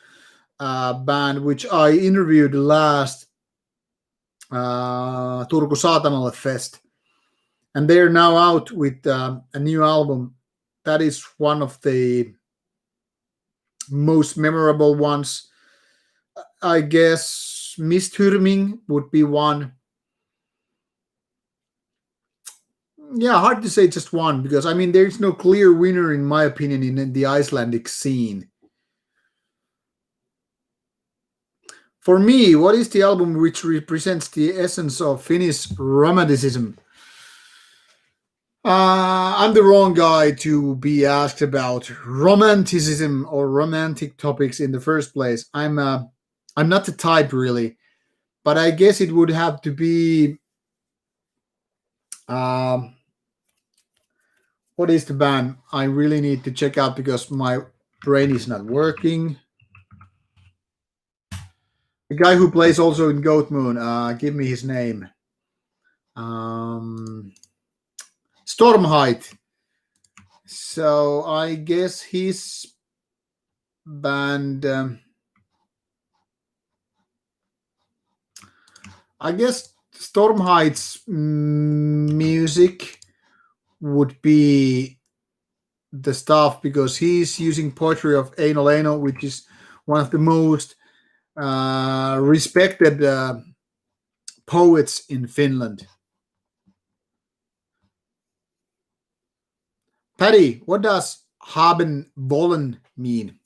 band, which I interviewed last Turku Saatanalle Fest. And they're now out with a new album. That is one of the most memorable ones. I guess Misthurming would be one. Yeah, hard to say just one because I mean there's no clear winner in my opinion in the Icelandic scene. For me, what is the album which represents the essence of Finnish romanticism? I'm the wrong guy to be asked about romanticism or romantic topics in the first place. I'm not the type really, but I guess it would have to be um, what is the band? I really need to check out because my brain is not working. The guy who plays also in Goat Moon. Give me his name. Um, Stormheight. So I guess his band. I guess Stormheight's music would be the stuff because he's using poetry of Eino Leino, which is one of the most respected poets in Finland. Patty, what does haben wollen mean?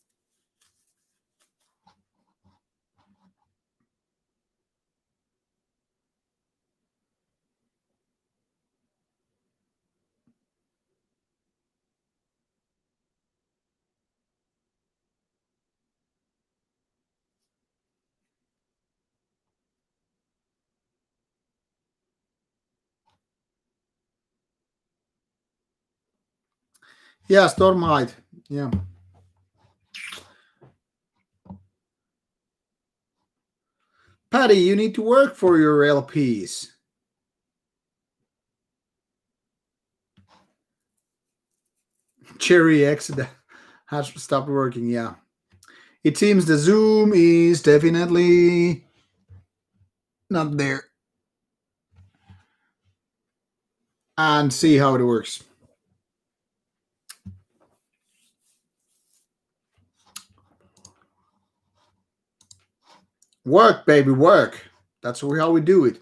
Yeah, Stormheit. Yeah. Patty, you need to work for your LPs. Cherry X that has stopped working. Yeah, it seems the zoom is definitely not there. And see how it works. Work, baby, work. That's how we do it.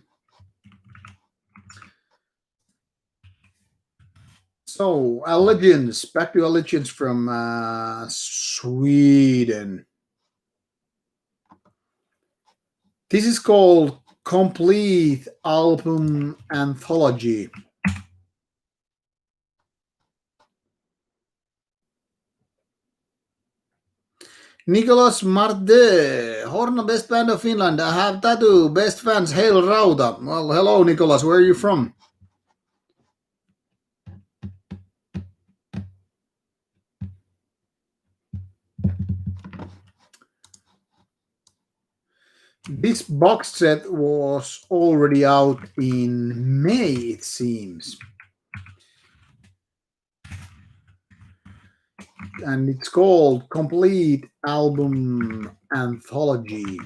So, allegiance. Back to allegiance from Sweden. This is called Complete Album Anthology. Nicholas Marte, Horna, best band of Finland. I have tattoo, best fans, hail Rauta. Well, hello, Nicholas. Where are you from? This box set was already out in May, it seems. And it's called Complete Album Anthology.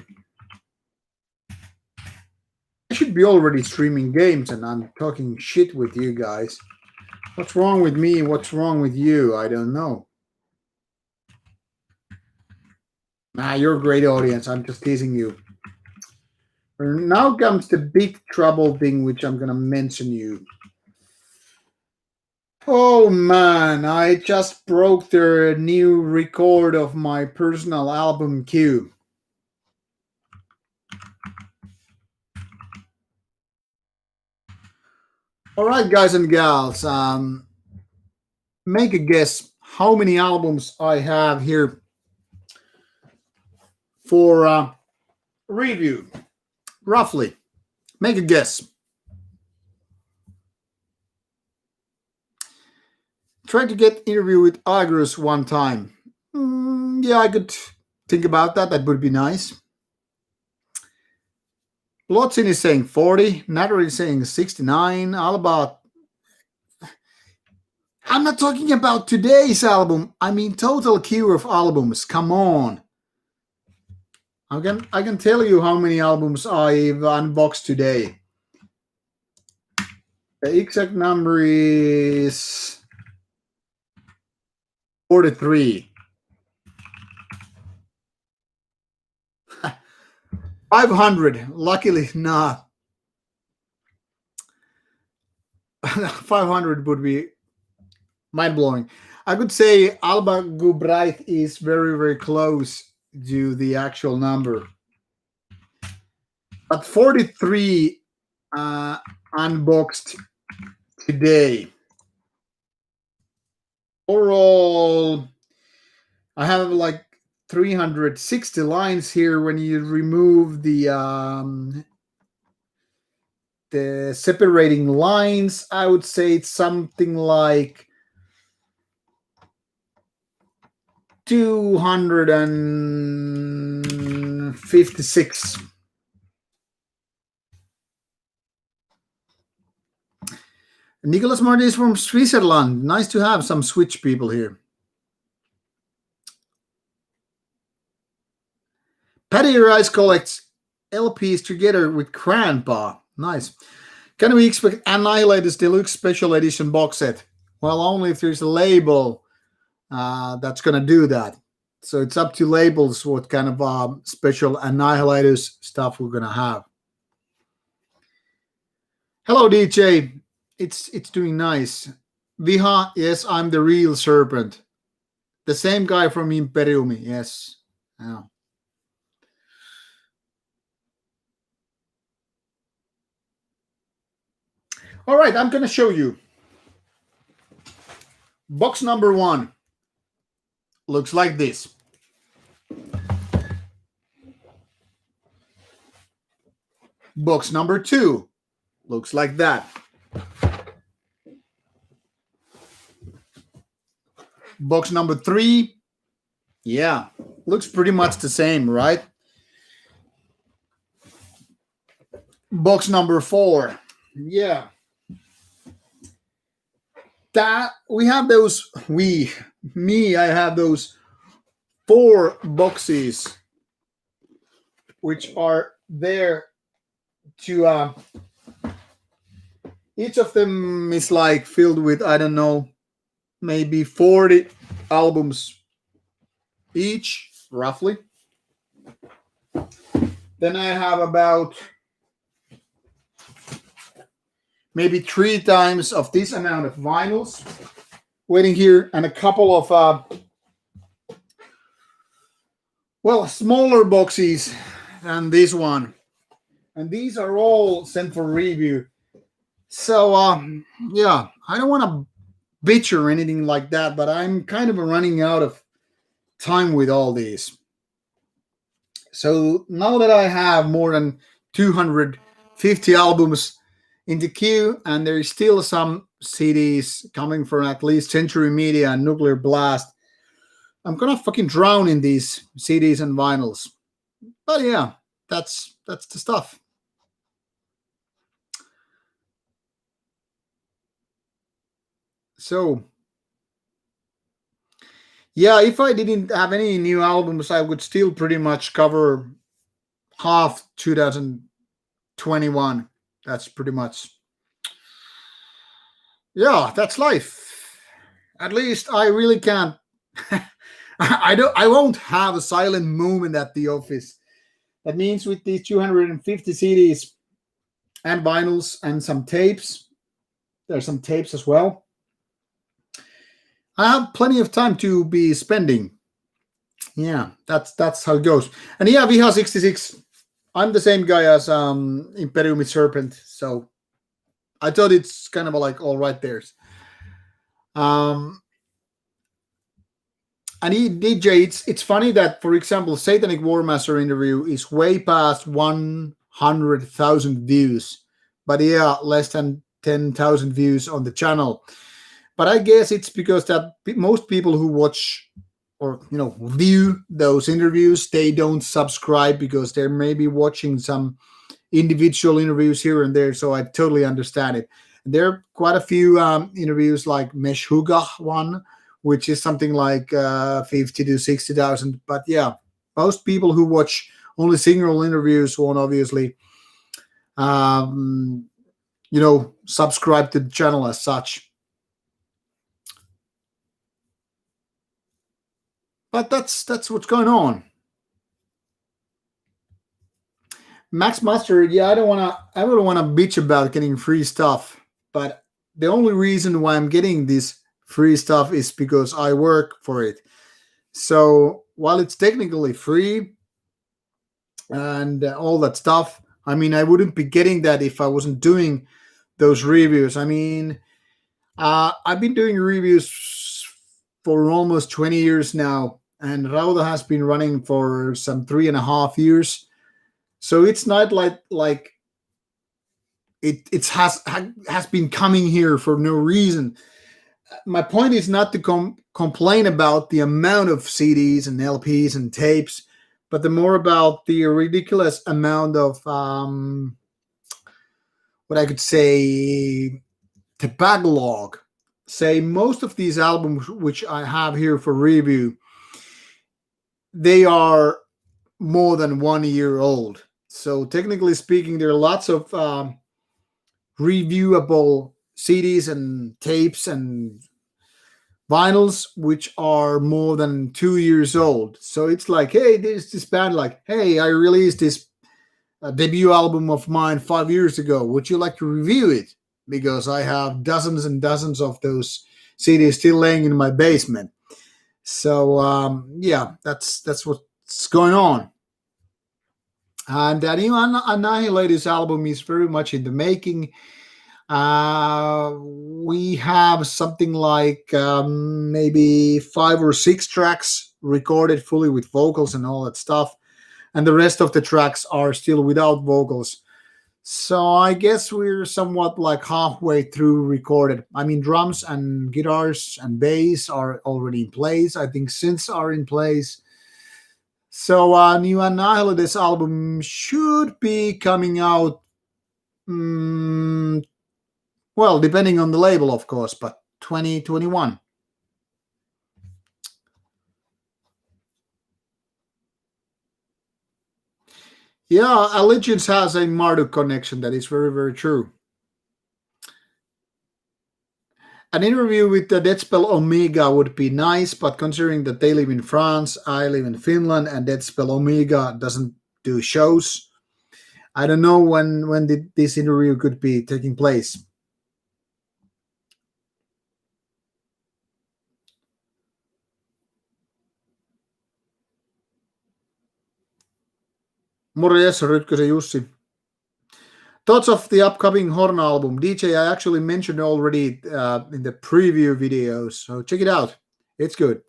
I should be already streaming games and I'm talking shit with you guys. What's wrong with me? What's wrong with you? I don't know. Nah, you're a great audience. I'm just teasing you. Now comes the big trouble thing, which I'm going to mention you. Oh man, I just broke the new record of my personal album queue. All right, guys and gals, make a guess how many albums I have here for review. Roughly, make a guess. Tried to get interview with Barbarous one time. Yeah, I could think about that. That would be nice. Lotzin is saying 40. Natter is saying 69. All about. I'm not talking about today's album. I mean total queue of albums. Come on. I can tell you how many albums I've unboxed today. The exact number is 43. 500. Luckily not. 500 would be mind-blowing. I could say Alba Gubright is very, very close to the actual number. But 43 unboxed today. Overall, I have like 360 lines here when you remove the separating lines. I would say it's something like 256. Nicholas Martin is from Switzerland. Nice to have some Switch people here. Patty Rice collects LPs together with Grandpa. Nice. Can we expect Annihilator's Deluxe Special Edition box set? Well, only if there's a label that's going to do that. So it's up to labels what kind of special Annihilators stuff we're going to have. Hello, DJ. It's doing nice. Viha, yes, I'm the real serpent. The same guy from Imperium, yes. Yeah. All right, I'm going to show you. Box number 1 looks like this. Box number 2 looks like that. Box number 3, yeah, looks pretty much the same, right? Box number 4, yeah. That we have those we me I have those four boxes which are there to each of them is like filled with, I don't know, maybe 40 albums each, roughly. Then I have about maybe three times of this amount of vinyls waiting here, and a couple of smaller boxes than this one, and these are all sent for review. So yeah, I don't want to bitch or anything like that, but I'm kind of running out of time with all these. So now that I have more than 250 albums in the queue, and there is still some CDs coming from at least Century Media and Nuclear Blast, I'm gonna fucking drown in these CDs and vinyls. But yeah, that's the stuff. So yeah, if I didn't have any new albums, I would still pretty much cover half 2021. That's pretty much, yeah, that's life. At least I really can't. I won't have a silent moment at the office. That means with these 250 CDs and vinyls and some tapes, there's some tapes as well. I have plenty of time to be spending. Yeah, that's how it goes. And yeah, Viha 66. I'm the same guy as Imperium with Serpent, so I thought it's kind of like all right there. Um, and he DJ. It's funny that, for example, Satanic Warmaster interview is way past 100,000 views, but yeah, less than 10,000 views on the channel. But I guess it's because that most people who watch or view those interviews, they don't subscribe because they're maybe watching some individual interviews here and there. So I totally understand it. There are quite a few interviews like Mesh Huga one, which is something like 50 to 60,000. But yeah, most people who watch only single interviews won't obviously subscribe to the channel as such. But that's what's going on. Max Mustard, yeah, I don't wanna bitch about getting free stuff, but the only reason why I'm getting this free stuff is because I work for it. So while it's technically free and all that stuff, I mean, I wouldn't be getting that if I wasn't doing those reviews. I mean, I've been doing reviews for almost 20 years now, and Rauta has been running for some 3.5 years. So it's not like it has been coming here for no reason. My point is not to complain about the amount of CDs and LPs and tapes, but the more about the ridiculous amount of what I could say, the backlog. Say most of these albums which I have here for review, they are more than 1 year old. So technically speaking, there are lots of reviewable CDs and tapes and vinyls which are more than 2 years old. So it's like, hey, there's this band, like, hey, I released this debut album of mine 5 years ago. Would you like to review it? Because I have dozens and dozens of those CDs still laying in my basement. So yeah, that's what's going on. And that new Annihilator's album is very much in the making. We have something like maybe 5 or 6 tracks recorded fully with vocals and all that stuff, and the rest of the tracks are still without vocals. So I guess we're somewhat like halfway through recorded. I mean, drums and guitars and bass are already in place. I think synths are in place. So new Annihilator's album should be coming out. Well, depending on the label, of course, but 2021. Yeah, Allegiance has a Marduk connection. That is very, very true. An interview with the Deadspell Omega would be nice, but considering that they live in France, I live in Finland, and Deadspell Omega doesn't do shows, I don't know when this interview could be taking place. Morjes, Rytkösen Jussi. Thoughts of the upcoming Horn album. DJ, I actually mentioned already in the preview videos, so check it out. It's good.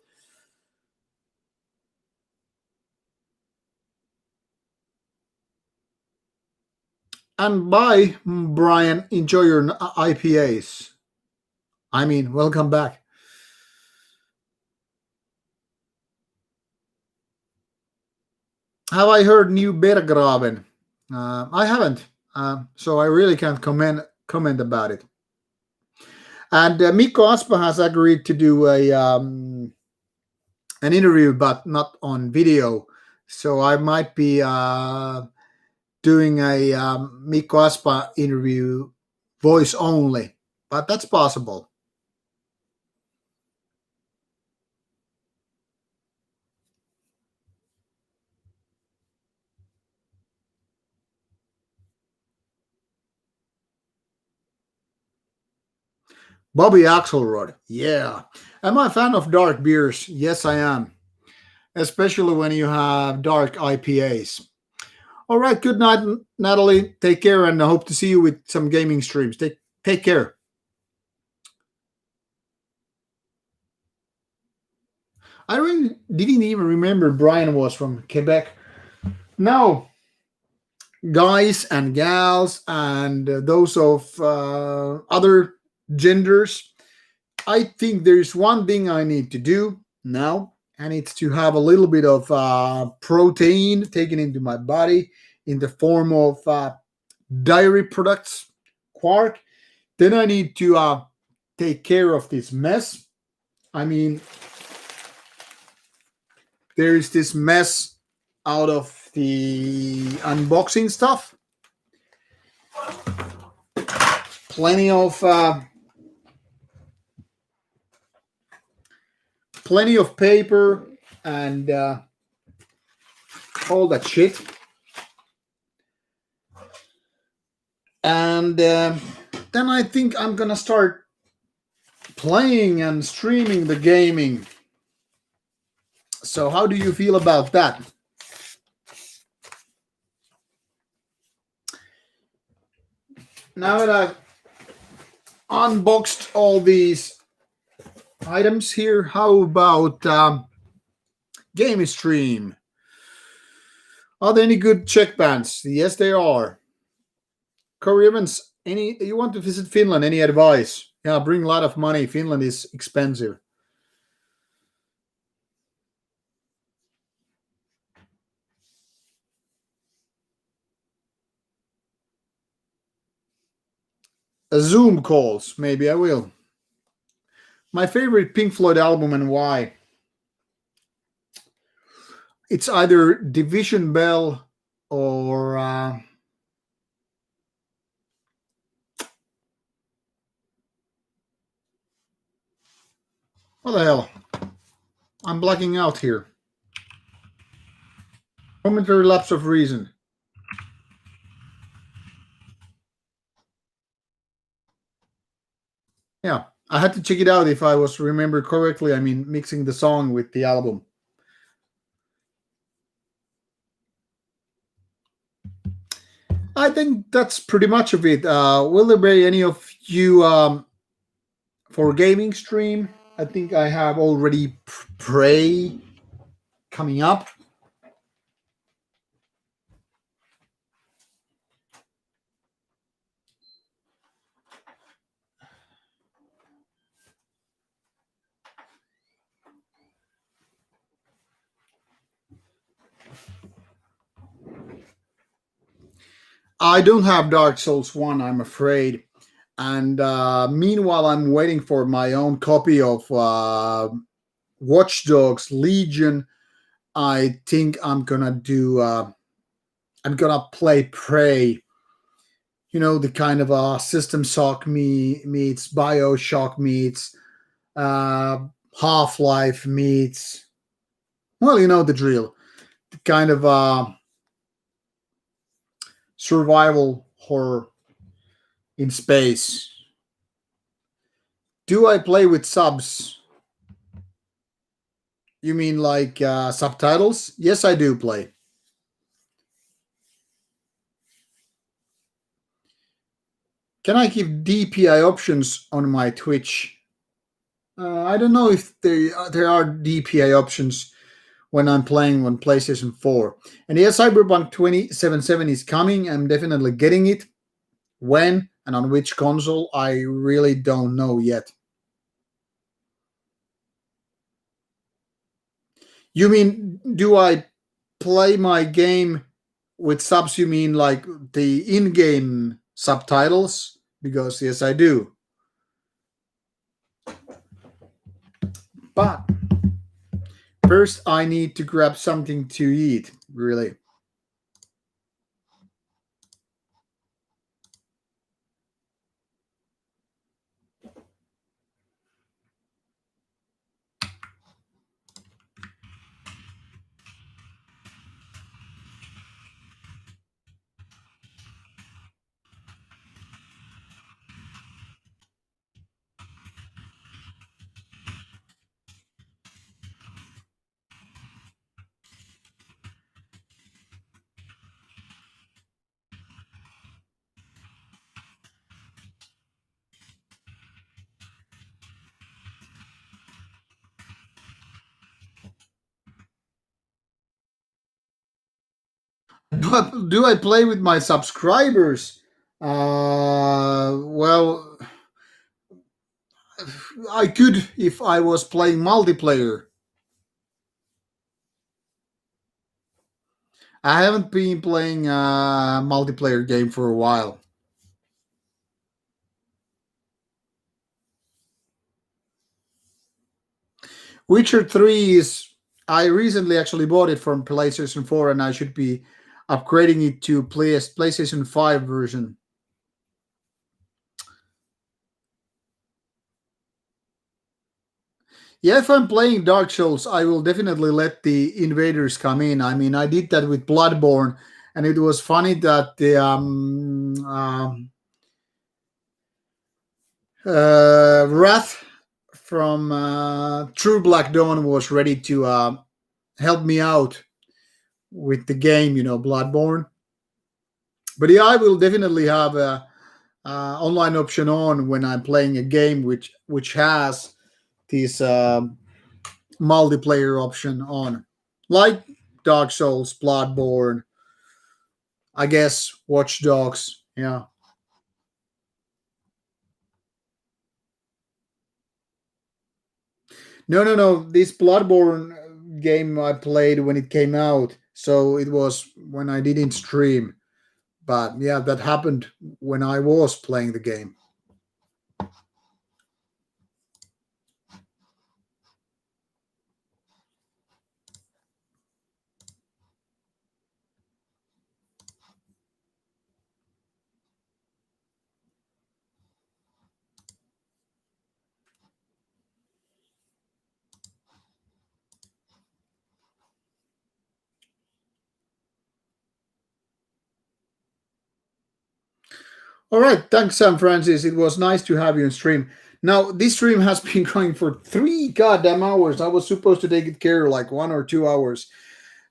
And bye, Brian. Enjoy your IPAs. I mean, welcome back. Have I heard new Bergraven? I haven't, so I really can't comment about it. And Mikko Aspa has agreed to do an interview, but not on video. So I might be doing a Mikko Aspa interview voice only, but that's possible. Bobby Axelrod, yeah. Am I a fan of dark beers? Yes, I am, especially when you have dark IPAs. All right, good night, Natalie. Take care, and I hope to see you with some gaming streams. Take care. I really didn't even remember Brian was from Quebec. Now, guys and gals and those of other genders, I think there's one thing I need to do now, and it's to have a little bit of protein taken into my body in the form of dairy products, quark. Then I need to take care of this mess. I mean, there is this mess out of the unboxing stuff. Plenty of paper and all that shit. And then I think I'm gonna start playing and streaming the gaming. So how do you feel about that? Now that I've unboxed all these items here, how about game stream? Are there any good check bands? Yes, there are. Corey Evans, you want to visit Finland? Any advice? Yeah, bring a lot of money. Finland is expensive. Zoom calls, maybe I will. My favorite Pink Floyd album and why? It's either Division Bell or what the hell? I'm blacking out here. Momentary lapse of reason. Yeah, I had to check it out if I was remembered correctly. I mean, mixing the song with the album. I think that's pretty much of it. Will there be any of you for gaming stream? I think I have already Prey coming up. I don't have Dark Souls 1, I'm afraid. And meanwhile, I'm waiting for my own copy of Watch Dogs Legion. I think I'm gonna do. I'm gonna play Prey. You know, the kind of System Shock meets Bioshock meets Half Life meets. Well, you know the drill. The kind of survival horror in space. Do I play with subs? You mean like subtitles? Yes, I do play. Can I give DPI options on my Twitch? I don't know if there are DPI options when I'm playing on PlayStation 4. And yes, Cyberpunk 2077 is coming. I'm definitely getting it. When and on which console, I really don't know yet. You mean, do I play my game with subs? You mean like the in game subtitles? Because yes, I do. But first, I need to grab something to eat, really. Do I play with my subscribers? Well, I could if I was playing multiplayer. I haven't been playing a multiplayer game for a while. Witcher 3 is. I recently actually bought it from PlayStation 4 and I should be upgrading it to PlayStation 5 version. Yeah, if I'm playing Dark Souls, I will definitely let the invaders come in. I mean, I did that with Bloodborne, and it was funny that the Wrath from True Black Dawn was ready to help me out with the game, you know, Bloodborne. But yeah, I will definitely have a online option on when I'm playing a game which has this multiplayer option on, like Dark Souls, Bloodborne, I guess Watch Dogs. Yeah. No, no, no. This Bloodborne game I played when it came out, so it was when I didn't stream. But yeah, that happened when I was playing the game. All right, thanks, Sam Francis. It was nice to have you on stream. Now, this stream has been going for 3 goddamn hours. I was supposed to take it care like 1 or 2 hours.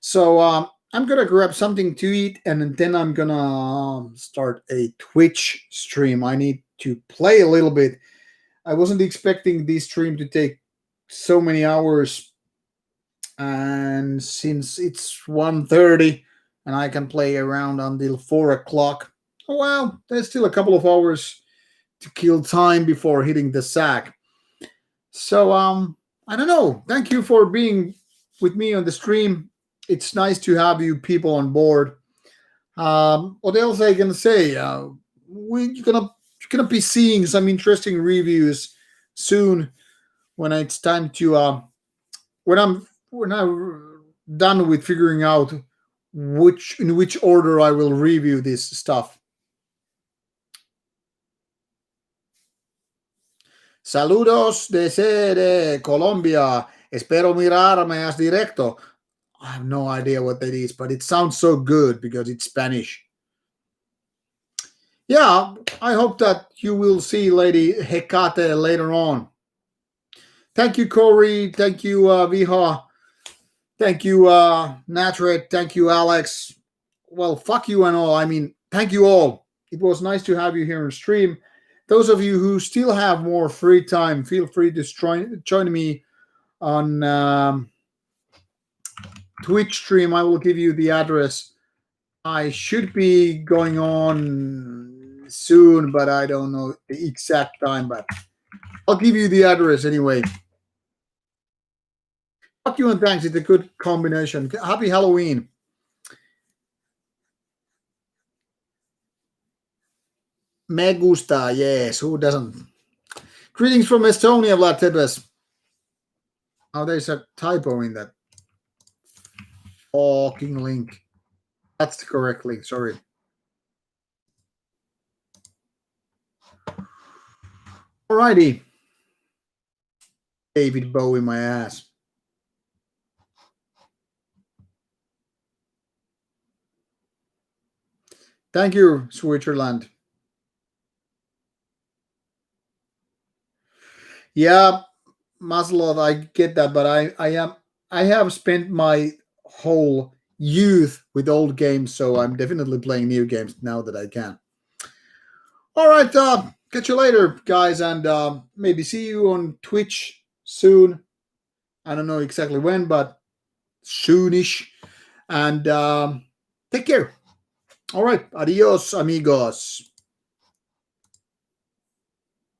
So I'm gonna grab something to eat, and then I'm gonna start a Twitch stream. I need to play a little bit. I wasn't expecting this stream to take so many hours, and since it's 1:30 and I can play around until 4 o'clock, oh well, there's still a couple of hours to kill time before hitting the sack. So I don't know. Thank you for being with me on the stream. It's nice to have you people on board. What else I can say? We're gonna gonna be seeing some interesting reviews soon when it's time to when I'm done with figuring out which order I will review this stuff. Saludos desde Colombia. Espero mirarme as directo. I have no idea what that is, but it sounds so good because it's Spanish. Yeah, I hope that you will see Lady Hecate later on. Thank you, Corey. Thank you, Viha. Thank you, Natred. Thank you, Alex. Well, fuck you and all. I mean, thank you all. It was nice to have you here on stream. Those of you who still have more free time, feel free to join me on Twitch stream. I will give you the address. I should be going on soon, but I don't know the exact time. But I'll give you the address anyway. Fuck you and thanks. It's a good combination. Happy Halloween. Me gusta, yes. Who doesn't? Greetings from Estonia, Vlad Tepes. Oh, there's a typo in that fucking link. That's the correct link. Sorry. Alrighty. David Bowie, my ass. Thank you, Switzerland. Yeah, Maslov, I get that, but I have spent my whole youth with old games, so I'm definitely playing new games now that I can. All right, catch you later, guys, and maybe see you on Twitch soon. I don't know exactly when, but soonish. And take care. All right, adios, amigos.